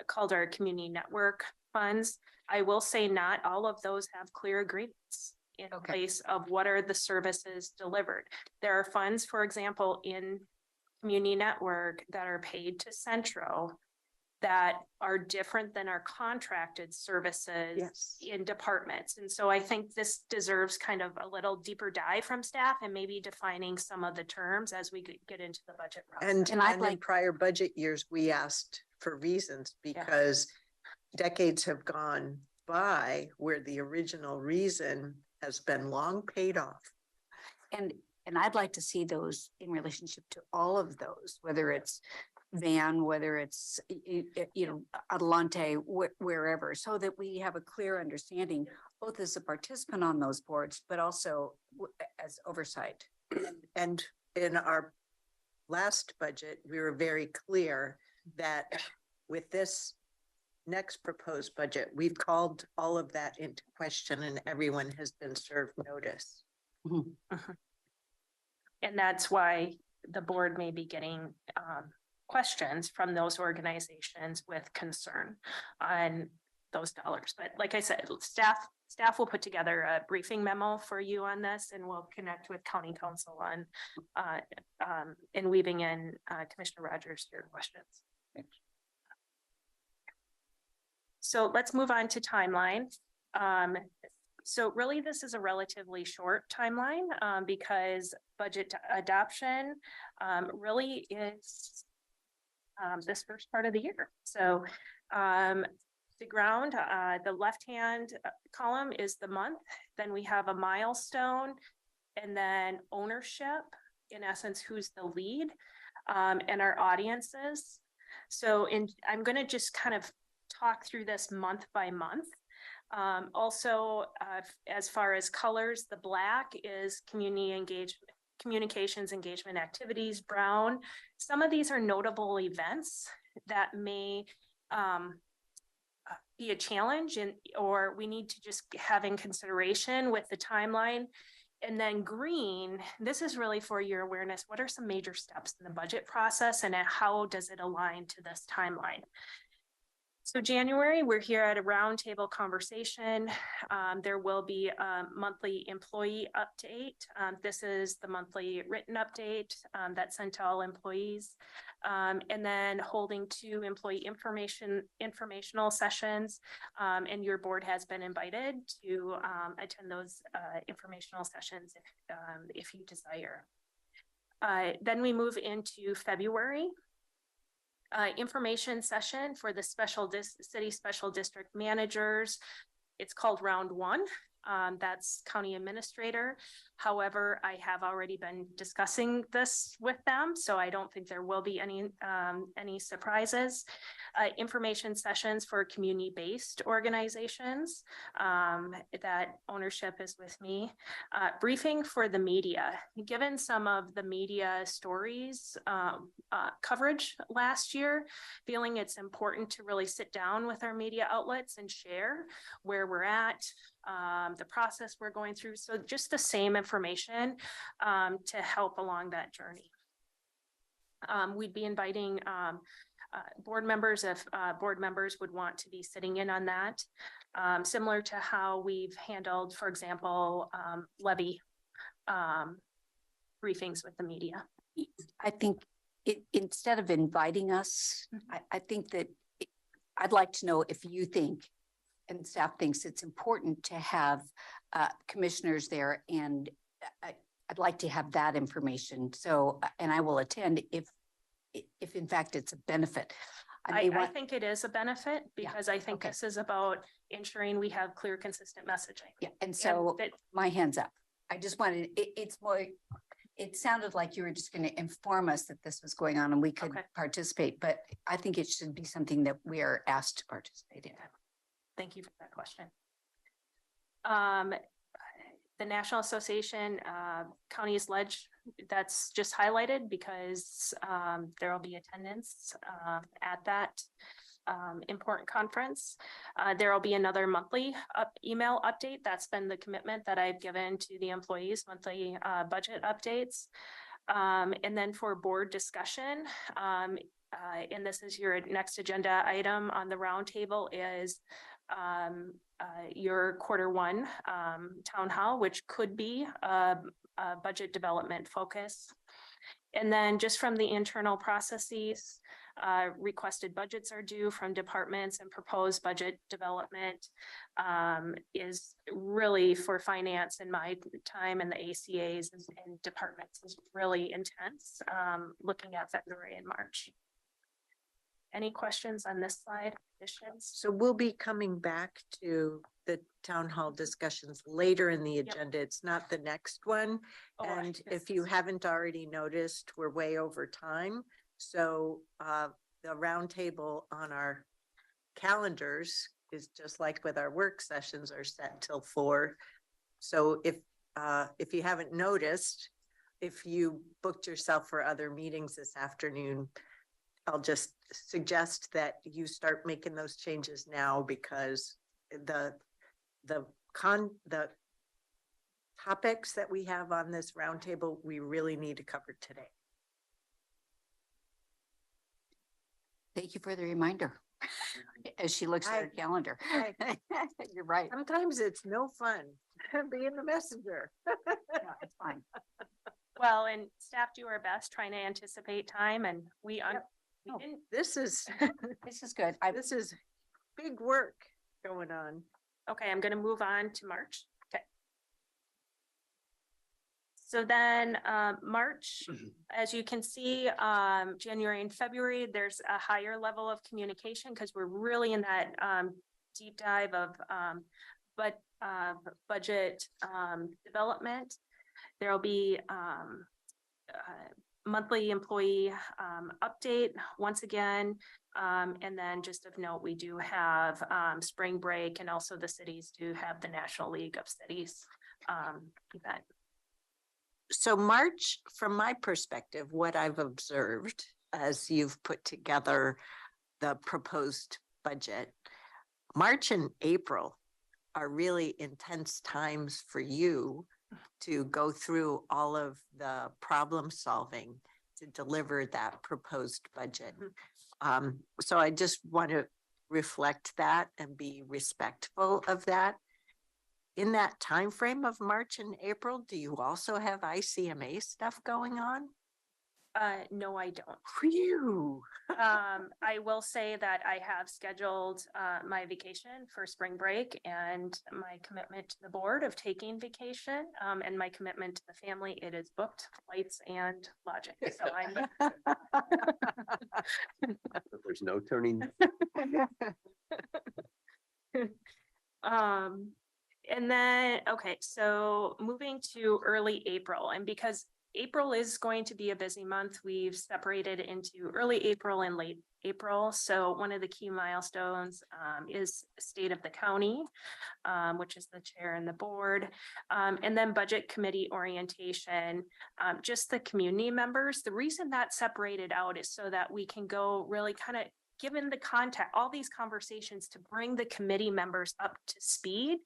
called our community network funds. I will say not all of those have clear agreements in Okay. place of what are the services delivered. There are funds, for example, in community network that are paid to Centro that are different than our contracted services Yes. in departments. And so I think this deserves kind of a little deeper dive from staff and maybe defining some of the terms as we get into the budget process. And I'd in like- prior budget years, we asked for reasons because decades have gone by where the original reason has been long paid off. And I'd like to see those in relationship to all of those, whether it's Van, whether it's, you know, Adelante, wherever, so that we have a clear understanding, both as a participant on those boards, but also as oversight. And in our last budget, we were very clear that with this next proposed budget, we've called all of that into question and everyone has been served notice. And that's why the board may be getting questions from those organizations with concern on those dollars. But like I said, staff will put together a briefing memo for you on this and we'll connect with county council on and weaving in Commissioner Rogers, your questions. Thanks. So let's move on to timeline. So really, this is a relatively short timeline because budget adoption really is this first part of the year. So the ground, the left-hand column is the month. Then we have a milestone and then ownership, in essence, who's the lead and our audiences. So I'm going to just kind of talk through this month by month. Also, as far as colors, the black is communications engagement activities, brown. Some of these are notable events that may be a challenge or we need to just have in consideration with the timeline. And then green, this is really for your awareness. What are some major steps in the budget process and how does it align to this timeline? So January, we're here at a roundtable conversation. There will be a monthly employee update. This is the monthly written update that's sent to all employees. And then holding 2 employee informational sessions. And your board has been invited to attend those informational sessions if you desire. Then we move into February. Information session for the city special district managers. It's called round 1. That's county administrator. However, I have already been discussing this with them, so I don't think there will be any surprises. Information sessions for community-based organizations that ownership is with me. Briefing for the media. Given some of the media stories coverage last year, feeling it's important to really sit down with our media outlets and share where we're at, the process we're going through. So just the same information to help along that journey. We'd be inviting board members if board members would want to be sitting in on that. Similar to how we've handled, for example, levy briefings with the media. I think instead of inviting us, I think that I'd like to know if you think and staff thinks it's important to have commissioners there, and I'd like to have that information. So, and I will attend if in fact it's a benefit. I think it is a benefit because I think this is about ensuring we have clear, consistent messaging. Yeah, and so my hands up. I just wanted, it's more, it sounded like you were just going to inform us that this was going on and we could participate, but I think it should be something that we are asked to participate in. Thank you for that question. The National Association Counties Ledge, that's just highlighted because there will be attendance at that important conference. There will be another monthly email update. That's been the commitment that I've given to the employees, monthly budget updates. And then for board discussion, and this is your next agenda item on the roundtable, is your Q1 town hall, which could be a budget development focus. And then just from the internal processes, requested budgets are due from departments, and proposed budget development is really for finance and my time, and the ACAs and departments is really intense, looking at February and March. Any questions on this slide? Additions? So we'll be coming back to the town hall discussions later in the agenda. It's not the next one. And if you haven't already noticed, we're way over time. So the roundtable on our calendars is just like with our work sessions are set till 4. So if you haven't noticed, if you booked yourself for other meetings this afternoon, I'll just suggest that you start making those changes now, because the topics that we have on this roundtable, we really need to cover today. Thank you for the reminder. As she looks at her calendar. You're right. Sometimes it's no fun being the messenger. No, it's fine. Well, and staff do our best trying to anticipate time, and we this is this is good. This is big work going on. Okay, I'm going to move on to March. Okay. So then March, as you can see, January and February, there's a higher level of communication because we're really in that deep dive of budget development. There will be monthly employee update once again. And then just of note, we do have spring break, and also the cities do have the National League of Cities event. So March, from my perspective, what I've observed as you've put together the proposed budget, March and April are really intense times for you to go through all of the problem solving to deliver that proposed budget. So I just want to reflect that and be respectful of that. In that time frame of March and April, do you also have ICMA stuff going on? No, I don't. Phew. I will say that I have scheduled my vacation for spring break and my commitment to the board of taking vacation, and my commitment to the family. It is booked, flights and lodging. So There's no turning. And then, okay, so moving to early April, and because April is going to be a busy month, we've separated into early April and late April. So one of the key milestones is state of the county, which is the chair and the board, and then budget committee orientation, just the community members. The reason that's separated out is so that we can go really kind of given the context, all these conversations to bring the committee members up to speed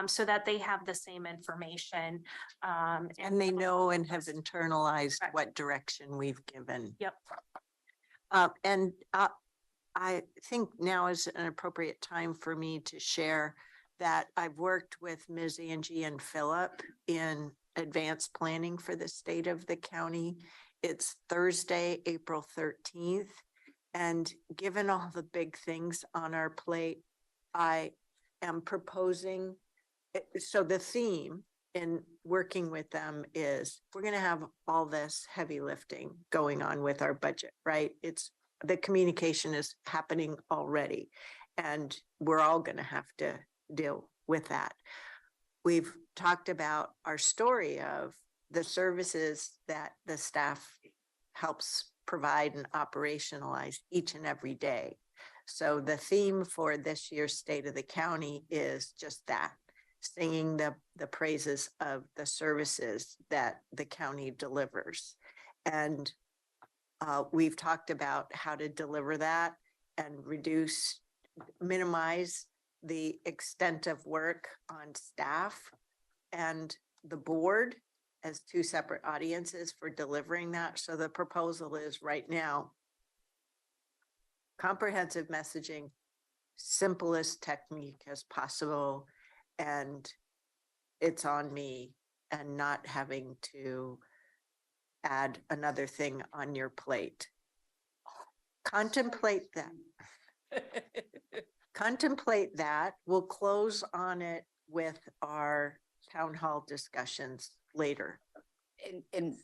so that they have the same information. And they know and have internalized Correct. what direction we've given. Yep. And I think now is an appropriate time for me to share that I've worked with Ms. Angie and Philip in advanced planning for the state of the county. It's Thursday, April 13th. And given all the big things on our plate, I am proposing, so the theme in working with them is we're going to have all this heavy lifting going on with our budget, right? It's the communication is happening already, and we're all going to have to deal with that. We've talked about our story of the services that the staff helps provide and operationalize each and every day. So the theme for this year's State of the County is just that, singing the praises of the services that the county delivers. And we've talked about how to deliver that and minimize the extent of work on staff and the board as two separate audiences for delivering that. So the proposal is right now, comprehensive messaging, simplest technique as possible, and it's on me and not having to add another thing on your plate. Contemplate that. Contemplate that. We'll close on it with our town hall discussions later. And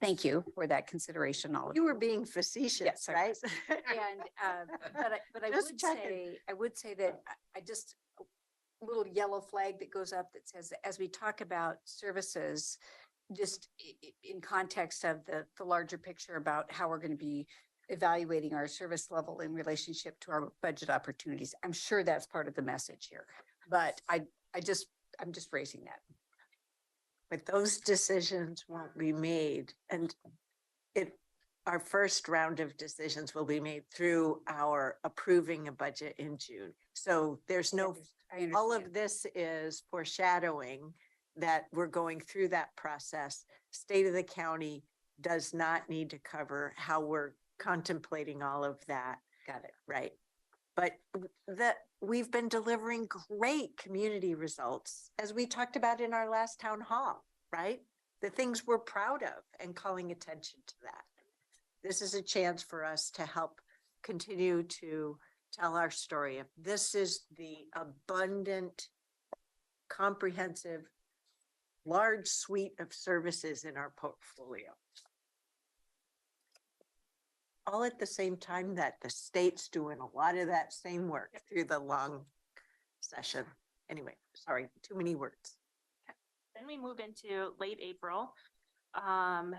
thank you for that consideration. All of You were being facetious, Yes, I right? was. And, but Just checking. I would say that I just, a little yellow flag that goes up that says, as we talk about services, just in context of the larger picture about how we're going to be evaluating our service level in relationship to our budget opportunities. I'm sure that's part of the message here, but I'm just raising that. But those decisions won't be made, and our first round of decisions will be made through our approving a budget in June. So there's no, all of this is foreshadowing that we're going through that process. State of the county does not need to cover how we're contemplating all of that. Got it. Right. But we've been delivering great community results, as we talked about in our last town hall, right? The things we're proud of and calling attention to that. This is a chance for us to help continue to tell our story. This is the abundant, comprehensive, large suite of services in our portfolio. All at the same time that the state's doing a lot of that same work through the long session. Anyway, sorry, too many words. Then we move into late April. Drum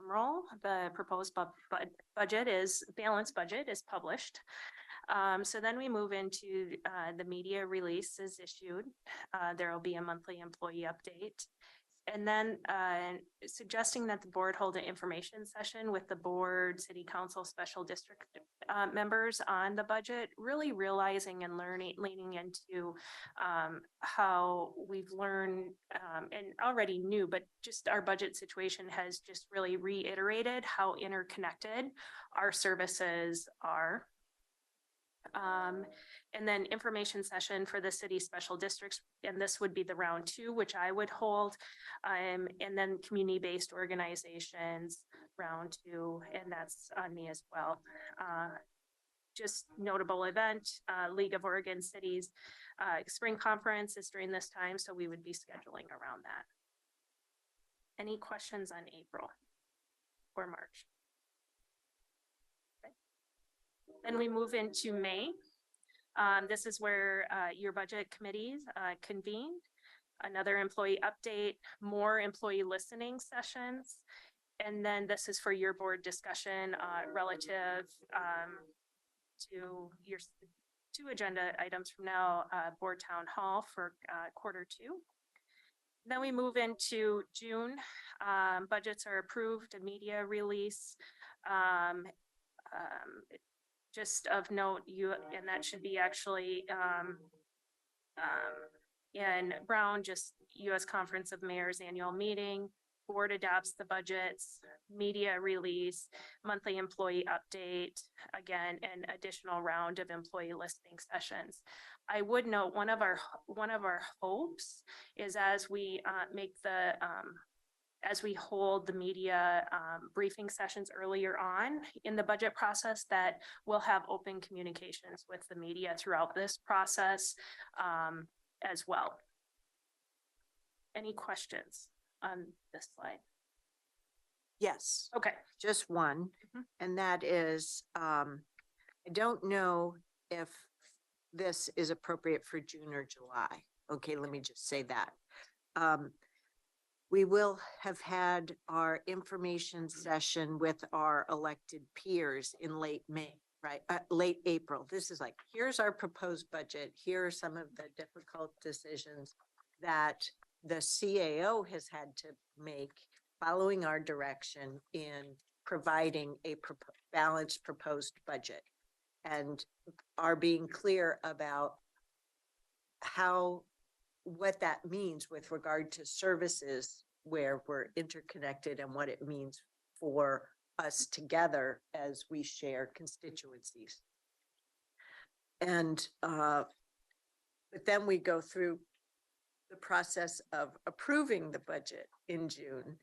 roll, the proposed balanced budget is published. So then we move into the media release is issued. There will be a monthly employee update. And then suggesting that the board hold an information session with the board, city council, special district members on the budget, really realizing and leaning into how we've learned and already knew, but just our budget situation has just really reiterated how interconnected our services are. And then information session for the city special districts, and this would be the round 2, which I would hold. And then community-based organizations, round 2, and that's on me as well. Just notable event, League of Oregon Cities, spring conference is during this time, so we would be scheduling around that. Any questions on April or March? Okay. Then we move into May. This is where your budget committees convened. Another employee update, more employee listening sessions. And then this is for your board discussion relative to your 2 agenda items from now, board town hall for Q2. Then we move into June. Budgets are approved, a media release. Just of note, and that should be actually in Brown, just U.S. Conference of Mayors annual meeting. Board adopts the budgets, media release, monthly employee update, again, an additional round of employee listening sessions. I would note one of our hopes is as we as we hold the media briefing sessions earlier on in the budget process, that we'll have open communications with the media throughout this process as well. Any questions on this slide? Yes, Okay. just one, Mhm. and that is, I don't know if this is appropriate for June or July. Okay, let me just say that. We will have had our information session with our elected peers in late May, right? Late April. This is like, here's our proposed budget. Here are some of the difficult decisions that the CAO has had to make following our direction in providing a balanced proposed budget, and are being clear about what that means with regard to services where we're interconnected and what it means for us together as we share constituencies. And but then we go through the process of approving the budget in June.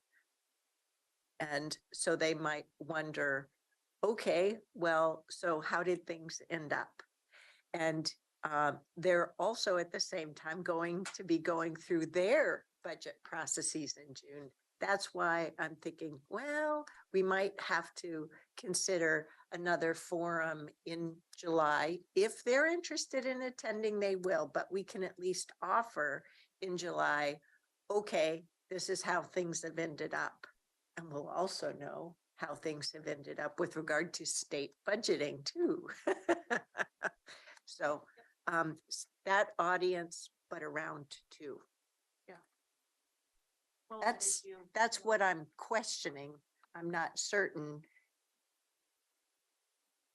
And so they might wonder, okay, well, so how did things end up? And they're also at the same time going to be going through their budget processes in June. That's why I'm thinking, well, we might have to consider another forum in July. If they're interested in attending, they will, but we can at least offer in July, okay, this is how things have ended up. And we'll also know how things have ended up with regard to state budgeting too. So that audience, but around 2. Well, That's what I'm questioning. I'm not certain.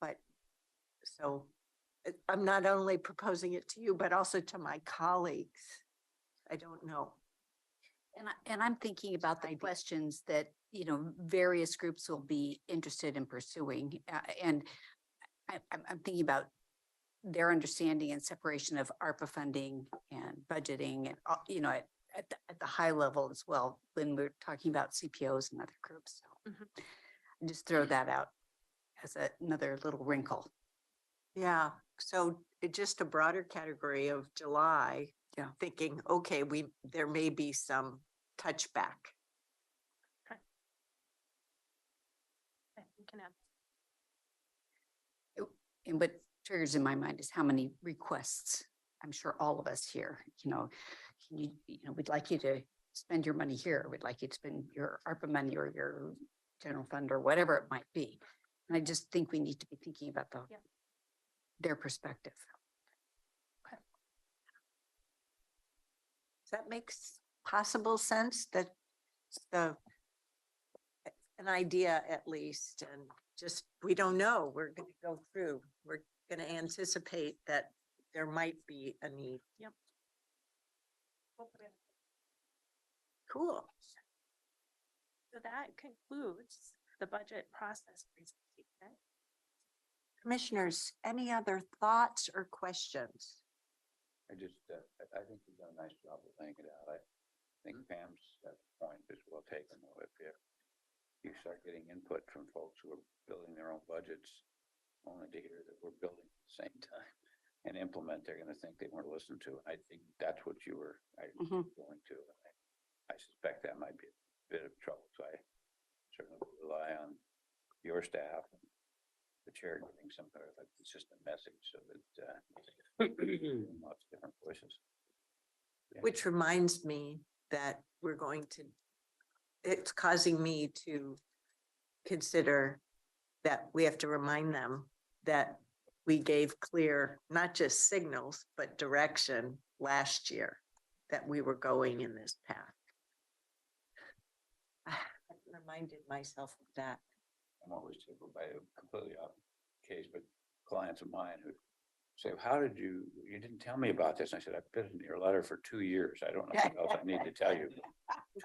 But so I'm not only proposing it to you, but also to my colleagues. I don't know. And I'm thinking about the questions that, you know, various groups will be interested in pursuing. And I'm thinking about their understanding and separation of ARPA funding and budgeting and, you know, at the high level as well, when we're talking about CPOs and other groups. So just throw that out as another little wrinkle. Yeah. So just a broader category of July. Yeah. Thinking, okay, there may be some touchback. Okay. We can add. And what triggers in my mind is how many requests. I'm sure all of us here, you know, we'd like you to spend your money here. We'd like you to spend your ARPA money or your general fund or whatever it might be. And I just think we need to be thinking about their perspective. Okay. Does that make possible sense? That an idea at least, and just, we don't know. We're going to go through. We're going to anticipate that there might be a need. Yep. Cool. So that concludes the budget process presentation. Commissioners, any other thoughts or questions? I just, I think you've done a nice job of laying it out. I think Pam's point is well taken, though. If you start getting input from folks who are building their own budgets, only to hear that we're building at the same time and implement, they're gonna think they weren't listened to. I think that's what you were going to. I suspect that might be a bit of trouble, so I certainly will rely on your staff and the chair giving some kind of a consistent message so that lots of different voices. Yeah. Which reminds me that it's causing me to consider that we have to remind them that we gave clear, not just signals, but direction last year that we were going in this path. I reminded myself of that. I'm always tickled by a completely off case, but clients of mine who say, how did you didn't tell me about this? And I said, I've been in your letter for 2 years. I don't know what else I need to tell you.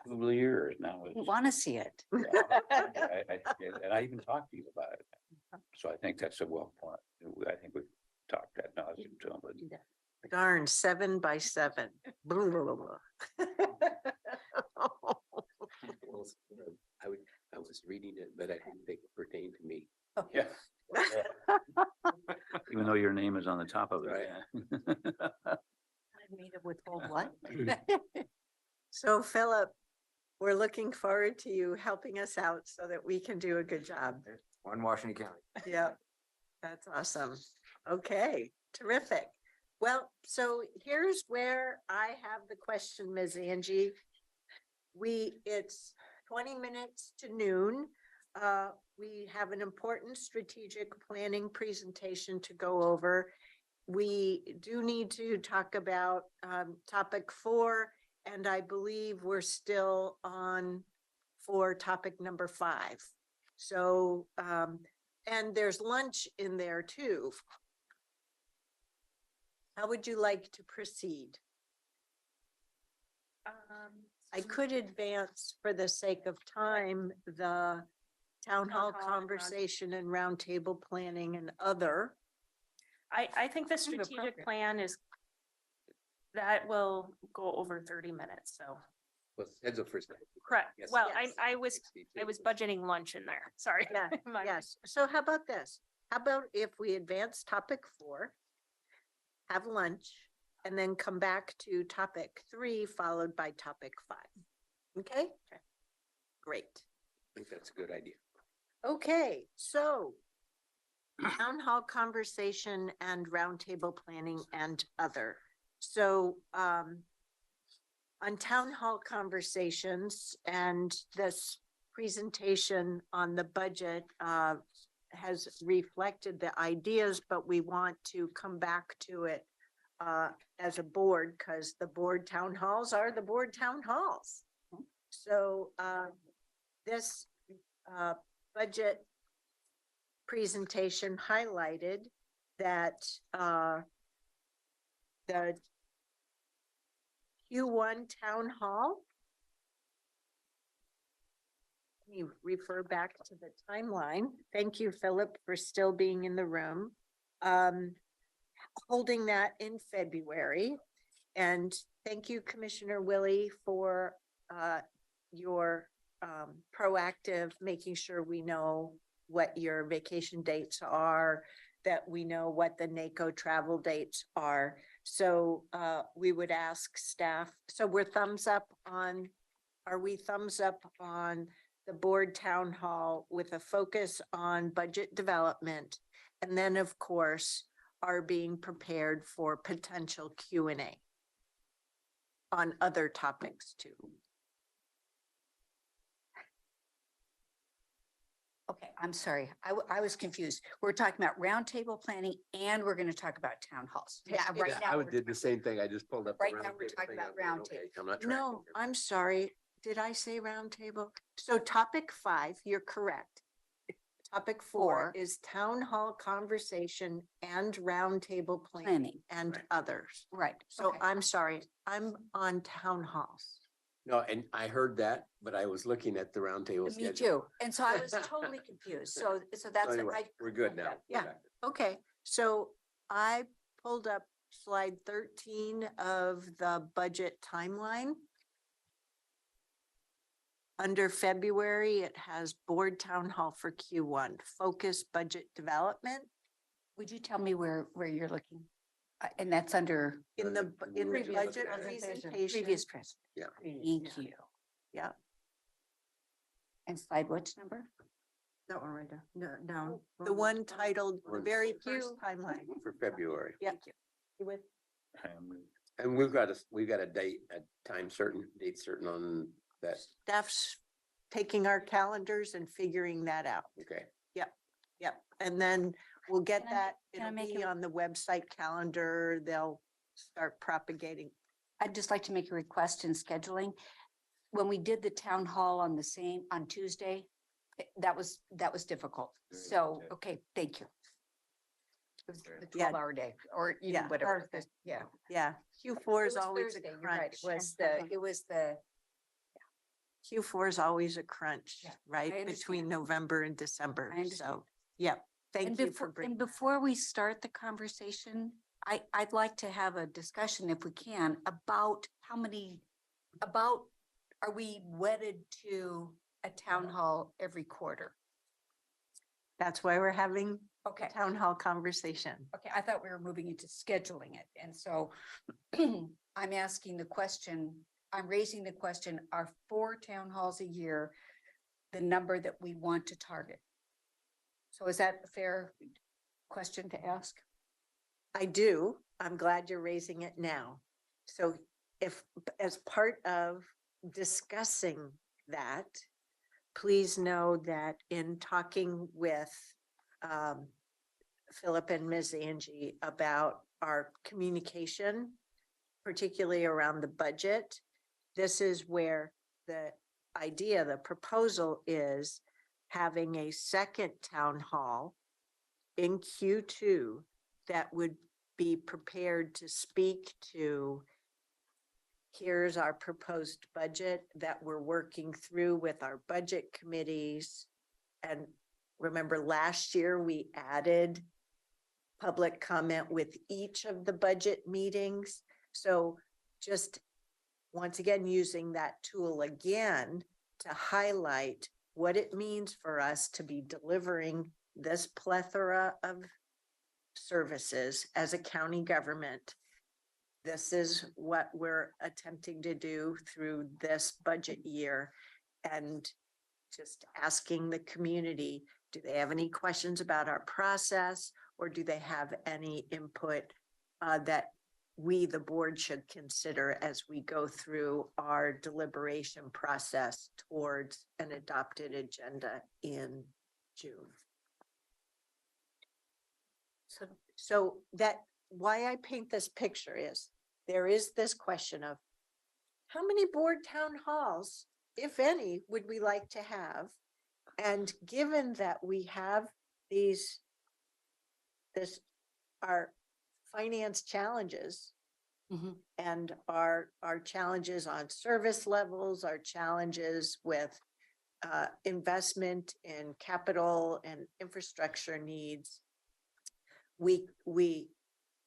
2 years now. You want to see it. And I even talked to you about it. So I think that's a well point. I think we've talked ad nauseum to them, but Darn, 7 by 7. Blah, blah, blah, blah. I was reading it, but I didn't think it pertained to me. yeah. Even though your name is on the top of it. Right. I made it withhold what? So Philip, we're looking forward to you helping us out so that we can do a good job. One Washington County. Yeah, that's awesome. Okay, terrific. Well, so here's where I have the question, Ms. Angie. It's 20 minutes to noon. We have an important strategic planning presentation to go over. We do need to talk about topic 4, and I believe we're still on for topic number 5. So, and there's lunch in there too. How would you like to proceed? I could advance for the sake of time, the town hall conversation and roundtable planning and other. I think the Seems strategic appropriate. plan that will go over 30 minutes, so. Well, schedule for. Correct. Yes. Well, Yes. I was budgeting lunch in there. Sorry. Yeah, My- yes. So how about this? How about if we advance topic 4, have lunch, and then come back to topic 3, followed by topic 5? Okay? Great. I think that's a good idea. Okay, so town hall conversation and roundtable planning and other. So on town hall conversations, and this presentation on the budget has reflected the ideas, but we want to come back to it as a board, because the board town halls are the board town halls. So this budget presentation highlighted that the Q1 town hall. Let me refer back to the timeline. Thank you, Philip, for still being in the room. Holding that in February. And thank you, Commissioner Willie, for your proactive, making sure we know what your vacation dates are, that we know what the NACO travel dates are. So we would ask staff, so we're thumbs up on, are we thumbs up on the board town hall with a focus on budget development? And then, of course, are being prepared for potential Q&A on other topics too. Okay, I'm sorry. I was confused. We're talking about roundtable planning and we're going to talk about town halls. Yeah, right Yeah, now. I we're did the same thing. I just pulled up. the Right now we're roundtable talking thing. about I'm going, okay, roundtable. I'm not tracking No, here. I'm sorry. Did I say roundtable? So topic 5, you're correct. Topic 4 is town hall conversation and roundtable planning Planning. and Right. others. Right. So okay. I'm sorry, I'm on town halls. No, and I heard that, but I was looking at the roundtable schedule. Me too. And so I was totally confused. So So that's, anyway, we're good now. We're Yeah. back. Okay, so I pulled up slide 13 of the budget timeline. Under February, it has board town hall for Q1, focus budget development. would you tell me where you're looking? And that's under In the Previous budget presentation. presentation. previous press. Yeah. Thank you. Yeah. And slide which number? That one right there. No, down. The one titled, the One. very first timeline. For February. Yeah. You with? And we've got a date, a time certain, date certain on that. Staff's taking our calendars and figuring that out. Okay. Yep. And then we'll get Can I that. can I It'll make be a- on the website calendar. They'll start propagating. I'd just like to make a request in scheduling. When we did the town hall on on Tuesday, that was difficult. So, okay, thank you. It was the Yeah. 12-hour day or even Yeah. whatever. Yeah. Yeah, Q4 It is was always a Thursday, you're right. crunch. It was the, Q4 is always a crunch, Yeah, I right? understand. Between November and December. I understand. So, yep. Thank and you before, for bringing. and that before we start the conversation, I'd like to have a discussion if we can about are we wedded to a town hall every quarter? That's why we're having Okay. town hall conversation. Okay, I thought we were moving into scheduling it, and so I'm asking the question, I'm raising the question, are 4 town halls a year the number that we want to target? So is that a fair question to ask? I do. I'm glad you're raising it now. So if, as part of discussing that, please know that in talking with Philip and Ms. Angie about our communication, particularly around the budget, this is where the idea, the proposal is having a second town hall in Q2 that would be prepared to speak to, here's our proposed budget that we're working through with our budget committees. And remember, last year we added public comment with each of the budget meetings. So just once again, using that tool again to highlight what it means for us to be delivering this plethora of services as a county government. This is what we're attempting to do through this budget year. And just asking the community, do they have any questions about our process, or do they have any input that we, the board, should consider as we go through our deliberation process towards an adopted agenda in June? So that, why I paint this picture is, there is this question of how many board town halls, if any, would we like to have? And given that we have our finance challenges and our challenges on service levels, our challenges with investment in capital and infrastructure needs, we,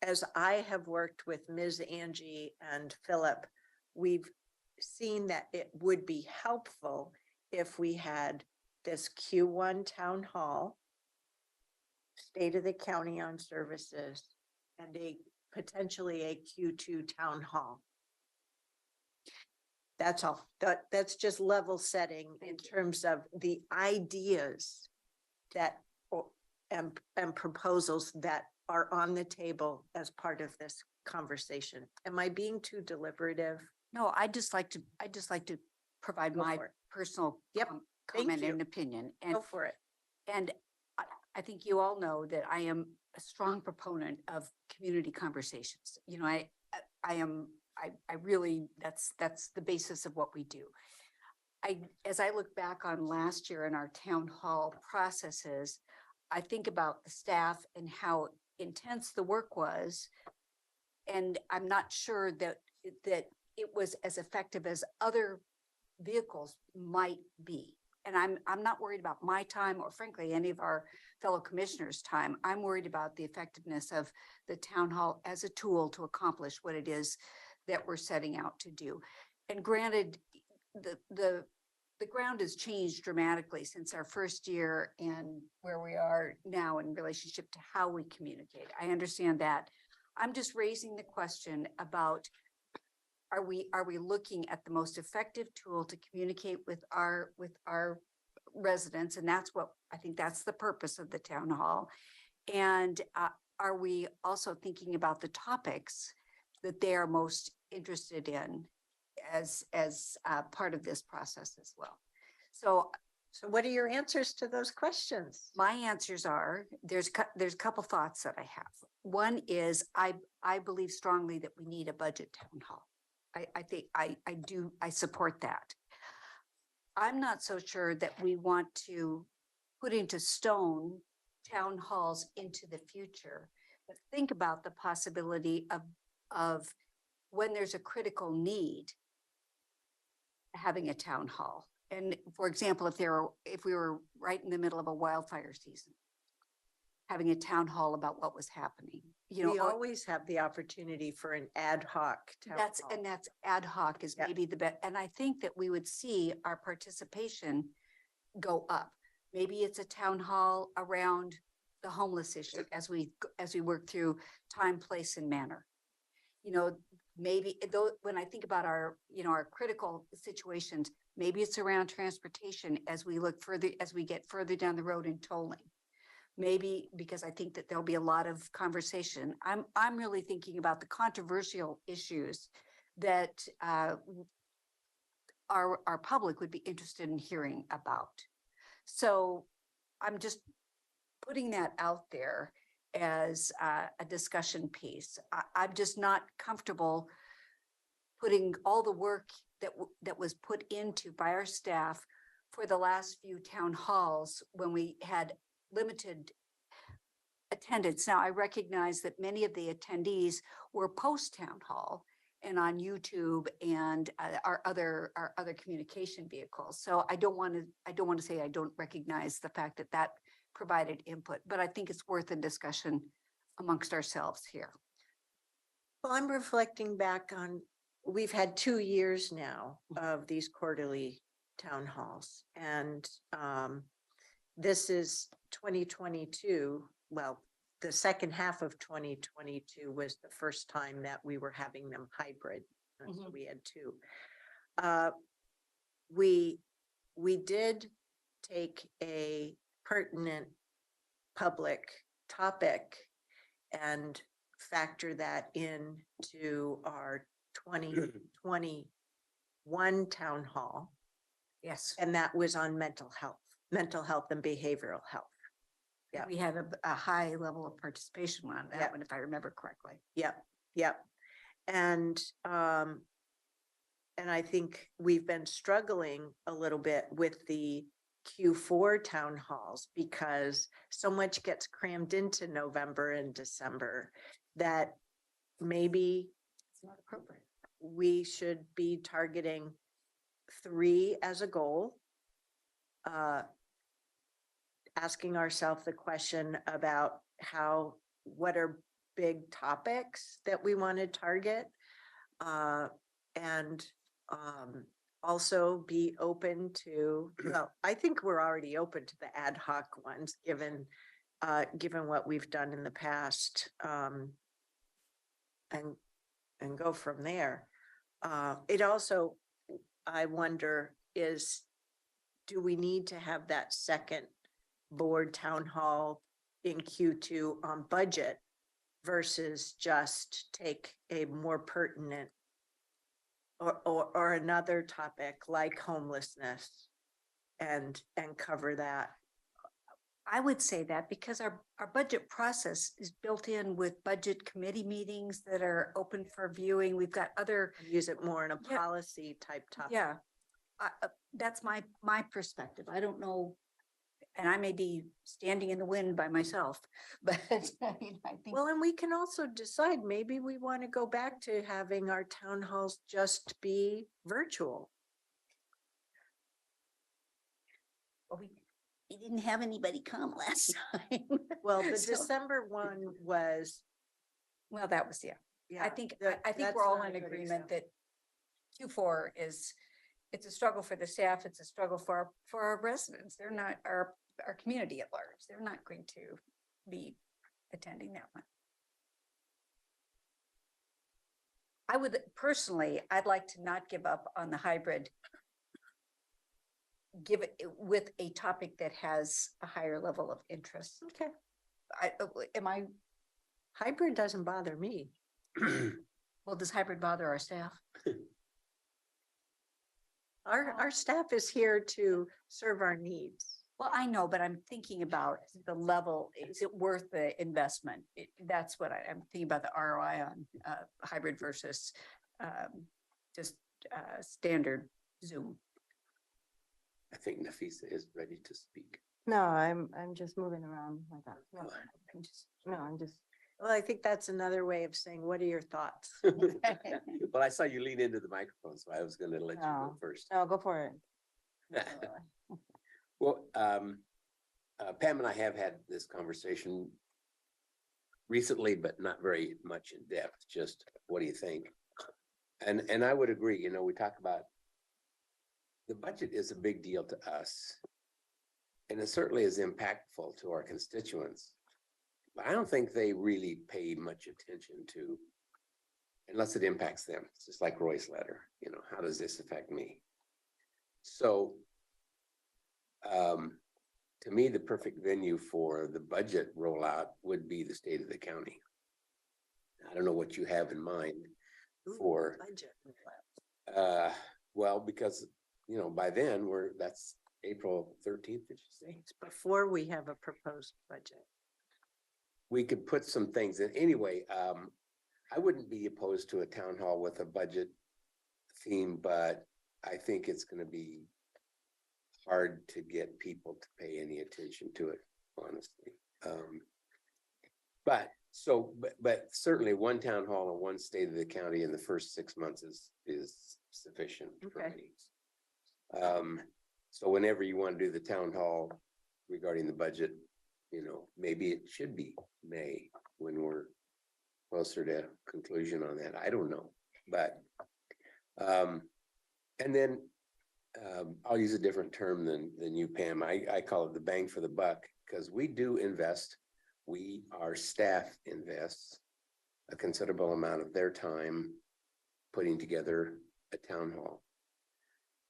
as I have worked with Ms. Angie and Philip, we've seen that it would be helpful if we had this Q1 town hall, state of the county on services, and potentially a Q2 town hall. That's all. That's just level setting in terms of the ideas that and proposals that are on the table as part of this conversation. Am I being too deliberative? No, I'd just like to provide Go my for it. personal Yep, thank comment you. and opinion. And Go for it. And I think you all know that I am a strong proponent of community conversations. You know, I really, that's the basis of what we do. As I look back on last year in our town hall processes, I think about the staff and how intense the work was. And I'm not sure that it was as effective as other vehicles might be. And I'm not worried about my time or frankly, any of our fellow commissioners' time. I'm worried about the effectiveness of the town hall as a tool to accomplish what it is that we're setting out to do. And granted, the ground has changed dramatically since our first year and where we are now in relationship to how we communicate. I understand that. I'm just raising the question about, are we looking at the most effective tool to communicate with our residents? And that's what, I think that's the purpose of the town hall. And are we also thinking about the topics that they are most interested in as part of this process as well? So what are your answers to those questions? my answers are, there's a couple thoughts that I have. One is I believe strongly that we need a budget town hall. I think I support that. I'm not so sure that we want to put into stone town halls into the future, but think about the possibility of when there's a critical need, having a town hall. And for example, if we were right in the middle of a wildfire season, having a town hall about what was happening, We always have the opportunity for an ad hoc town hall. that's ad hoc is Yeah. maybe the best. And I think that we would see our participation go up. Maybe it's a town hall around the homeless issue as we work through time, place, and manner. Maybe though, when I think about our critical situations, maybe it's around transportation as we get further down the road in tolling. Maybe because I think that there'll be a lot of conversation. I'm really thinking about the controversial issues that our public would be interested in hearing about. So I'm just putting that out there as a discussion piece. I'm just not comfortable putting all the work that was put into by our staff for the last few town halls when we had limited attendance. Now, I recognize that many of the attendees were post town hall and on YouTube and our other communication vehicles. So I don't want to say I don't recognize the fact that provided input, but I think it's worth a discussion amongst ourselves here. Well, I'm reflecting back on, we've had 2 years now of these quarterly town halls. And this is 2022. Well, the second half of 2022 was the first time that we were having them hybrid. And so we had 2. We did take a pertinent public topic and factor that into our 2021 town hall. Yes. And that was on mental health and behavioral health. Yeah. We had a high level of participation on that Yep. one, if I remember correctly. Yep. And I think we've been struggling a little bit with the Q4 town halls because so much gets crammed into November and December that maybe It's not appropriate. we should be targeting 3 as a goal. Asking ourselves the question about what are big topics that we want to target, and also be open to, well, I think we're already open to the ad hoc ones, given what we've done in the past, and go from there. It also, I wonder, do we need to have that second board town hall in Q2 on budget versus just take a more pertinent or another topic like homelessness and cover that? I would say that because our budget process is built in with budget committee meetings that are open for viewing. We've got other. Use it more in a Yeah. policy type topic. Yeah, that's my perspective. I don't know. And I may be standing in the wind by myself, but I mean, I think. Well, and we can also decide, maybe we want to go back to having our town halls just be virtual. Well, we didn't have anybody come last time. Well, the So- December one was, Well, that was, yeah. yeah. I think that's we're all not in a good agreement example. that Q4 is, it's a struggle for the staff, it's a struggle for our residents. They're not, our community at large, they're not going to be attending that one. I would personally, I'd like to not give up on the hybrid. Give it with a topic that has a higher level of interest. Okay, Am I, hybrid doesn't bother me. well, does hybrid bother our staff? Our staff is here to serve our needs. Well, I know, but I'm thinking about the level, is it worth the investment? That's what I'm thinking about, the ROI on hybrid versus just standard Zoom. I think Nafisa is ready to speak. No, I'm just moving around like that. No, I'm just, Well, I think that's another way of saying, what are your thoughts? Well, I saw you lean into the microphone, so I was gonna let you go Oh. first. no, go for it. Well, Pam and I have had this conversation recently, but not very much in depth, just what do you think? And I would agree, you know, we talk about the budget is a big deal to us. And it certainly is impactful to our constituents. But I don't think they really pay much attention to, unless it impacts them. It's just like Roy's letter, you know, how does this affect me? So to me, the perfect venue for the budget rollout would be the state of the county. I don't know what you have in mind for, Budget. well, because, you know, by then that's April 13th, did you say? It's before we have a proposed budget. We could put some things in. Anyway, I wouldn't be opposed to a town hall with a budget theme, but I think it's gonna be hard to get people to pay any attention to it, honestly. But certainly one town hall and one state of the county in the first 6 months is sufficient for Okay. me. So whenever you want to do the town hall regarding the budget, you know, maybe it should be May when we're closer to conclusion on that. I don't know, but and then I'll use a different term than you, Pam. I call it the bang for the buck, because we do invest. Our staff invests a considerable amount of their time putting together a town hall.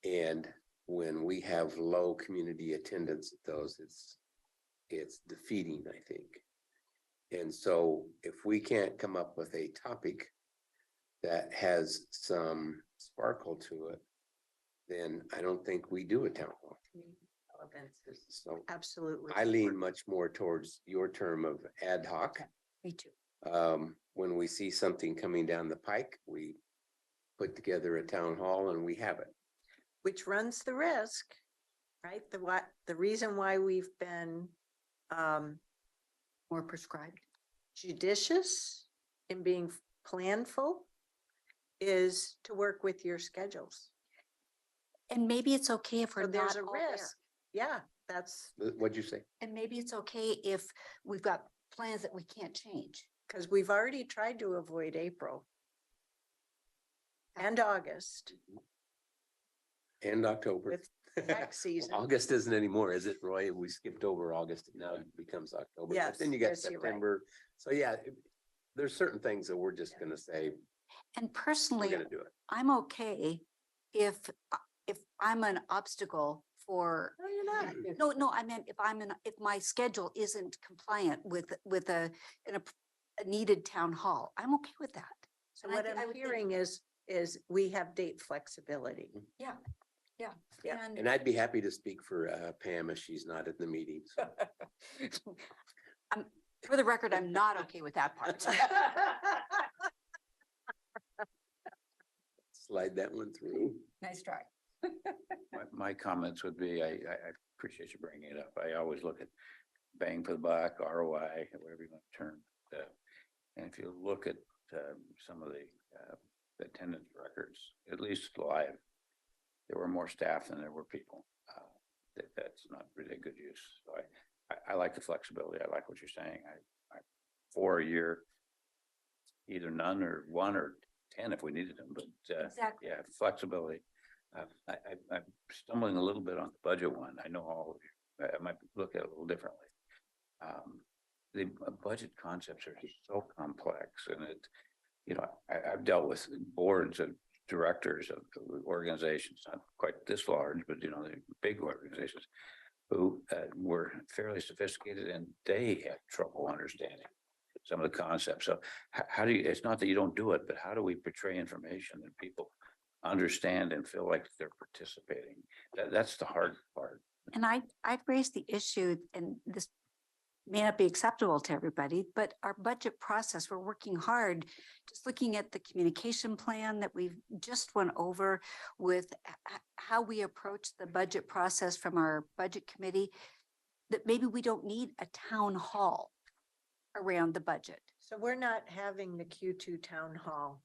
And when we have low community attendance at those, it's defeating, I think. And so if we can't come up with a topic that has some sparkle to it, then I don't think we do a town hall. So Absolutely. I lean much more towards your term of ad hoc. Me too. When we see something coming down the pike, we put together a town hall and we have it. Which runs the risk, right? The reason why we've been More prescribed. judicious in being planful is to work with your schedules. And maybe it's okay if we're So there's not a all there. risk. Yeah, that's What'd you say? And maybe it's okay if we've got plans that we can't change. because we've already tried to avoid April and August And October. with tax season. August isn't anymore, is it, Roy? We skipped over August. Now it becomes October. But then you got Yes, you're right. September. So yeah, there's certain things that we're just gonna say, And we're personally, gonna do it. I'm okay if I'm an obstacle for. No, you're not. No, I meant if my schedule isn't compliant with a needed town hall, I'm okay with that. So And I what thi- I I'm would think- hearing is we have date flexibility. Yeah. Yeah. And I'd be happy to speak for Pam if she's not at the meeting. So For the record, I'm not okay with that part. slide that one through. Nice try. My comments would be, I appreciate you bringing it up. I always look at bang for the buck, ROI, whatever you want to term. And if you look at some of the attendance records, at least live, there were more staff than there were people. That's not really a good use. So I like the flexibility. I like what you're saying. For a year, either none or 1 or 10 if we needed them, but Exactly. yeah, flexibility. I'm stumbling a little bit on the budget one. I know all of you, I might look at it a little differently. The budget concepts are so complex, and I've dealt with boards of directors of organizations, not quite this large, but the big organizations who were fairly sophisticated, and they had trouble understanding some of the concepts. So how do you, it's not that you don't do it, but how do we portray information that people understand and feel like they're participating? That's the hard part. And I've raised the issue, and this may not be acceptable to everybody, but our budget process, we're working hard, just looking at the communication plan that we've just went over with how we approach the budget process from our budget committee, that maybe we don't need a town hall around the budget. So we're not having the Q2 town hall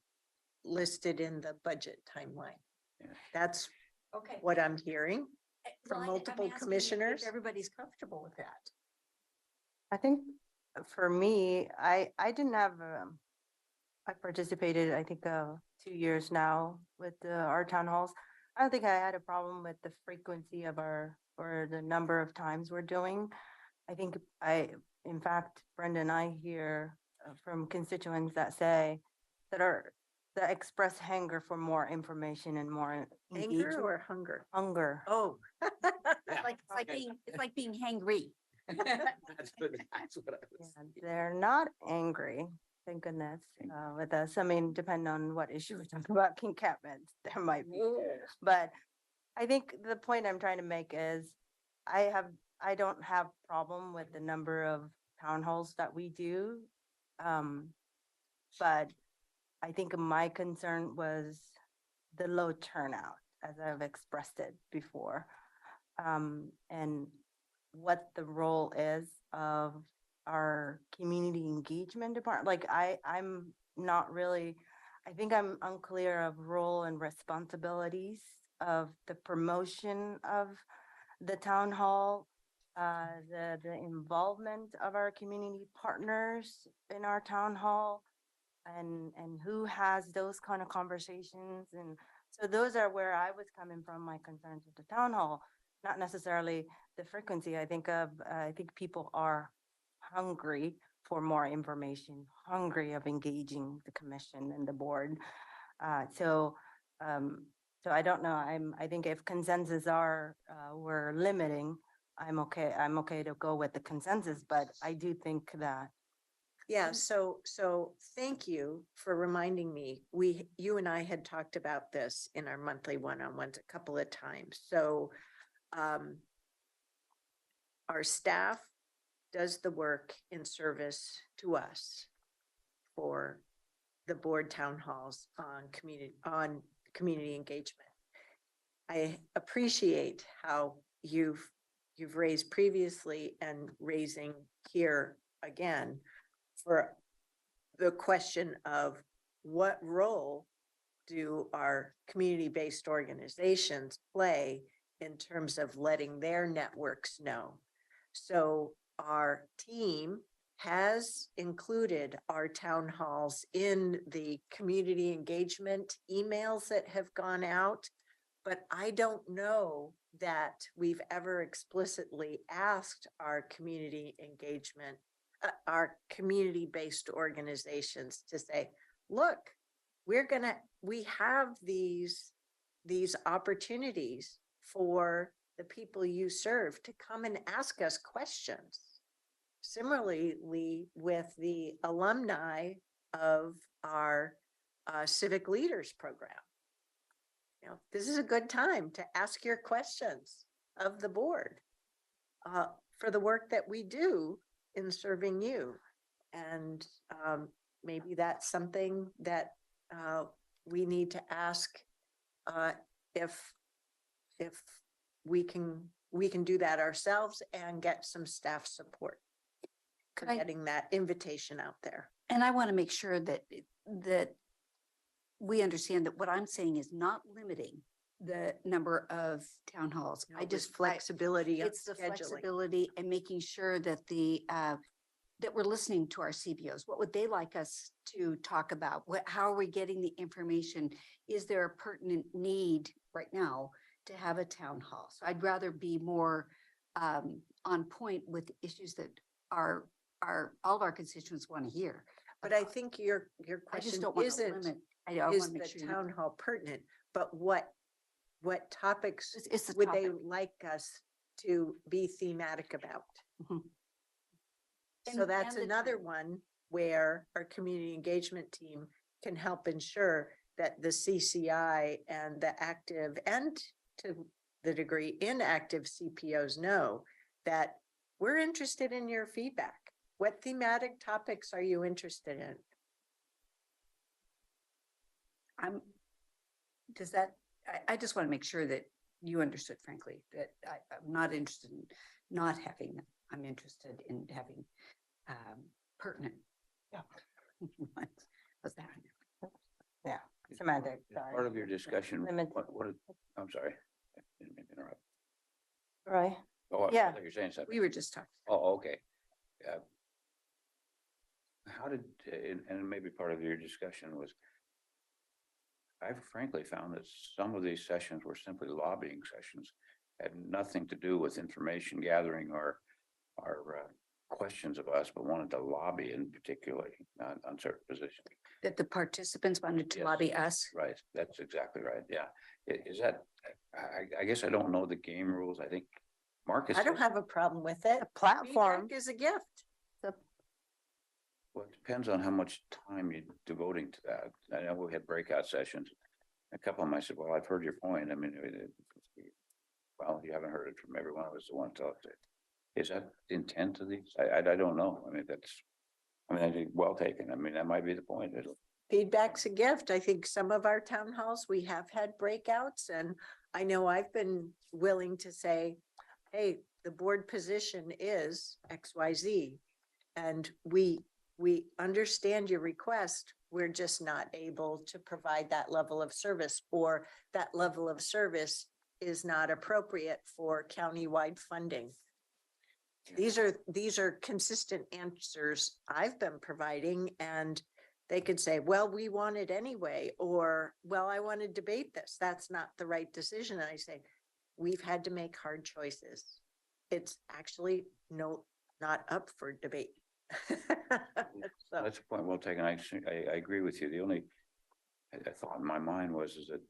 listed in the budget timeline. Yeah. That's Okay. what I'm hearing from multiple commissioners. If everybody's comfortable with that. I think for me, I didn't have, I participated, I think, 2 years now with our town halls. I don't think I had a problem with the frequency of or the number of times we're doing. I think in fact, Brenda and I hear from constituents that that express hunger for more information and more Anger engagement. or hunger? Hunger. Oh. It's like being hangry. That's what I was. Yeah, they're not angry, thank goodness, with us. I mean, depending on what issue we're talking about, encampments, there might be. But I think the point I'm trying to make is I don't have problem with the number of town halls that we do. But I think my concern was the low turnout, as I've expressed it before. And what the role is of our community engagement department. Like I'm not really, I think I'm unclear of role and responsibilities of the promotion of the town hall, the involvement of our community partners in our town hall, and who has those kind of conversations. And so those are where I was coming from, my concerns with the town hall, not necessarily the frequency. I think people are hungry for more information, hungry of engaging the commission and the board. So I don't know. I think if consensus we're limiting, I'm okay to go with the consensus, but I do think that. Yeah, so thank you for reminding me. You and I had talked about this in our monthly one-on-ones a couple of times. So our staff does the work in service to us for the board town halls on community engagement. I appreciate how you've raised previously and raising here again for the question of what role do our community-based organizations play in terms of letting their networks know. So our team has included our town halls in the community engagement emails that have gone out, but I don't know that we've ever explicitly asked our community engagement, our community-based organizations to say, look, we have these opportunities for the people you serve to come and ask us questions. Similarly, with the alumni of our civic leaders program. This is a good time to ask your questions of the board for the work that we do in serving you. And maybe that's something that we need to ask if if we can do that ourselves and get some staff support for Could I- getting that invitation out there. And I want to make sure that we understand that what I'm saying is not limiting the number of town halls. I just Flexibility of It's the scheduling. flexibility and making sure that that we're listening to our CBOs. What would they like us to talk about? How are we getting the information? Is there a pertinent need right now to have a town hall? So I'd rather be more on point with issues that are all of our constituents want to hear. But I think your I just question don't want to isn't, limit. I want is to make the sure. you- town hall pertinent, but what topics It's the would they topic. like us to be thematic about? Mhm. So And- that's and the another time. one where our community engagement team can help ensure that the CCI and the active and to the degree inactive CPOs know that we're interested in your feedback. What thematic topics are you interested in? I just want to make sure that you understood, frankly, that I'm not interested in not having them. I'm interested in having pertinent. Yeah. What's that? Yeah, semantic, As sorry. part of your discussion, Limit- I'm sorry. I didn't mean to interrupt. Roy, Oh, I Yeah. thought you were saying something. We were just talking. Oh, okay. How did, and maybe part of your discussion was, I've frankly found that some of these sessions were simply lobbying sessions, had nothing to do with information gathering or questions of us, but wanted to lobby in particular on certain positions. That the participants wanted to Yes. lobby us. Right, that's exactly right, yeah. Is that, I guess I don't know the game rules, I think Marcus. I don't have a problem with it. a platform. Feedback is a gift. Well, it depends on how much time you're devoting to that. I know we had breakout sessions. A couple of them, I said, well, I've heard your point. I mean, well, you haven't heard it from every one of us that want to talk to. Is that the intent of these? I don't know. I mean, I think well taken. I mean, that might be the point. Feedback's a gift. I think some of our town halls, we have had breakouts, and I know I've been willing to say, hey, the board position is XYZ. And we understand your request. We're just not able to provide that level of service, or that level of service is not appropriate for countywide funding. These are consistent answers I've been providing, and they could say, well, we want it anyway, or, well, I want to debate this. That's not the right decision. And I say, we've had to make hard choices. It's actually not up for debate. So, That's a point well taken. I agree with you. The only I thought in my mind was is that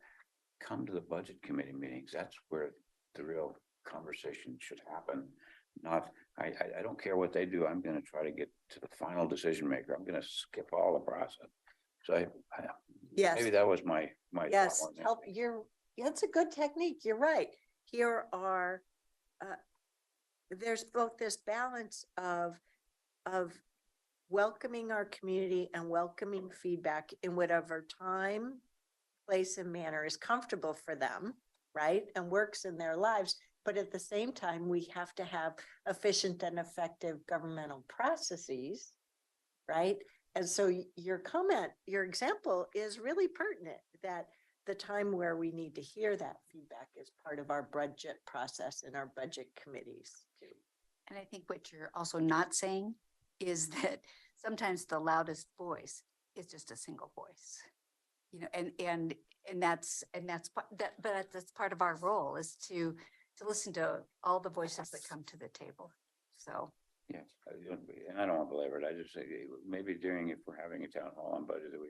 come to the budget committee meetings. That's where the real conversation should happen. Not, I don't care what they do. I'm going to try to get to the final decision maker. I'm going to skip all the process. So yes. maybe that was my Yes, thought on that. help, it's a good technique. You're right. Here are, there's both this balance of welcoming our community and welcoming feedback in whatever time, place, and manner is comfortable for them, right? And works in their lives. But at the same time, we have to have efficient and effective governmental processes, right? And so your comment, your example is really pertinent, that the time where we need to hear that feedback is part of our budget process and our budget committees too. And I think what you're also not saying is that sometimes the loudest voice is just a single voice. You know, and that's part of our role, is to listen to all the voices that come to the table. So. Yeah, and I don't want to belabor it. I just say maybe during, if we're having a town hall on budget, that we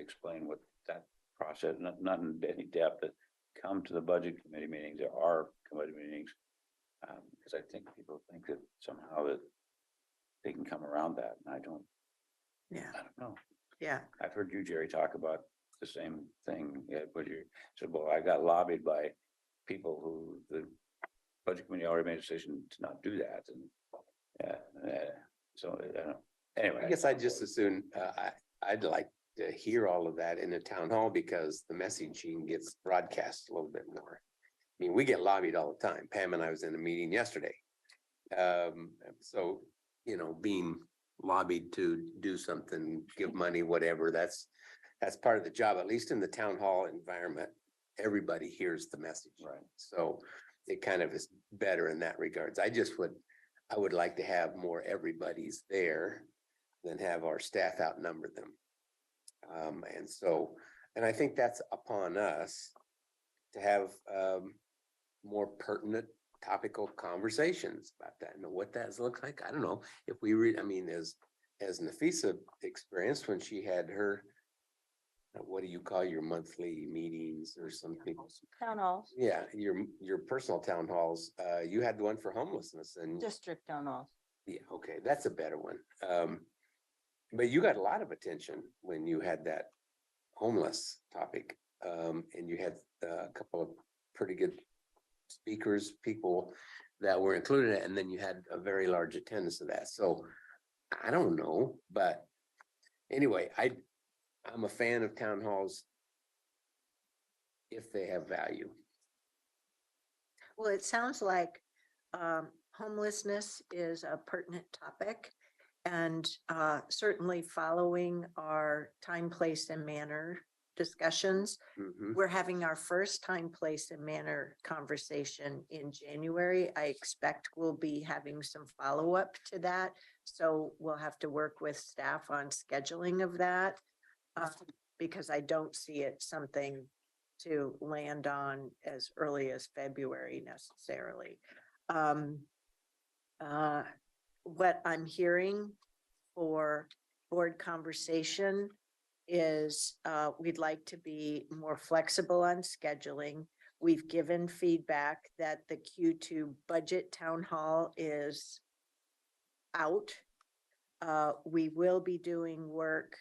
explain what that process, not in any depth, but come to the budget committee meetings. There are committee meetings. Because I think people think that somehow that they can come around that, and I don't know. Yeah. I've heard you, Jerry, talk about the same thing. Yeah, but you said, well, I got lobbied by people who the budget committee already made a decision to not do that, and so anyway. I guess I'd just as soon, I'd like to hear all of that in the town hall, because the messaging gets broadcast a little bit more. mean, we get lobbied all the time. Pam and I was in a meeting yesterday. So, you know, being lobbied to do something, give money, whatever, that's part of the job, at least in the town hall environment. Everybody hears the message. Right. So it kind of is better in that regards. I would like to have more everybody's there than have our staff outnumber them. And I think that's upon us to have more pertinent topical conversations about that. And what that looks like, I don't know. If we read, I mean, as Nafisa experienced when she had her, what do you call your monthly meetings or something? Town halls, Yeah, your personal town halls. You had one for homelessness and district town halls. yeah, okay, that's a better one. But you got a lot of attention when you had that homeless topic. And you had a couple of pretty good speakers, people that were included in it, and then you had a very large attendance of that. So I don't know, but anyway, I'm a fan of town halls if they have value. Well, it sounds like homelessness is a pertinent topic. And certainly following our time, place, and manner discussions, Mhm. we're having our first time, place, and manner conversation in January. I expect we'll be having some follow-up to that. So we'll have to work with staff on scheduling of that. Because I don't see it something to land on as early as February necessarily. What I'm hearing for board conversation is we'd like to be more flexible on scheduling. We've given feedback that the Q2 budget town hall is out. We will be doing work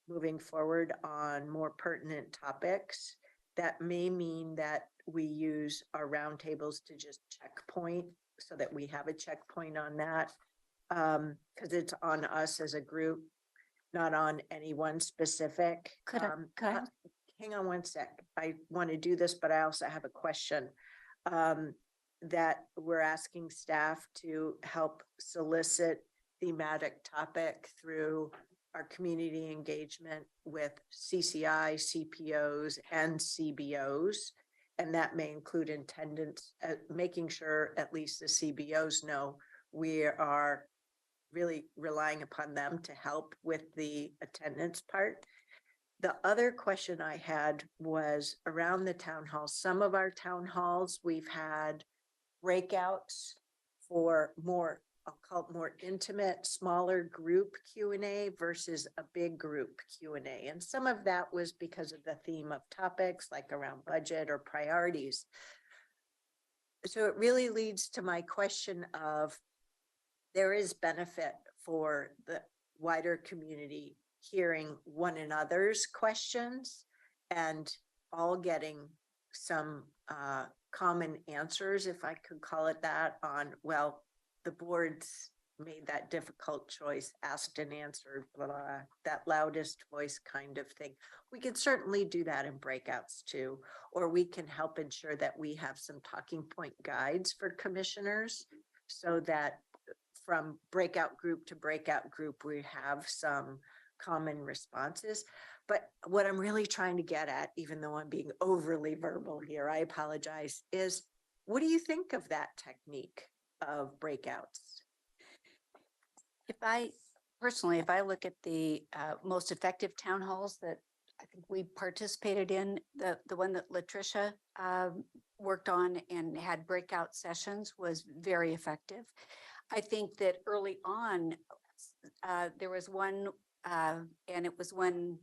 moving forward on more pertinent topics. That may mean that we use our roundtables to just checkpoint so that we have a checkpoint on that. Because it's on us as a group, not on anyone specific. Could I? Hang on one sec. I want to do this, but I also have a question. That we're asking staff to help solicit thematic topic through our community engagement with CCI, CPOs, and CBOs. And that may include attendance, making sure at least the CBOs know we are really relying upon them to help with the attendance part. The other question I had was around the town hall. Some of our town halls, we've had breakouts for more, I'll call it more intimate, smaller group Q&A versus a big group Q&A. And some of that was because of the theme of topics like around budget or priorities. So it really leads to my question of there is benefit for the wider community hearing one another's questions and all getting some common answers, if I could call it that, on, well, the board's made that difficult choice, asked and answered, blah, blah, that loudest voice kind of thing. We can certainly do that in breakouts too, or we can help ensure that we have some talking point guides for commissioners so that from breakout group to breakout group, we have some common responses. But what I'm really trying to get at, even though I'm being overly verbal here, I apologize, is what do you think of that technique of breakouts? If I look at the most effective town halls that I think we participated in, the one that Latricia worked on and had breakout sessions was very effective. I think that early on, there was one, and it was when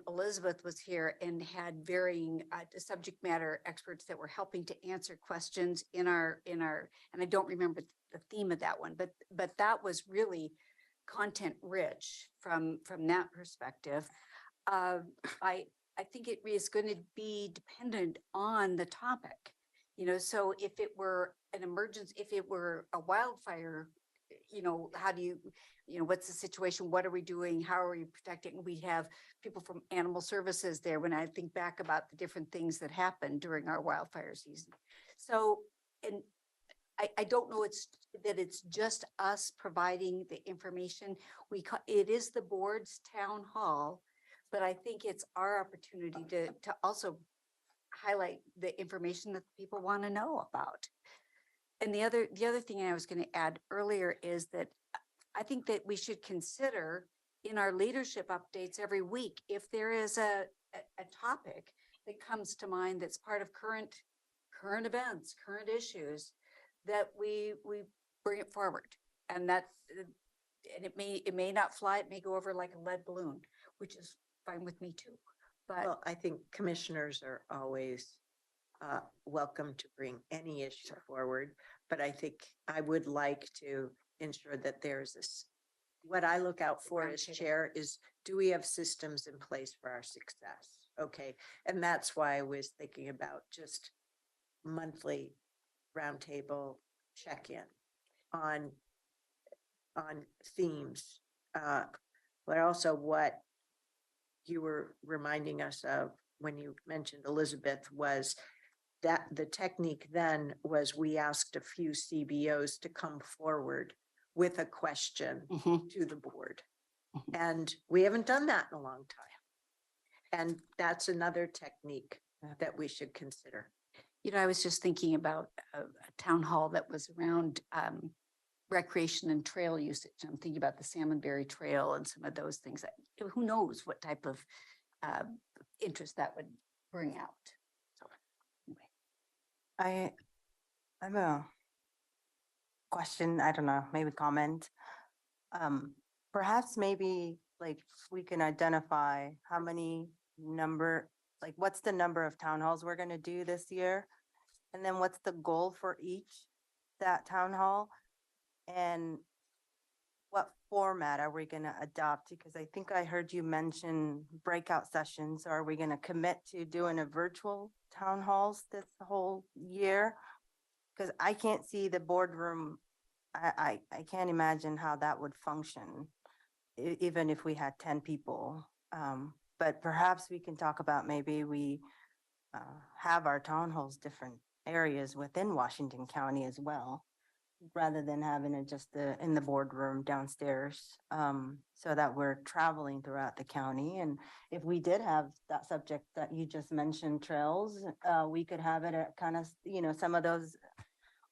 Elizabeth was here and had varying subject matter experts that were helping to answer questions in our, and I don't remember the theme of that one, but that was really content rich from that perspective. I think it is going to be dependent on the topic. You know, so if it were an emergency, if it were a wildfire how do you, what's the situation? What are we doing? How are we protecting? We have people from animal services there when I think back about the different things that happened during our wildfire season. So, and I don't know that it's just us providing the information. It is the board's town hall, but I think it's our opportunity to also highlight the information that people want to know about. And the other thing I was going to add earlier is that I think that we should consider in our leadership updates every week, if there is a topic that comes to mind that's part of current events, current issues, that we bring it forward. And it may not fly, it may go over like a lead balloon, which is fine with me too. But Well, I think commissioners are always welcome to bring any issue forward, but I think I would like to ensure that there's this. What I look out for as chair is, do we have systems in place for our success? Okay, and that's why I was thinking about just monthly roundtable check-in on themes. But also what you were reminding us of when you mentioned Elizabeth was that the technique then was we asked a few CBOs to come forward with a question to the board. And we haven't done that in a long time. And that's another technique that we should consider. I was just thinking about a town hall that was around recreation and trail usage. I'm thinking about the Salmonberry Trail and some of those things. Who knows what type of interest that would bring out. So anyway. I have a question, I don't know, maybe comment. Perhaps maybe like we can identify how many what's the number of town halls we're gonna do this year? And then what's the goal for that town hall? And what format are we gonna adopt? Because I think I heard you mention breakout sessions. Are we gonna commit to doing a virtual town halls this whole year? Because I can't see the boardroom. I can't imagine how that would function, even if we had 10 people. But perhaps we can talk about maybe we have our town halls different areas within Washington County as well, rather than having it just in the boardroom downstairs, so that we're traveling throughout the county. And if we did have that subject that you just mentioned, trails, we could have it at kind of, some of those,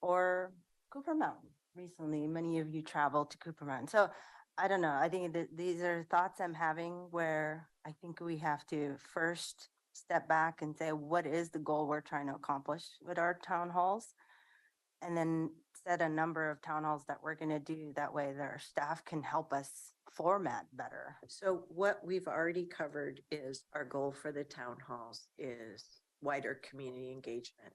or Cooper Mountain. Recently, many of you traveled to Cooper Mountain. So I don't know. I think that these are thoughts I'm having where I think we have to first step back and say, what is the goal we're trying to accomplish with our town halls? And then set a number of town halls that we're going to do. That way their staff can help us format better. So what we've already covered is our goal for the town halls is wider community engagement.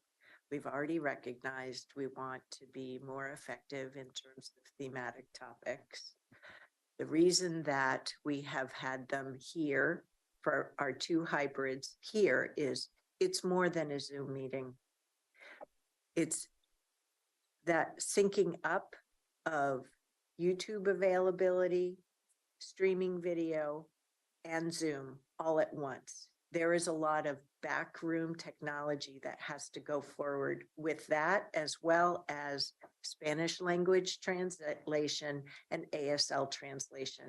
We've already recognized we want to be more effective in terms of thematic topics. The reason that we have had them here for our two hybrids here is it's more than a Zoom meeting. It's that syncing up of YouTube availability, streaming video, and Zoom all at once. There is a lot of backroom technology that has to go forward with that, as well as Spanish language translation and ASL translation.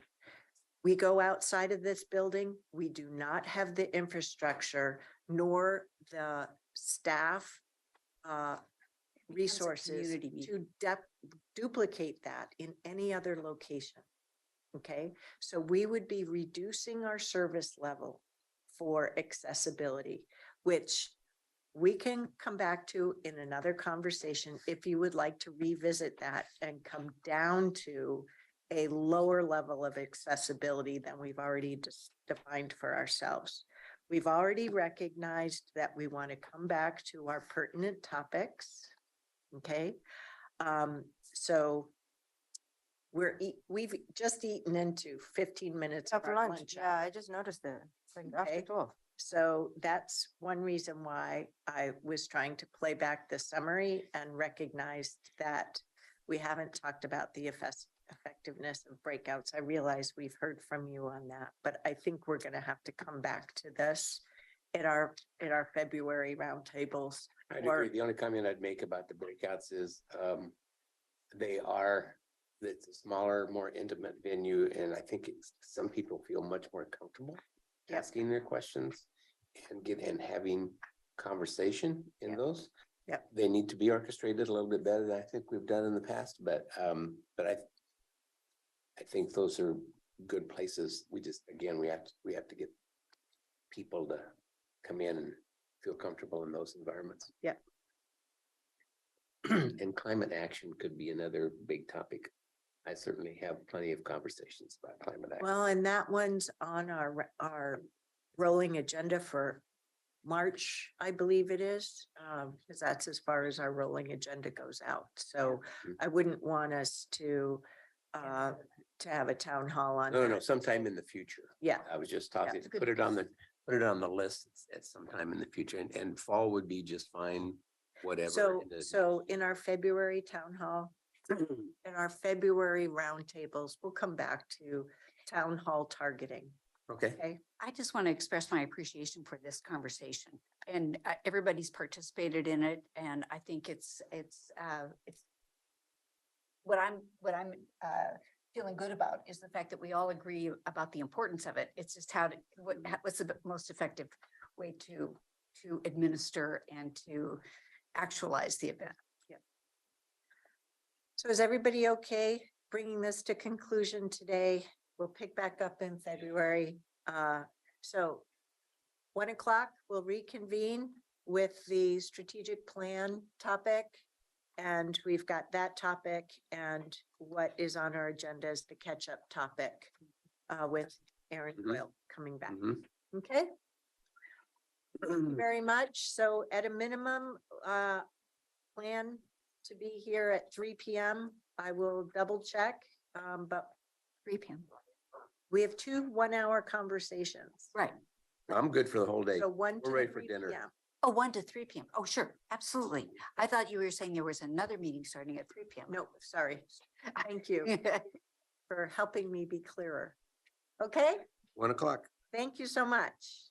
We go outside of this building, we do not have the infrastructure nor the staff resources to duplicate that in any other location. Okay, so we would be reducing our service level for accessibility, which we can come back to in another conversation if you would like to revisit that and come down to a lower level of accessibility than we've already defined for ourselves. We've already recognized that we want to come back to our pertinent topics. Okay, so we've just eaten into 15 minutes After of our lunch, yeah, I just noticed it. It's like after Okay. 12. So that's one reason why I was trying to play back the summary and recognized that we haven't talked about the effectiveness of breakouts. I realize we've heard from you on that, but I think we're gonna have to come back to this at our February roundtables. I'd Or- agree. The only comment I'd make about the breakouts is, it's a smaller, more intimate venue, and I think some people feel much more comfortable Yep. asking their questions and having conversation in Yep. those. Yep. They need to be orchestrated a little bit better than I think we've done in the past, but I think those are good places. We just, again, we have to get people to come in and feel comfortable in those environments. Yep. And climate action could be another big topic. I certainly have plenty of conversations about climate action. Well, and that one's on our rolling agenda for March, I believe it is, because that's as far as our rolling agenda goes out. So Mhm. I wouldn't want us to have a town hall on. No, that. sometime in the future. Yeah, I was just Yeah, talking, it's a good put it on the list at some time in the future, and fall would be just fine, whatever. so in our February town hall, in our February roundtables, we'll come back to town hall targeting. Okay, Okay, I just want to express my appreciation for this conversation and everybody's participated in it. And I think it's what I'm feeling good about is the fact that we all agree about the importance of it. It's just what's the most effective way to administer and to actualize the event. so is everybody okay bringing this to conclusion today? We'll pick back up in February. So 1 o'clock, we'll reconvene with the strategic plan topic. And we've got that topic and what is on our agenda is the catch-up topic with Aaron Mhm. Doyle coming back. Mhm. Okay? Thank you very much. So at a minimum, plan to be here at 3 p.m. I will double check, but 3 p.m. we have 2 one-hour conversations. Right. I'm good for the whole day. So 1 to We're ready for 3 dinner. p.m. Oh, 1 to 3 p.m. Oh, sure. Absolutely. I thought you were saying there was another meeting starting at 3 p.m. No, sorry. Thank you for helping me be clearer. Okay, 1 o'clock. thank you so much.